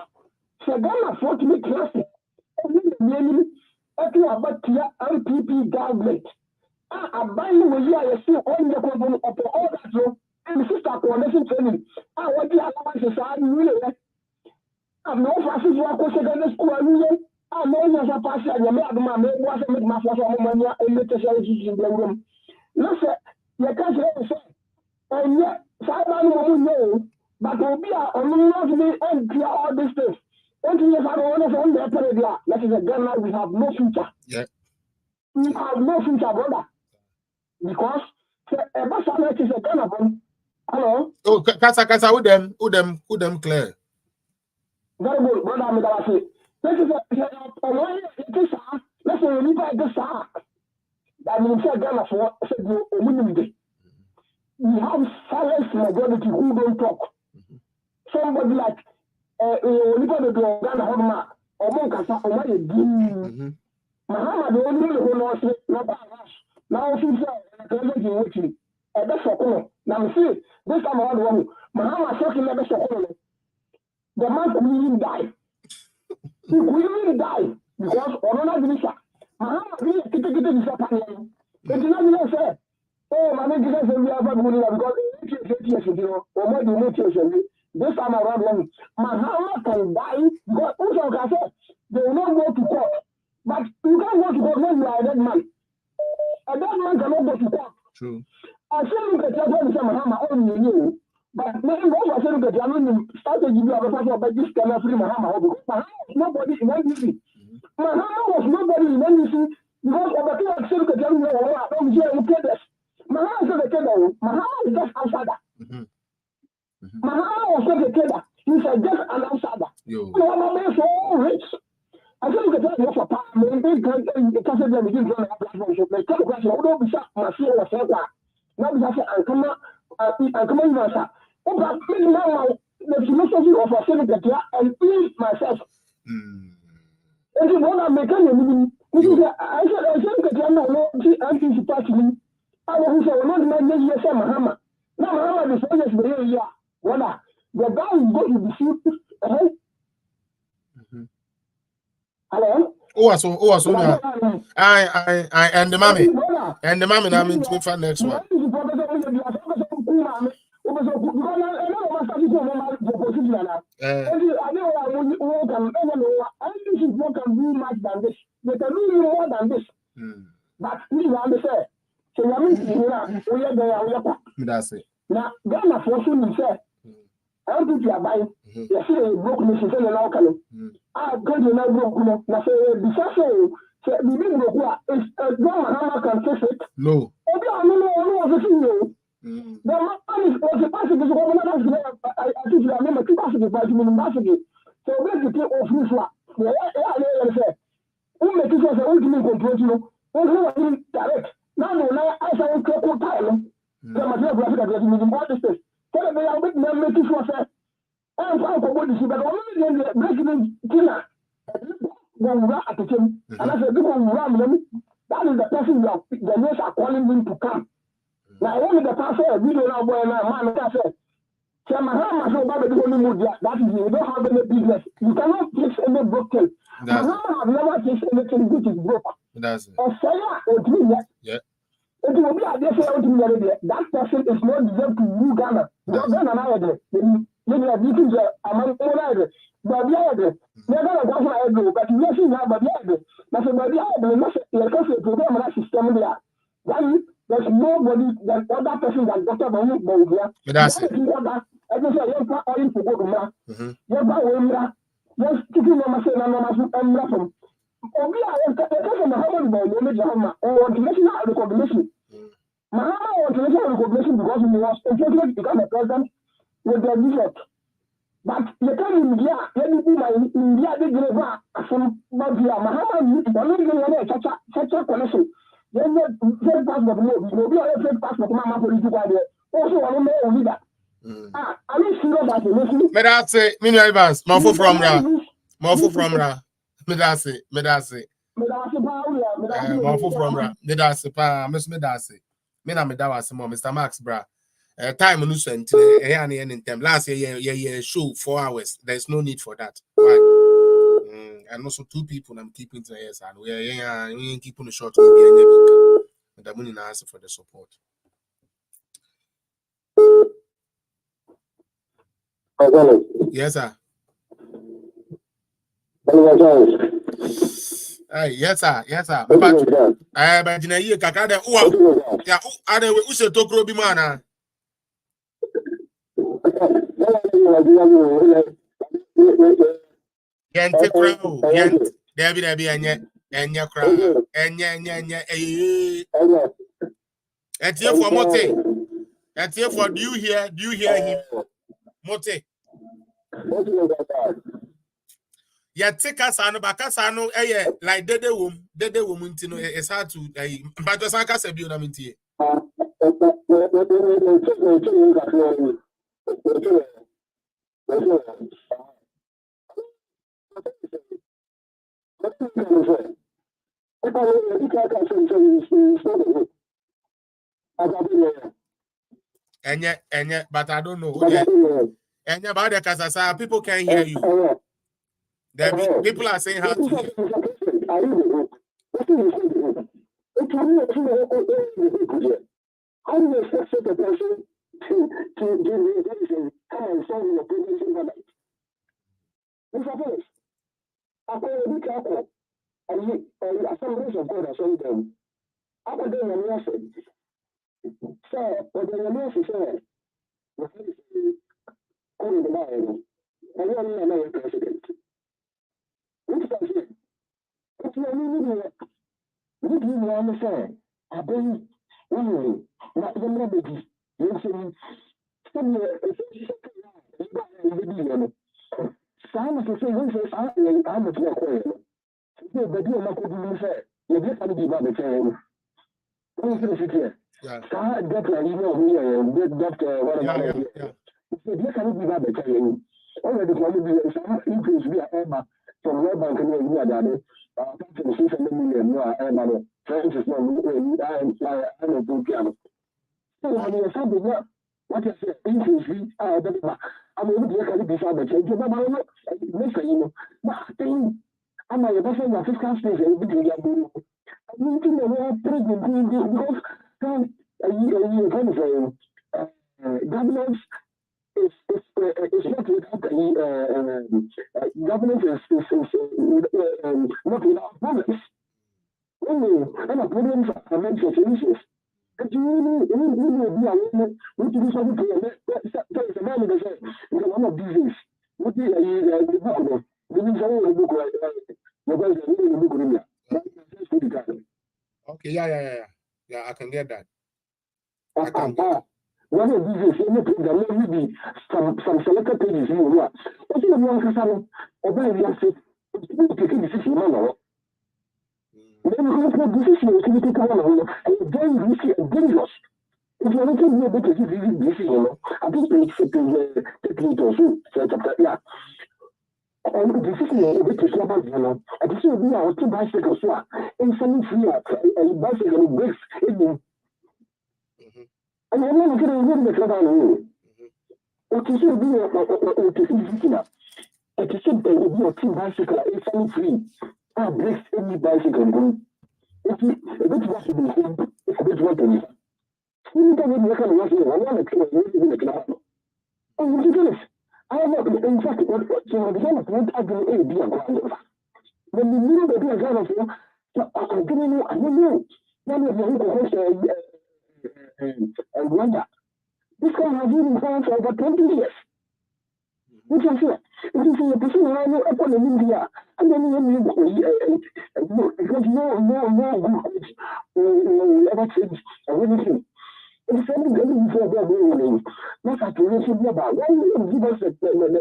Ghana fought me classic. And then the name about the MPP government. I buy you a year, I see on the problem of all that room. And the sister coordination training. I want the allowance society really. I'm no fascist work for secondary school. I'm no as a pastor. You may have my name was a midmaster for money and let us in the room. No, sir, you can't say. And yet, someone who knows, but will be not me and clear all this things. 20 years ago, one of them, that is a Ghana, we have no future. Yeah. We have no future, brother. Because a Bassanet is a Ghana. Hello? Oh, Kasa, who them clear? Very good, brother. I'm going to say. This is let's say, we buy this. That means Ghana for a minimum. We have silence majority who don't talk. Somebody like Ghana Honeymoon or Monkasa or Maya Mahama, the only who knows it, not us. Now, she's a president in which that's so now, see, this time around, Mahama talking about so the man could even die. He could even die because Orona Grisha. Mahama really get this up. It is not say, oh, my name is we have a money because 8 years ago, or more than 8 years ago, this time around, Mahama can die because also can say they will not go to court. But you can't go to court when you are a dead man. A dead man cannot go to court. True. I say look at what Mahama only knew, but maybe also I say look at the strategy you have a person about this cannot free Mahama because Mahama was nobody in NDC. Mahama was nobody in NDC because of the thing I say look at I don't hear who cares. Mahama is not a killer. Mahama is just outsider. Mahama was not a killer. He's just an outsider. Mahama is so rich. I think look at that for power. Maybe can't say them begin to run a platform. So they come across all the shop. My CEO was saying that. Now we have to come in myself. Oh, but now the philosophy of a senator and ease myself. And you want to make a living. I said that I'm not anti-party. I was not my Mahama. Now Mahama is always very young. What? The guy is going to be sued. Hello? I and the mommy, I mean, to find next one. But we understand. So that's it. Now, Ghana forcing said, I don't think you are buying. You see a broke nation saying now coming. I go to now broke. Now say besides say the big broke is Mahama can fix it. No. The man is was a passage is over I think you remember 2 passages by the university. So basically of this one. Say who make it as a ultimate control, who direct. Now I say we time. The material graphic that is in what is this? Tell me how big men make it for say. I'm fine for what you see, but only the breaking dinner. When we are at the gym, and I said, people will run them. That is the person the nurse are calling him to come. Now, only the pastor, we don't know where man, I said, Mahama so bad the Honeymoon, that is, you don't have any business. You cannot fix any broken. Mahama have never fixed anything which is broke. That's it. Or say, or yeah. It will be a different that person is not deserved to rule Ghana. Ghana now, maybe a meeting among all but the other, they're going to go for a go, but you see now, but the other, that's about the other, because the program that system there. Then there's nobody that other person that Dr. Bayu, that's it. I just say, you're going to go to Mra. You're going to Just keeping on my say, I'm from. Obi a person Muhammad by the Mahama or international recognition. Mahama or international recognition because he was interested to become a president with the bishop. But the time India, let me be my India did deliver from Babia Mahama, only such a connection. Then the fake passport, no be a fake passport, Mama political idea. Also, I don't know leader. I mean, see about it. May I say, Mini Evans, Mofo from Ra. Mofo from Ra. Medase. Mofo from Ra. Medase pa, Miss Medase. Mena Medawase mo, Mr. Max bra. Time no sent in time. Last year show 4 hours. There's no need for that. Why? And also 2 people I'm keeping to yes, and we are keeping the short will be and the money answer for the support. Yes, sir. Yes, sir. But in a year, Kakada, yeah, are they who should talk Roby Mana? Yente crow, yent, David Abbey, and your crow, and and here for Mote. And here for do you hear him? Mote. Yeah, take us on Bacasano, like Dede woman, you know, it's hard to, but the Sanka said, you know, and yet, but I don't know. And about the Casasa, people can't hear you. People are saying how to hear. How do you expect a person to do this and solve your problems in the night? Mr. Phillips, I call a big apple, and assemblies of God are showing them. After them, the message. So, what the message said, the Phillips on the line, and you are not a president. Which does it? It's not really what do you understand? I believe, not the melody. You see, somewhere, Simon to say, I'm a player. But you are not going to say, you just have to be about the time. What is it here? I get like you know here, doctor, whatever. You just have to be about the time. Already, one of the increase via Emma from Red Bank and you are that. $600 million, Emma, French is not I'm a good piano. So, when you're something, what is the increase? I'm able to look at it before the change. But I'm not saying, I'm a person of fiscal space and be doing it. I need to know what president because governance is not without governance is not without problems. And the problems are meant for solutions. And you really be aware what to do something to there is a man that says, one of these days, what is the problem? Okay, yeah, I can get that. One of these is there may be some selected pages in the what you want to say, obey the answer, take a decision, man. Then you have a decision to take on and very risky and dangerous. If you're looking at the decision, I think it's technique also, yeah. And this is a bit of trouble, you know. And this will be our 2 bicycles, and something free, a bicycle breaks in. And I'm not going to get trouble. What is it be a it should be a 2 bicycle, and something free. Breaks any bicycle. If you a bit what to do, it's a bit what to do. You don't make a lot of I want to kill you. And you do this. I am not in fact what the example won't agree a be a ground. When you knew that the example, I'm giving you, I don't know. One of the and Rwanda. This guy has been in France for over 20 years. Which is here. It is a person I know upon India. And then because no good ever change anything. It's something that we saw there doing. Not at the ratio about. Why you give us give them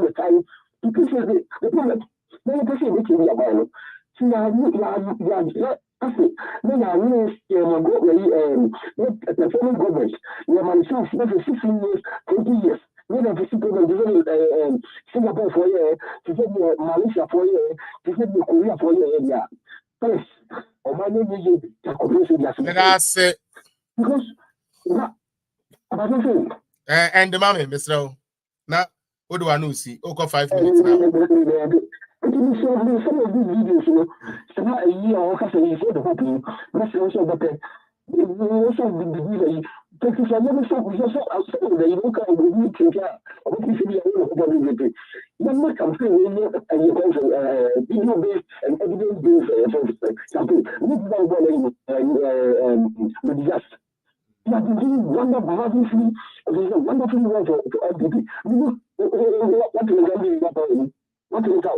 the time to push the problem. Then push it to be about. So now you I say, then I mean, the foreign government, your manufacturers, for 16 years, 20 years. When the people Singapore for you, to say Malaysia for you, to say Korea for you, yeah. First, or my name is That's it. Because, and the mommy, Mr. Now, what do I know? See, okay, 5 minutes now. Some of these videos, you know, it's not a year or a year for the whole that's also better. Also, the because I never saw outside the look at the new teacher, or what you should be able to do. Then what I'm saying, and you also video based and evidence based something. This is what the disaster. You have been doing wonderful, obviously, there's a wonderful work to everybody. You know, what do you do?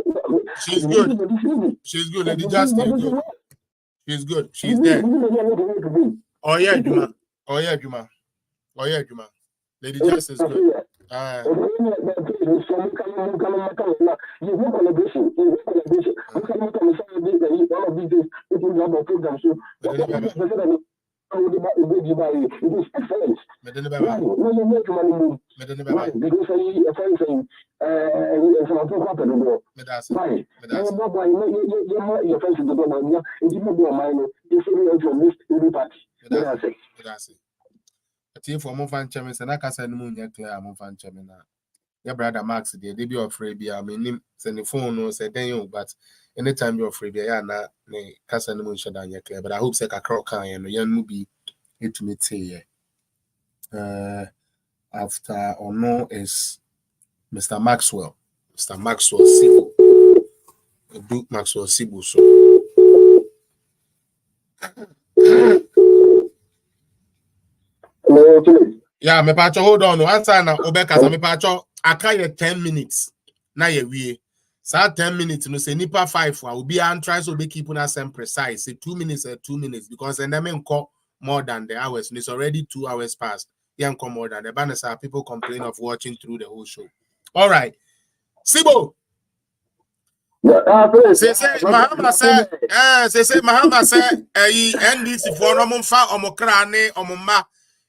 She's good. She's good. Lady Justin good. She's good. She's there. Oh yeah, Juma. Oh yeah, Juma. Oh yeah, Juma. Lady Justin is good. For more fan chairman, and I can send moon clear more fan chairman. Your brother Max, they be afraid. I mean, send the phone or say, then you, but anytime you're afraid, yeah, na cast and moon shut down your clear. But I hope say a crock and young movie it to me say, after or no is Mr. Maxwell. Mr. Maxwell Sibu. Duke Maxwell Sibu. So. Yeah, me pacho hold on. One time now, Obeka, me pacho. I can't 10 minutes. Now you we. So 10 minutes. No say nipa 5. I will be and try to be keeping us same precise. Say 2 minutes. 2 minutes because then them call more than the hours. And it's already 2 hours past. Yeah, come more than the banners are people complain of watching through the whole show. All right, Sibo. Say Mahama said. Say Mahama said. NDC for no mumfa omokrane omumma.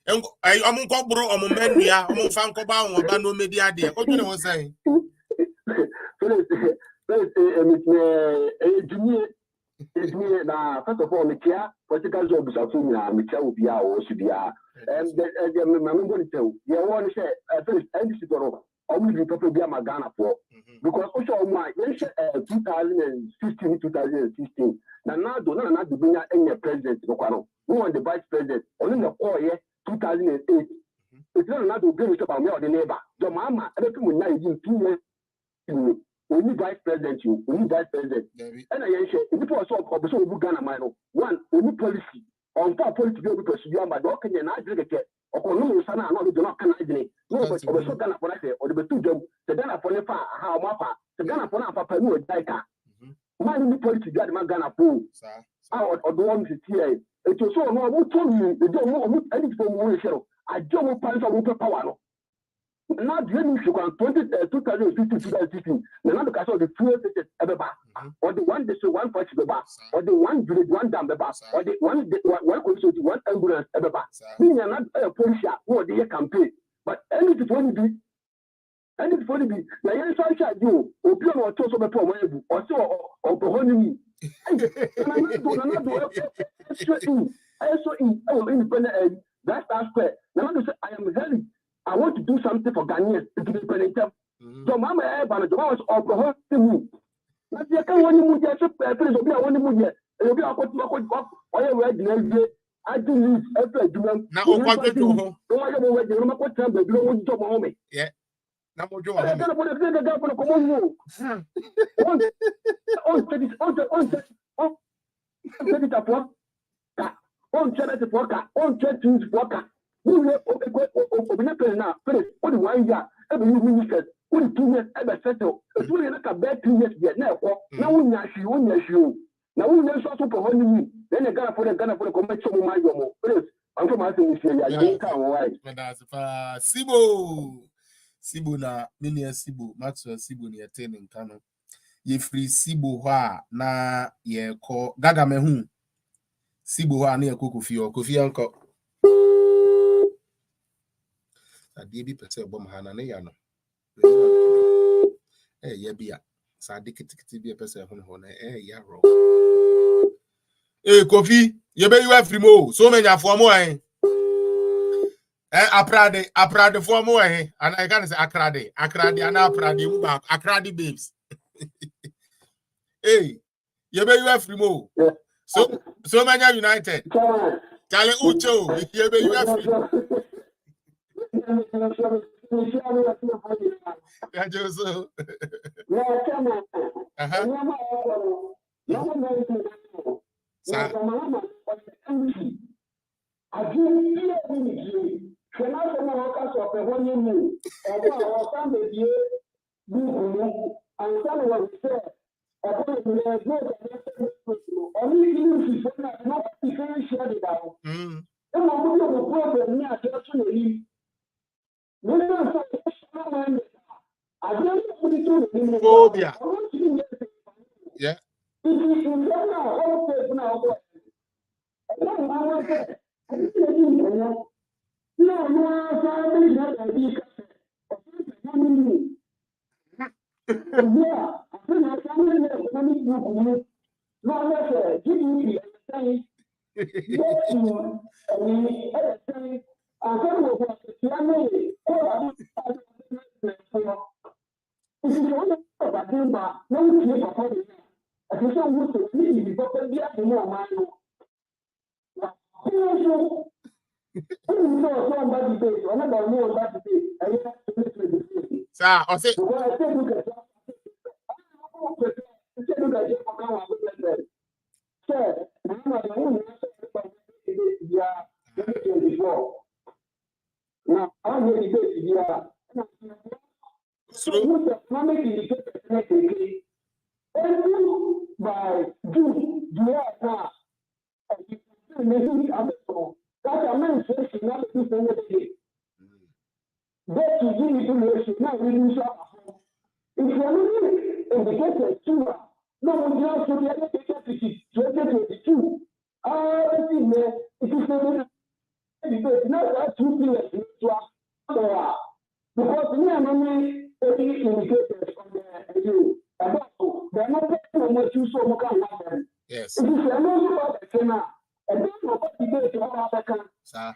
Omunko bro omumenua omumfa nkoba onba no media de. What do you want saying? It's me now. First of all, me care political jobs are too many. Me care will be our CBR. And I'm going to tell you, you want to say first, NDC for only the people be a Ghana for because also my 2015, 2016. Now don't the bring any president. No one the vice president. Only the core year 2008. It's not to bring it about me or the neighbor. The mama, everything will not even 2 years. We need vice president, we need vice president. And I say, if it was so Ghana, one, we need policy. On top policy, we pursue, but okay, and I drink it. Or no, son, I know they do not can I drink. No, but so Ghana for I say, or the two jobs, the Ghana for Nepa, how Mapa, the Ghana for Napa, no, Daika. Why need policy, Ghana Ghana pool? Or the one is here. It was so no, who told me, they don't know anything from one show. I don't want to power. Now, the 2015, 2016, now the case of the 2 states ever or the one they say 1 point or the one village 1 dam or the one consulting 1 ambulance ever. Meaning not a police who the campaign, but anything for be. Anything for be. Now, you shall do, or pure or toss of a poor or so or the honeymoon. I saw independent that's square. Now, I am very. I want to do something for Ghanaians to be president. So, Mama, I was of the honeymoon. Now, you can't want to move your place or be a honeymoon yet. You'll be a hot or you're ready. I do need every doing. Now, what do you do? Don't I know where you're not going to be job home? Yeah. Now, what do you want? When 2 years ever settle, it's only like a bad 2 years yet. Now, now, you. Now, we know so for honeymoon. Then a Ghana for the commercial my yomo. I'm from my thing. Sibo na million Sibo, Maxwell Sibo ni attending Kano. Ye free Sibo ha na ye ko Gaga mehu. Sibo ha ni Kofi anko. Adibi pese bom hana ne ya no. Ye bia. Sa dikiti bia pese ho na ya ro. Kofi, ye be you free mo. So many afo mo Aprade for mo and I can say Akrade and Aprade mu back Akrade babes. Hey, you be you free mo. So many United. Kale Ucho, you be you free. Yeah, Joso. Can I say more of a honeymoon? Or some baby, and some was said, only you should not be very sure about. And I'm going to problem near actually. I don't put it to phobia. Yeah. Sir, I say yes. Sir.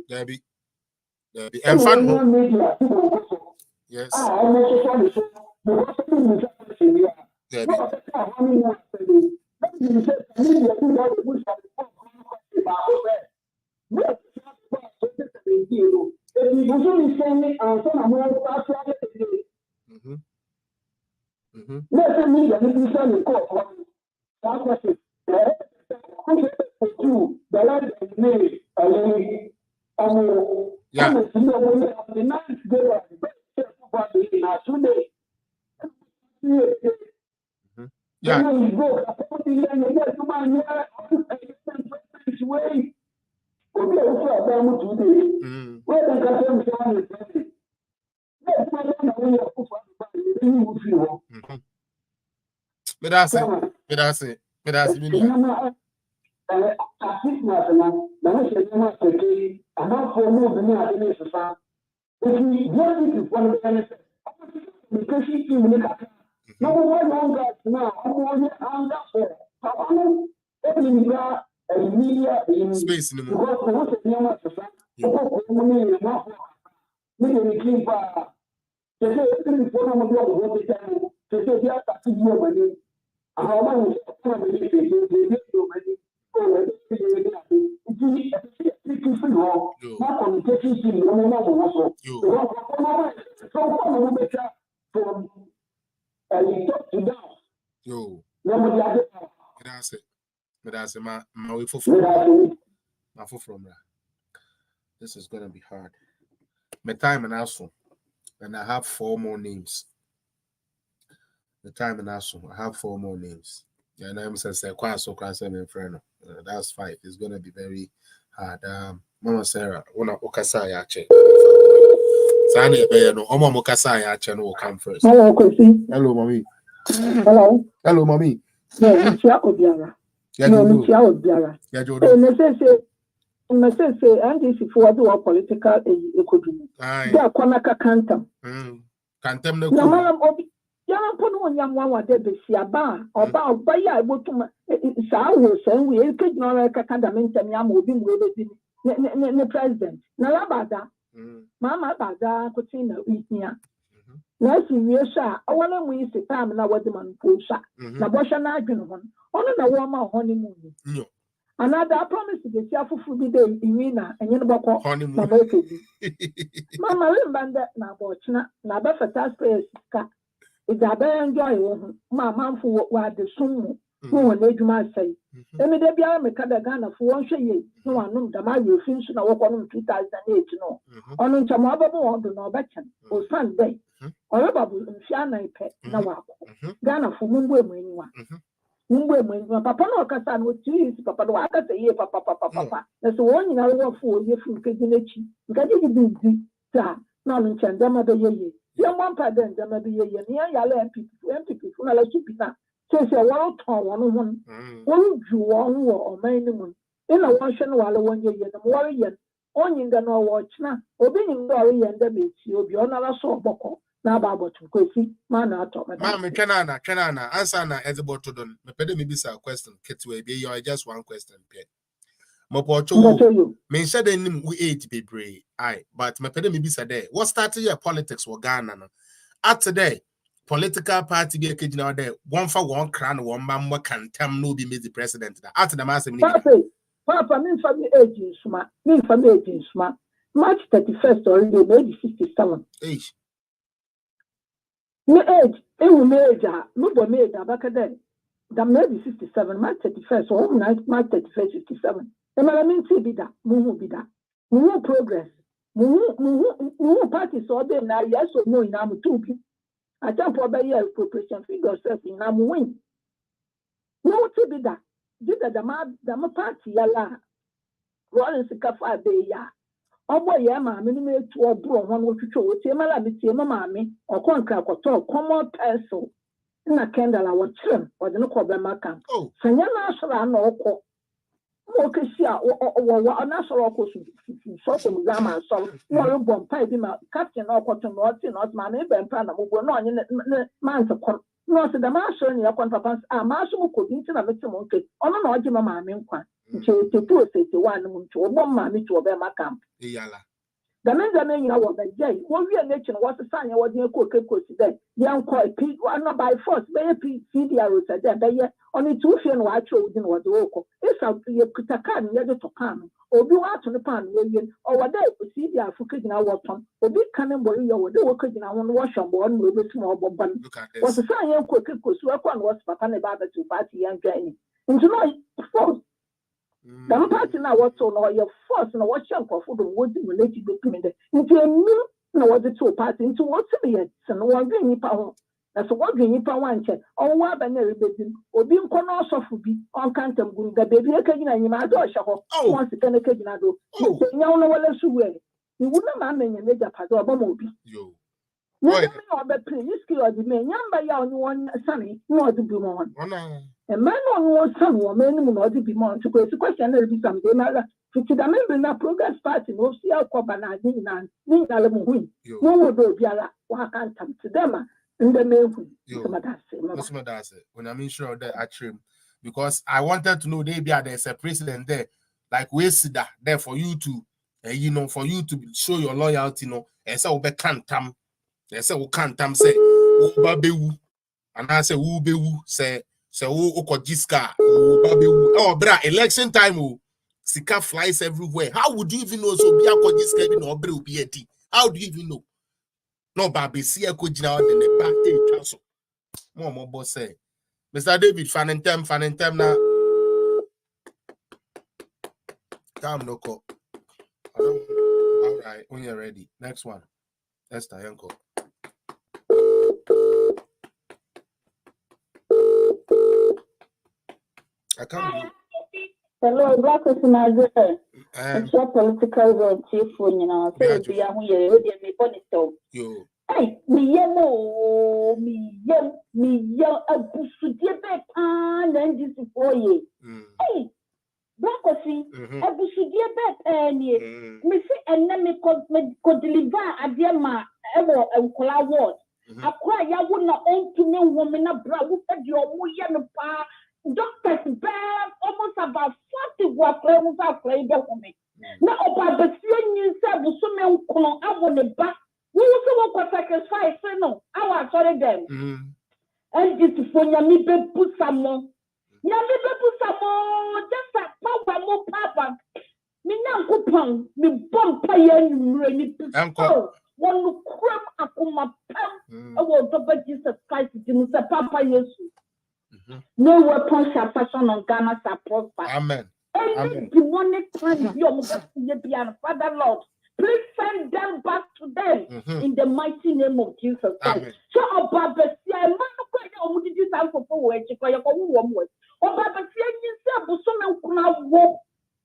Debbie. And fun. Yes. Debbie. Yeah. Yeah. But that's it. Space in the Yo, that's it. My way for from that. This is gonna be hard. My time and also, and I have 4 more names. The time and also, I have 4 more names. Yeah, and I'm saying quite so class and friend. That's 5. It's gonna be very hard. Mama Sarah, one of Okasa Yache. Sani no Oma Mokasa Yache will come first. Hello, Kosi. Hello, mommy. Hello. Hello, mommy. No, Michia Obiara. No, Michia Obiara. Say, and this is for the political economy. They are Kwanaka Kantam. Kantam no. Young Pono Yamwa de Siaba, or Bao Baya, able to Sao, saying we could not Kakandament and Yam will be with the president. Nalabada, Mama Bada, Cotina, Whitnia. Nasi Yesha, I want to waste the time now what the man pusha. Nabosha Nagan one, on a warmer honeymoon. Another promise to the Siafu Fubi de Irina and Yenaboko honeymoon. Mama Limbanda Nabochna, Nabafa Taspers. It's a very enjoyable. My mom for what the soon who and age might say. Emi de bia me kada Ghana for 1 year. No one know that my refuse na work on 2008 no. On Chamaba mo do no betchen or Sunday. Or babu Fiana pe na wako. Ghana for Mumwe mwenwa. Mumwe mwenwa papa no kasa no 2 years papa do aka say ye papa. That's one in our 4 years from Kejinechi. Nkaje di busy sa na no chandama do ye. One pattern, there may be a year, MP, when I like to be that. So, say, 1 ton, 1 Jew, 1 or minimum. In a one while 1 year, and warrior, only the no watch now, or being glory and the beach, you'll be on a saw boko. Now, Baba to go see, man, I told Mamma, Canana, answer as a bottom. My pedal may be a question, Ketway, be your just one question, Pet. Mopocho, me said then we 8 be brave. Aye, but my pedal may be said there. What started your politics for Ghana? At today, political party be a kid now there. 1 for 1 crown, 1 man, what can tell no be made the president. After the massive Papa, me from the agents, me from the agents, March 31st already made 67. Age. Me age, no made back then. That maybe 67, March 31st, or March 31st, 57. And I mean, see, be that, move progress, move parties, or then now, yes or no, in I'm 2. I jump over here, appropriation figure self in I'm win. No, to be that. Did the party, yalla, Rollins, a 5 day, ya. Oh boy, yeah, mammy, to a bro, 1 or 2, Timala, mammy, or contract or talk, common pencil. Na Kendall, I was trim, or the no problem. Oh, Sanyana, I know. Mokesia or national social Zama, so no bomb pipe him out, Captain or cotton, not my neighbor and plan of no man to come. No, the marshal in your contrapants are marshal could internet a monkey, or no, I give a mammy to 261 to a bomb mammy to a Bema camp. The men you know the day, one real nature was a sign of what you could today. Young quite Pete, one not by force, bay Pete, CDR said that only 2 feet watch within what the local. It's out to your Kutakan, the to come, or be out on the pan, or what they CDR for cooking our water, or be cannonball, or the worker in our wash on board with a small bomb. Was a sign of quick could work on was Papa about the 2 party and Jenny. And tonight, the party now what's on your force and what chunk of food would be related between them. Into a new No, what the 2 party into what's the and one green power. That's what green power and check. Oh, what an everybody or being corners of be on Cantam Gun, the baby again and you might do a shop. Oh, once the Canacado. Oh, you know what else you will. You wouldn't mind a major part of a movie. Yo. No, but please, you are the man, young by your one sunny, no, to be more. A man on one son or man will not be more to go to question there be some dinner. To the member na progress party, no see our cobana, Nina, win. No more do Biala, why can't come to them in the main when I'm sure of that actually, because I wanted to know there's a president there, like we see that there for you to, you know, for you to show your loyalty, you know, and so we can't come. They say we can't say babewu and I say who bewu say who kojiska babewu oh bra election time sika flies everywhere. How would you even know so be a kojiska even or bre obi eti? How do you even know? No babe see a kojina de ne ba e twaso. Mo boss say Mr. David fanentem na come no call. All right, when you're ready. Next one. Esther Yanko. I can't do. Hello, black person as well. It's your political role, chief, you know. So, be a who me bonnet. Yo. Hey, me yam, a bush back and this is for you. Hey, black person, a bush back and ye. Me see, and then me could deliver a dear ma ever and call word. I cry, I would not own to no woman a bra who said your young pa. Doctors bad almost about 40 work levels are played for me. Now, about the same said, so many I want the back. We also want to sacrifice, no, I was sorry them. And this is when you need put some more. You need to put some more, just a power more papa. Me now coupon, me bump pay and ready to go. One look crap up on my pam. I will double Jesus Christ, Mr. Papa, yes. No weapon shall fashion on Ghana shall prosper. Amen. Any demonic plan, your Father Lord, please send them back to them in the mighty name of Jesus Christ. So, about the man who did this for forward, you call your own word. About the yourself, so many crowd walk,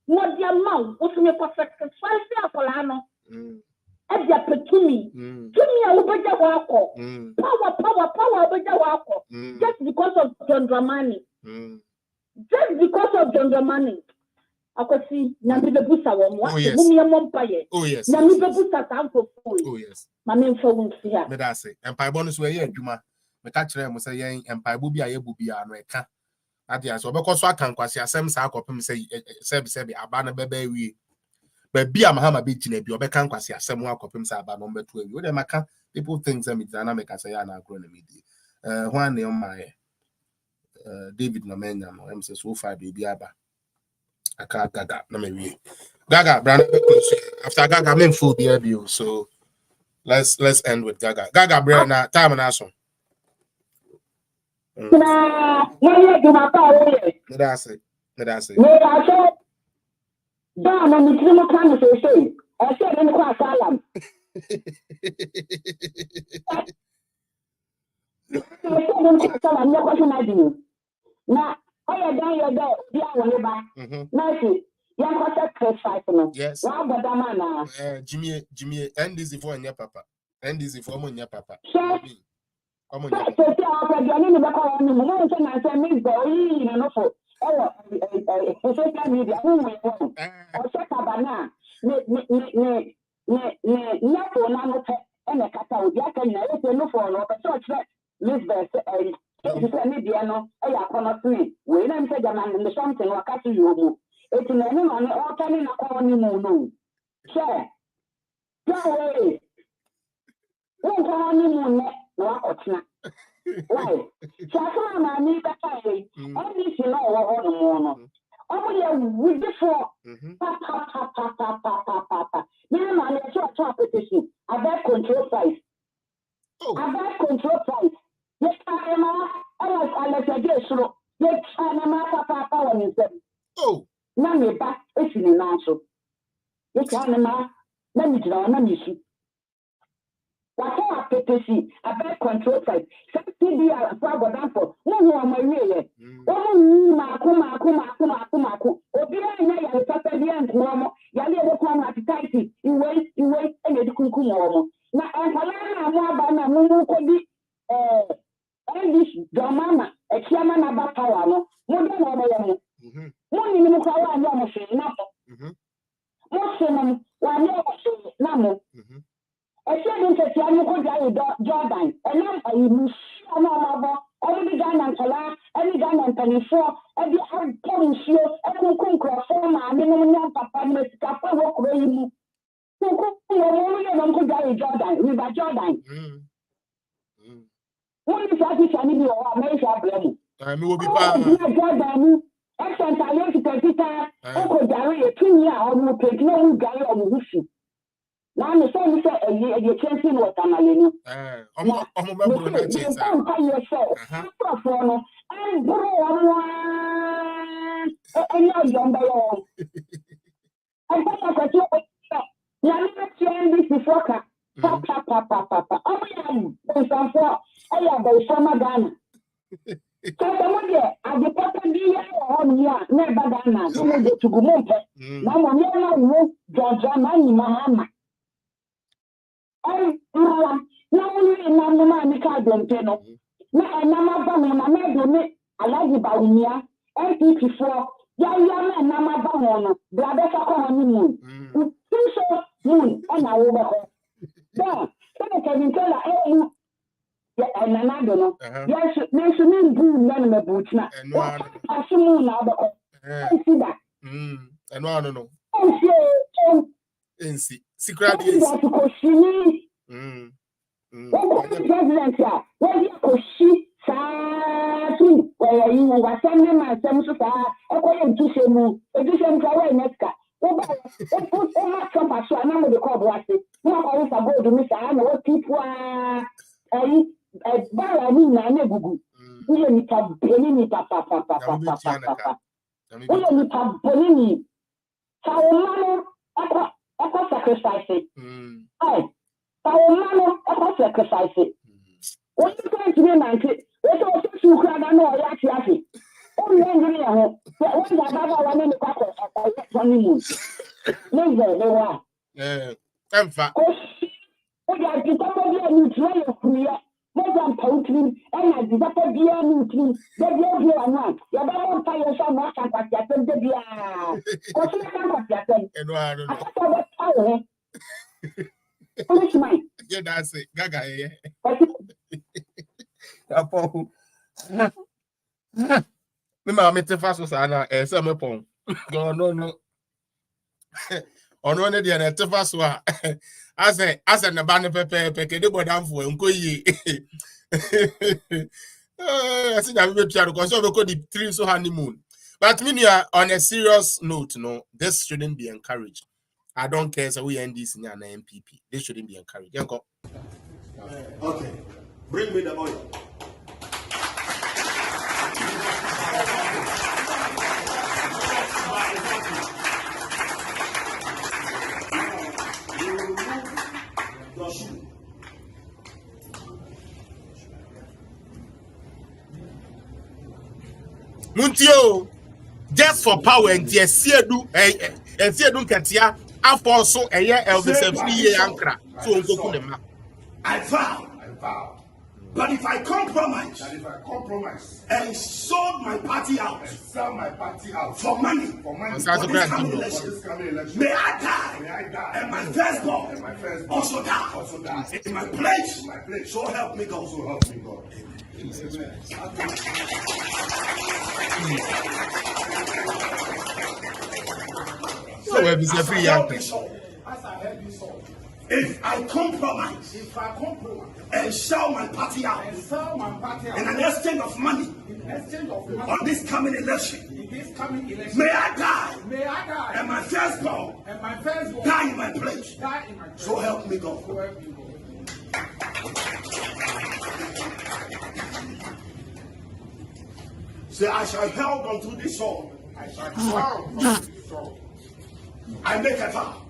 what the amount, what to make a sacrifice for Lano. As you put to me, I will be the power, just because of John Dramani. Just because of John Dramani. I could see Nambi Busa one. Oh, yes. Nambi Busa time for food. Oh, yes. My main phone here. But I say, and Pibonus were here, Juma. The catcher was saying, and Pibubi, I will be a reka. At the answer, because I can't quite see a same sack of him say, Sebi, Abana baby. But be a Mahama beach in a bio, can't quite see a same walk of himself about number 12. With them, I can't people think them dynamic as I am grown media. One on my David Namenya, I'm so far baby aba. I can't gaga, no maybe. Gaga, brand after Gaga, I'm in full BBU, so let's end with Gaga. Gaga, brand now, time and answer. That's it. Damn, I'm in the conversation. I said in the class, Alan. I'm not question I do. Now, I done your door, Nancy, young was a yes. Jimmy, end this for your papa. End this for your papa. Come on, social media, or check Abana, and a cata with Jack and no for church, Lisbeth, Mediano, I cannot see. When I'm saying a man in the something or cut you. It's in any money or turning a honeymoon. Share. Go away. Won't honeymoon, no, why? Chakama, I need a child. Only you know what honeymoon. Oh, with the four. Papa. Now, I'm a short competition. I bet control price. I bet control price. Yes, I let a guess. Yes, I'm a papa when you said, oh, now me back is in an answer. Yes, I'm a let me draw an issue. Wako apetesi about control site. CDR for Godampo. No my way. Oh Maku. Obia na ya Saturday and Momo. Yali the come at tight. You wait and you kunkumo. Na Antalana Mabana Mumu Kodi English Dramama, a chairman about power. Modern over Money Mukawa and Yamashin Napo. Most one year Namo. I said, Jordan, and now I wish every gun and color, every gun and penny for, every hard polish you, every conqueror for my minimum papa, Mr. Walk away. Uncle Jordan, River Jordan. One is like this, I need your major blame. I will be Jordan. Excellent, I want to take it. Uncle Gary, a 2 year old, take no guy on the issue. Now, I'm saying you're changing what I'm doing. I'm yourself. I'm now only in Mamma Cardenteno. Now, Namabana, Madame, I like the Baunia, MP4, Yaya, Namabana, Brother Honeymoon. So, moon, and I will. Then, Senator Tell and another. Yes, there's a man who none of the boots now. I see moon now, but I see that. And I don't know. NC. Secret is president, where you where you were sending my son so far, according to Shemu, edition Kawa Neska. Some I know the call blasted. No, I was about to miss. I know what people are. A Baranina Nebugu. We need to Benini Papa. We need to Benini. How echo sacrifice it. Aye. Echo sacrifice it. What you going to be 90? What also to cry? I know I actually. Oh, you're angry. What was I one in the cracker of honeymoon? Never, they were. I'm fat. Oh, you are the top of your new trail of Korea. More than poetry, and I did up a dear new team. The dear one. You're not fire some more than what you said. The dear. What's your name? And I don't know. Police man. Yeah, that's it. Gaga, me ma me te faso sana se me pon no ono ne de na te faso a ase ne ba ne pepe ke de bodamfo enko yi ase na be pia because we go the 3 so honeymoon. But me on a serious note, no, this shouldn't be encouraged. I don't care so we NDC and MPP. This shouldn't be encouraged. Okay, bring me the oil. Muntio, just for power and Siedu, Siedu Katia, after so a year Elvis FD Ankra. So I vow. But if I compromise, and sold my party out, for money, for this coming election, may I die, and my firstborn also die. In my place, so help me God. So where is every young if I compromise and sell my party out in an exchange of money on this coming election, may I die and my firstborn die in my place. So help me God. Say, I shall hold unto this sword. I make a vow.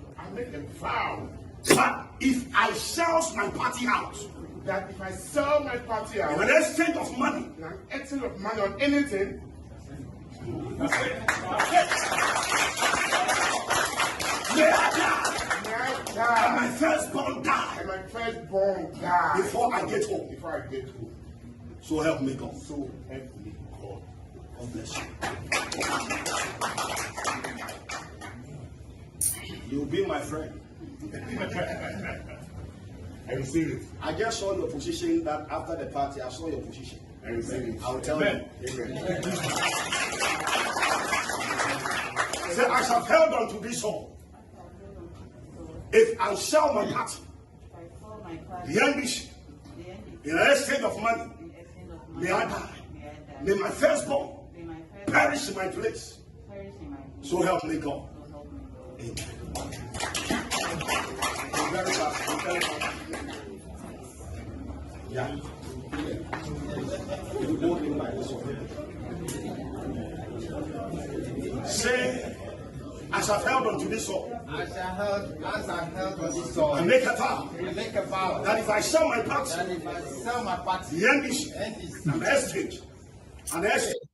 But if I sell my party house, that if I sell my party out, in an exchange of money, in an exchange of money on anything, may I die. And my firstborn die. And my firstborn die. Before I get home. Before I get home. So help me God. So help me God. God bless you. You'll be my friend. I receive it. I just saw your position that after the party, I saw your position. I receive it. I'll tell you. Amen. Say, I shall held on to this hall. If I sell my party, the NBC, in an exchange of money, may I die. May my firstborn perish in my place. So help me God. Amen. Very fast. Very fast. Yeah. Say, as I've held on to this soul, as I held on this soul, and make a vow, that if I sell my party, the NBC, and the exchange, and the exchange.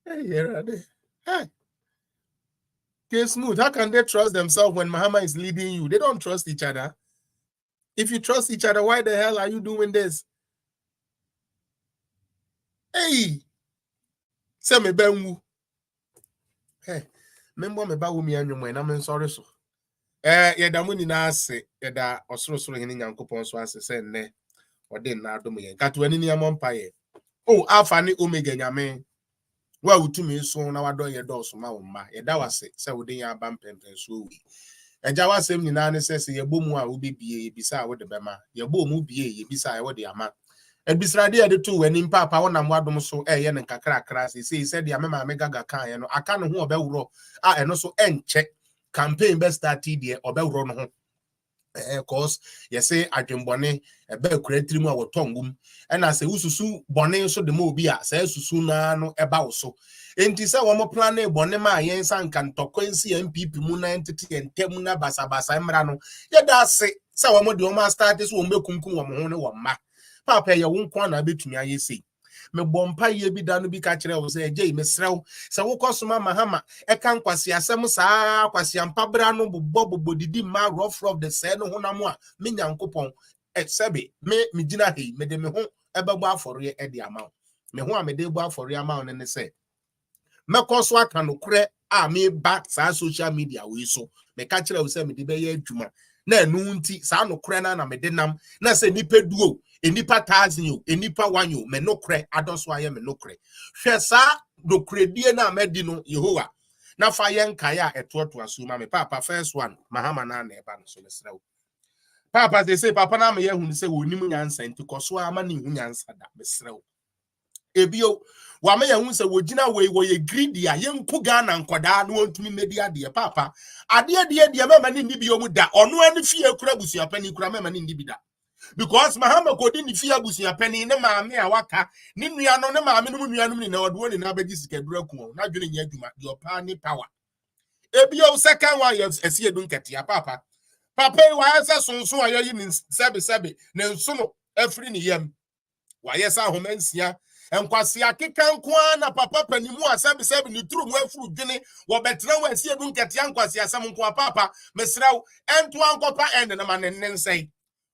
Hey, okay, Smooth, how can they trust themselves when Mahama is leading you? They don't trust each other. If you trust each other, why the hell are you doing this? Hey, say me bengu. Hey, remember me ba wumi anwumwe na me sorry so. Yeda mu nyina ase, yeda osoro hene Nyankopon so ase se nne ode na adom ye. Katu ani ni amompa ye. Oh, alpha ni omega nyame. Wa utumi so na wadon ye do so ma wo ma. Yeda wase se wode ya aba mpempen so wi. Eja wasem nyina ne se ye bomu a wo bebie bisa wo de bema. Ye bomu bie ye bisa wo de ama. Ebisrade ya de tu wani papa wonam wadom so ye ne kakra se de amema megaga kan ye no aka no ho obewuro a eno so enche campaign be start de obewuro no ho cause you say adwembone ebe kuratiri mu a wotongum ena se ususu bone so de ma obi a se susu na no eba wo so enti se wo mo plan e bone ma yen san kan tokwensi MPP mu na entity entem na basabasa mra no ye da se wo mo de o ma start so wo mekunkum wo mo ho ne wo ma papa ye wo nko na betumi ayesi me bompa ye bi da no bi ka kire wo se ejei mesrew se wo kosoma mahama e kan kwase asem saa kwase ampa bra no bobo didi ma rough the se no honam a me Nyankopon sebe me gina hei me de me ho ebebo afore e de ama me ho a me de bo afore ama ne ne se me koso aka no kure a me ba saa social media we so me ka kire wo se me de be ye adwuma na enu nti saa no kure na me de nam na se nipa duo enipa tazinyo enipa wanyo me no kre adoso aye me no kre hwe sa do kredie na amedi no Yehowa na fa ye nkaya etoto asuma me papa first one Mahama na na eba no so mesrew papa they say papa na me ye hu se wonim nyansa nti koso ama ne hu nyansa da mesrew ebio wa me ye hu se wogina we ye greedy a ye nku Ghana nkoda no ontumi medi ade papa ade de mema ne nibio mu da ono ani fie kura busua pani kura mema ne nibida. Because Mahama kodi ni fia busia penny ne maame a waka ni nua no ne maame no nua no ni na odo ni na begi sikadura ku na dwene nya adwuma the opa ni power ebio second one yes esi edun ketia papa wa asa sonso ayi ni sebe ne nso no afri ni yam wa yesa homansia enkwase akeka nkoa na papa panimu a sebe ni turu mu afru dwene wo betra wa esi edun ketia nkwase asam nkoa papa mesraw ento ankopa end na manen nsai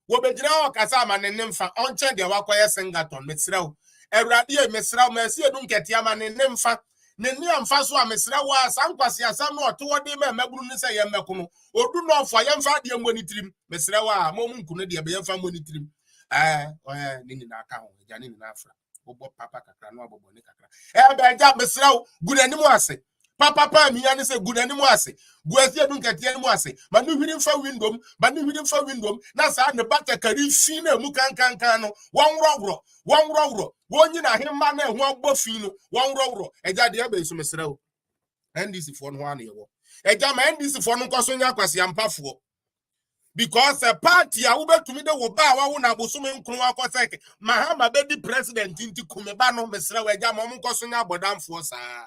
wobejira okasa amanene mfa onche de wakoye Singaton mesraw ewrade e mesraw masi edun kete amanene mfa neni amfa so amesraw a sankwase asam no oto wode ma maburu ne se ye meko no odu no ofo ye mfa de monitirim mesraw a momu nkunu de be ye mfa monitirim nini na aka ho ja nini na afra bobo papa kakra no abobo ne kakra be ja mesraw gunanimu ase papa mi ya ne se gunanimu ase guasi edun kete animu ase manu hwiri mfa windom na sa ne bata kari fi na mu kankan no wonwro wonyi na hemma na ehu agbo fi no wonwro eja de aba isu mesrew NDC fo no ane yewo eja ma NDC fo no nkoso nya kwase ampafo because a party a wo betumi de wo ba wa wo na bosom nkru akoseke Mahama be di president nti kumeba no mesrew eja ma mo nkoso nya abodamfo saa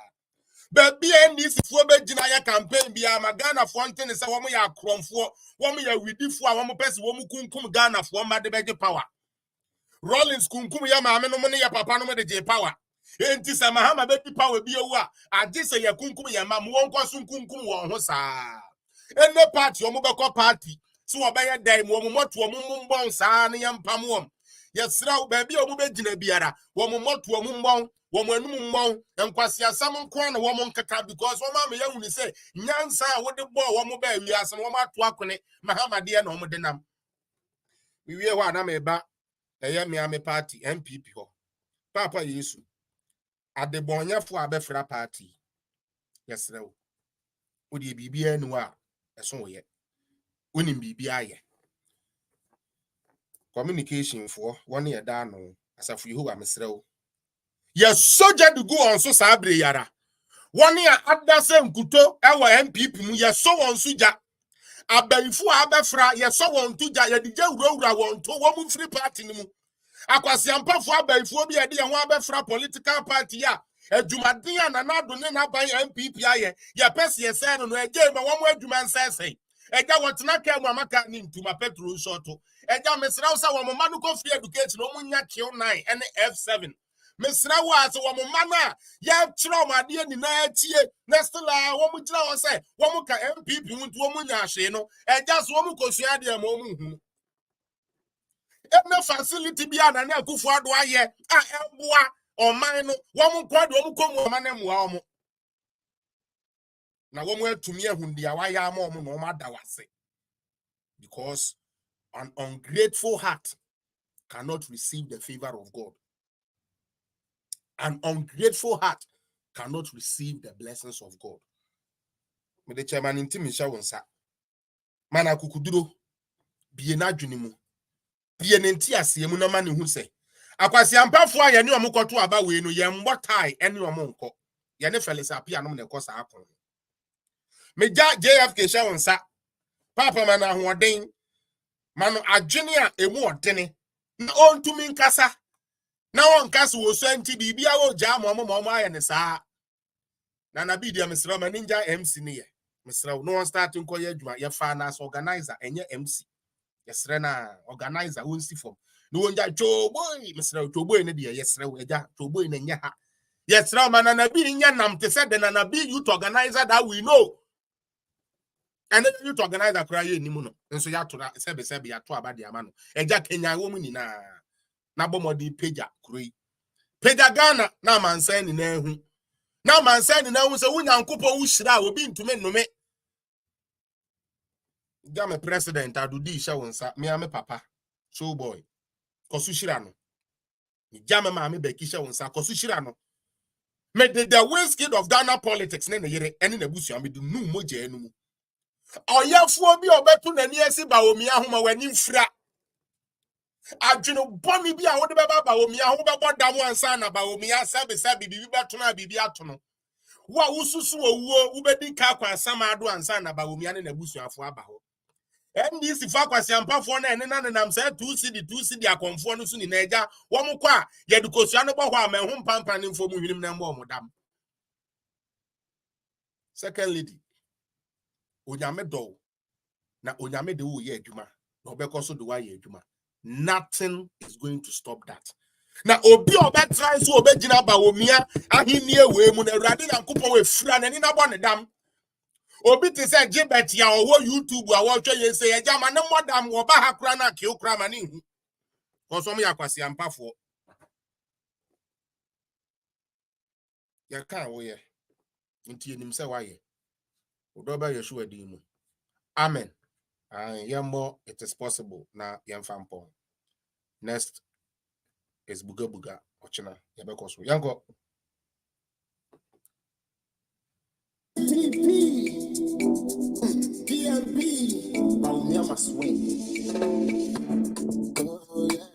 Baby and this for Bejina campaign be a Ghana Fontaine is a woman ya crom for woman ya with for one person woman kum Ghana for one the power. Rollins kum ya mamma no money ya papa no de power. Enti sa Mahama baby power be a ade say ya kum ya mam won kwasun kum won ho saa. Any party omobeko party so obeye dai mo moto omumbon saa ne yampam wom. Yesra baby omobegina biara wo moto omumbon wo manum mmon enkwase asam nko na wo nkaka because wo ma me yahuni say nyansa a wo de bo wo mo ba wi asam wo ma to akone Mahama de na wo de nam. We wie ho na me ba eye me ame party MPP ho. Papa Yesu adebonyafo abefra party yesra wo odi bibia anu a eso wo ye wonim bibia ye communication for one ye da no asafu Yehowa mesra wo ye soldier do go on so sabre yara one ye adase nkuto ewo MPP mu ye so won suja abayifu abefra ye so won tuja ye dige wurawura won to wo mu free party ni mu akwasiampafo abayifu bi ye de ho abefra political party ya adwumaden na nado ne na ban MPP aye ye pese ye say no eje ma wo mu adwuma nsese eja wotena ka mu amaka ni ntuma petrol short eja mesra wo sa wo ma no ko free education no mu nya kill 9 ene F7 mesra wo ase wo ma na ya tro ma de ni na tie next la wo mu gira wo say wo mu ka MPP ntu wo mu nya hwe no eja so wo mu kosua de ma wo mu hu ene facility bia na na akufu ado aye a eboa oman no wo mu kwado wo mu komu oman na mu wa wo na wo mu atumi ahundi a waya ama wo no wo mada wase because an ungrateful heart cannot receive the favor of God. An ungrateful heart cannot receive the blessings of God. Me the chairman intimisha wonsa mana kukuduro biye na dwunimu biye nenti asemu na mane hu se akwasi ampafo a ye ne omokoto aba we no ye mbotai ene omonko ye ne felisa apia no ne kosa akon me ja JFK sha wonsa papa mana hoden mano adwene a emu odene na ontumi nkasa na won kasa wo so anti bibia wo ja mo aye ne saa na na bidia mesra ma ninja MC ne ye mesra no one start nko ye adwuma ye fa na so organizer enye MC yesre na organizer won si form no wonja choboy mesra choboy ne de yesre wo eja choboy ne nya ha yesra ma na bi nya nam te se de na bi youth organizer that we know. And then you to organize a cry ni mu no nso ya to sebe ya to abade ama no eja Kenya wo mu ni na bomodi peja kroi peja Ghana na mansan ni na hu se wunyankopɔ wo hira obi ntume nnome game president adudi hye wonsa me ame papa show boy kosu hira no game ma me beki hye wonsa kosu hira no me the whiskey of Ghana politics ne yere ene na busu amedu nu moja enu mu oyafo bi obetu nani esi ba omi ahoma wani mfra adweno boni bi a wode beba ba omi ahoma beba dam ansa na ba omi asabe bibi beto na bibi ato no wa ususu owuo ubedi ka kwa asama ado ansa na ba omi ane na busuafo aba ho NDC fa kwasi ampafo na ene na nam say 2 cd akonfo no so ni na eja wo mkọ a yedukosua no bo ho amehun pampa ne mfo mu hwinim na mbo omodam. Second lady onyame do na onyame de wo ye adwuma na obekọ so do wa ye adwuma. Nothing is going to stop that. Na obi obetry so obegina ba omia ahini ewe mu na Awurade Nyankopon we fura na ni na bo ne dam. Obi te say Gilbert ya owo YouTube a wo twa ye say eja ma ne modam wo ba hakura na ke okura ma ne hu. Koso mo yakwasi ampafo. Ya kan wo ye. Nti enim say wa ye. Odoba Yeshua di mu. Amen. Yambo, it is possible na yamfampo. Next is Buga Ochina Yabekosu. Yango. PMP. Baumyama swing. Oh yeah.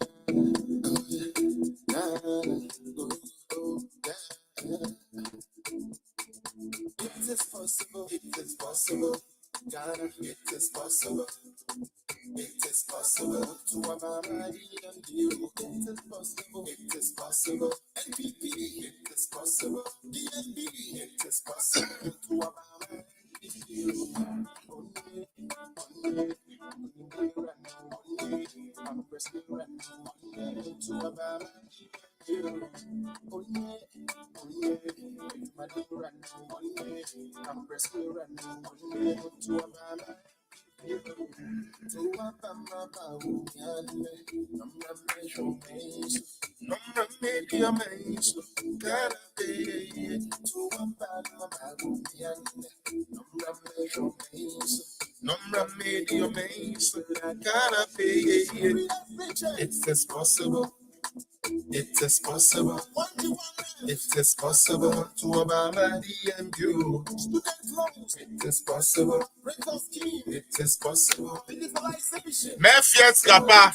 It is possible. It is possible. Ghana, it is possible. It is possible to have a idea and you. It is possible. It is possible. NPP, it is possible. DNB, it is possible. It is possible. It is possible. It is possible to Obama and you. It is possible. It is possible. Mefiat Kappa.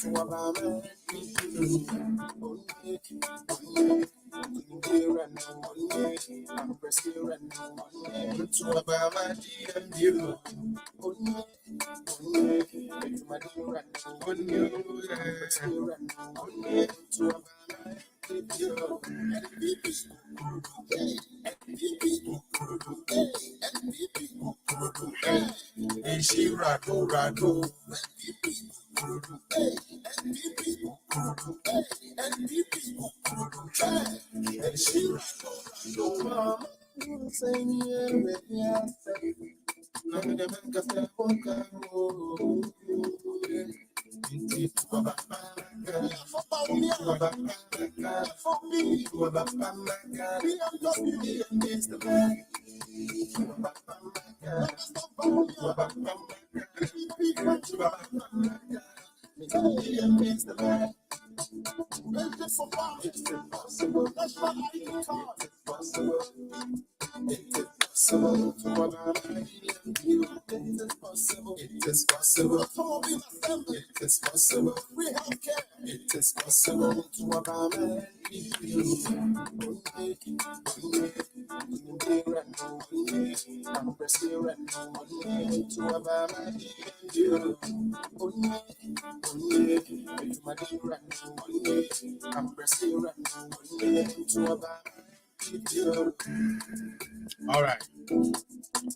All right,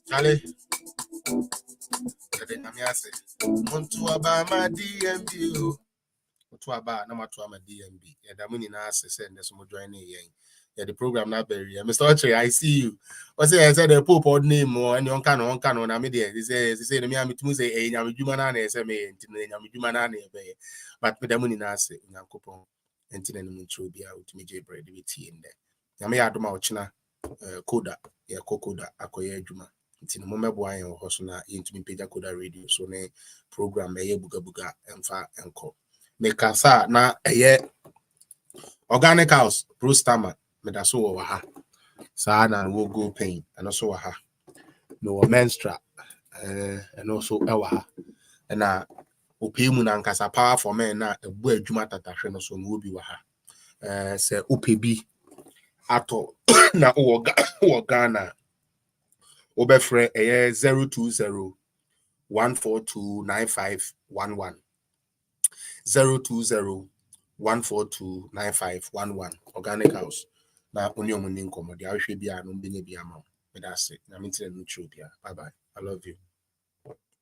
Charlie. Want to Obama DMB. To Aba, no matter my DMB. Yeah, the money now send there's more joining. Yeah, the program now very. Mr. Oche, I see you. What's it? I said the Pope odd name more and you can on a media. He says, me, I'm to say, hey, I'm human, but with the money now say, Yankopon, and then the mutual be out to me, J. Bread with tea in there. Yammy Adoma China, Koda, yeah, Kokoda, Akoya Juma. It's in the moment why I'm Hosuna into me Peja Koda radio, so ne program, a buga buga, and far and call. Mekasa na organic house, Bruce Tama, Medaso Waha, Sana and will go pain, and also Waha. No menstrua, and also Awaha. And Opimun and Casa power for men, na a boy Jumata Sheno, so will be Waha. Say OPB Ato na Ghana. Obefre 020 142 9511. 020-142-9511. Organic house. Na only on the income. The house should be a no be ama. That's it. I'm into the new. Bye bye. I love you.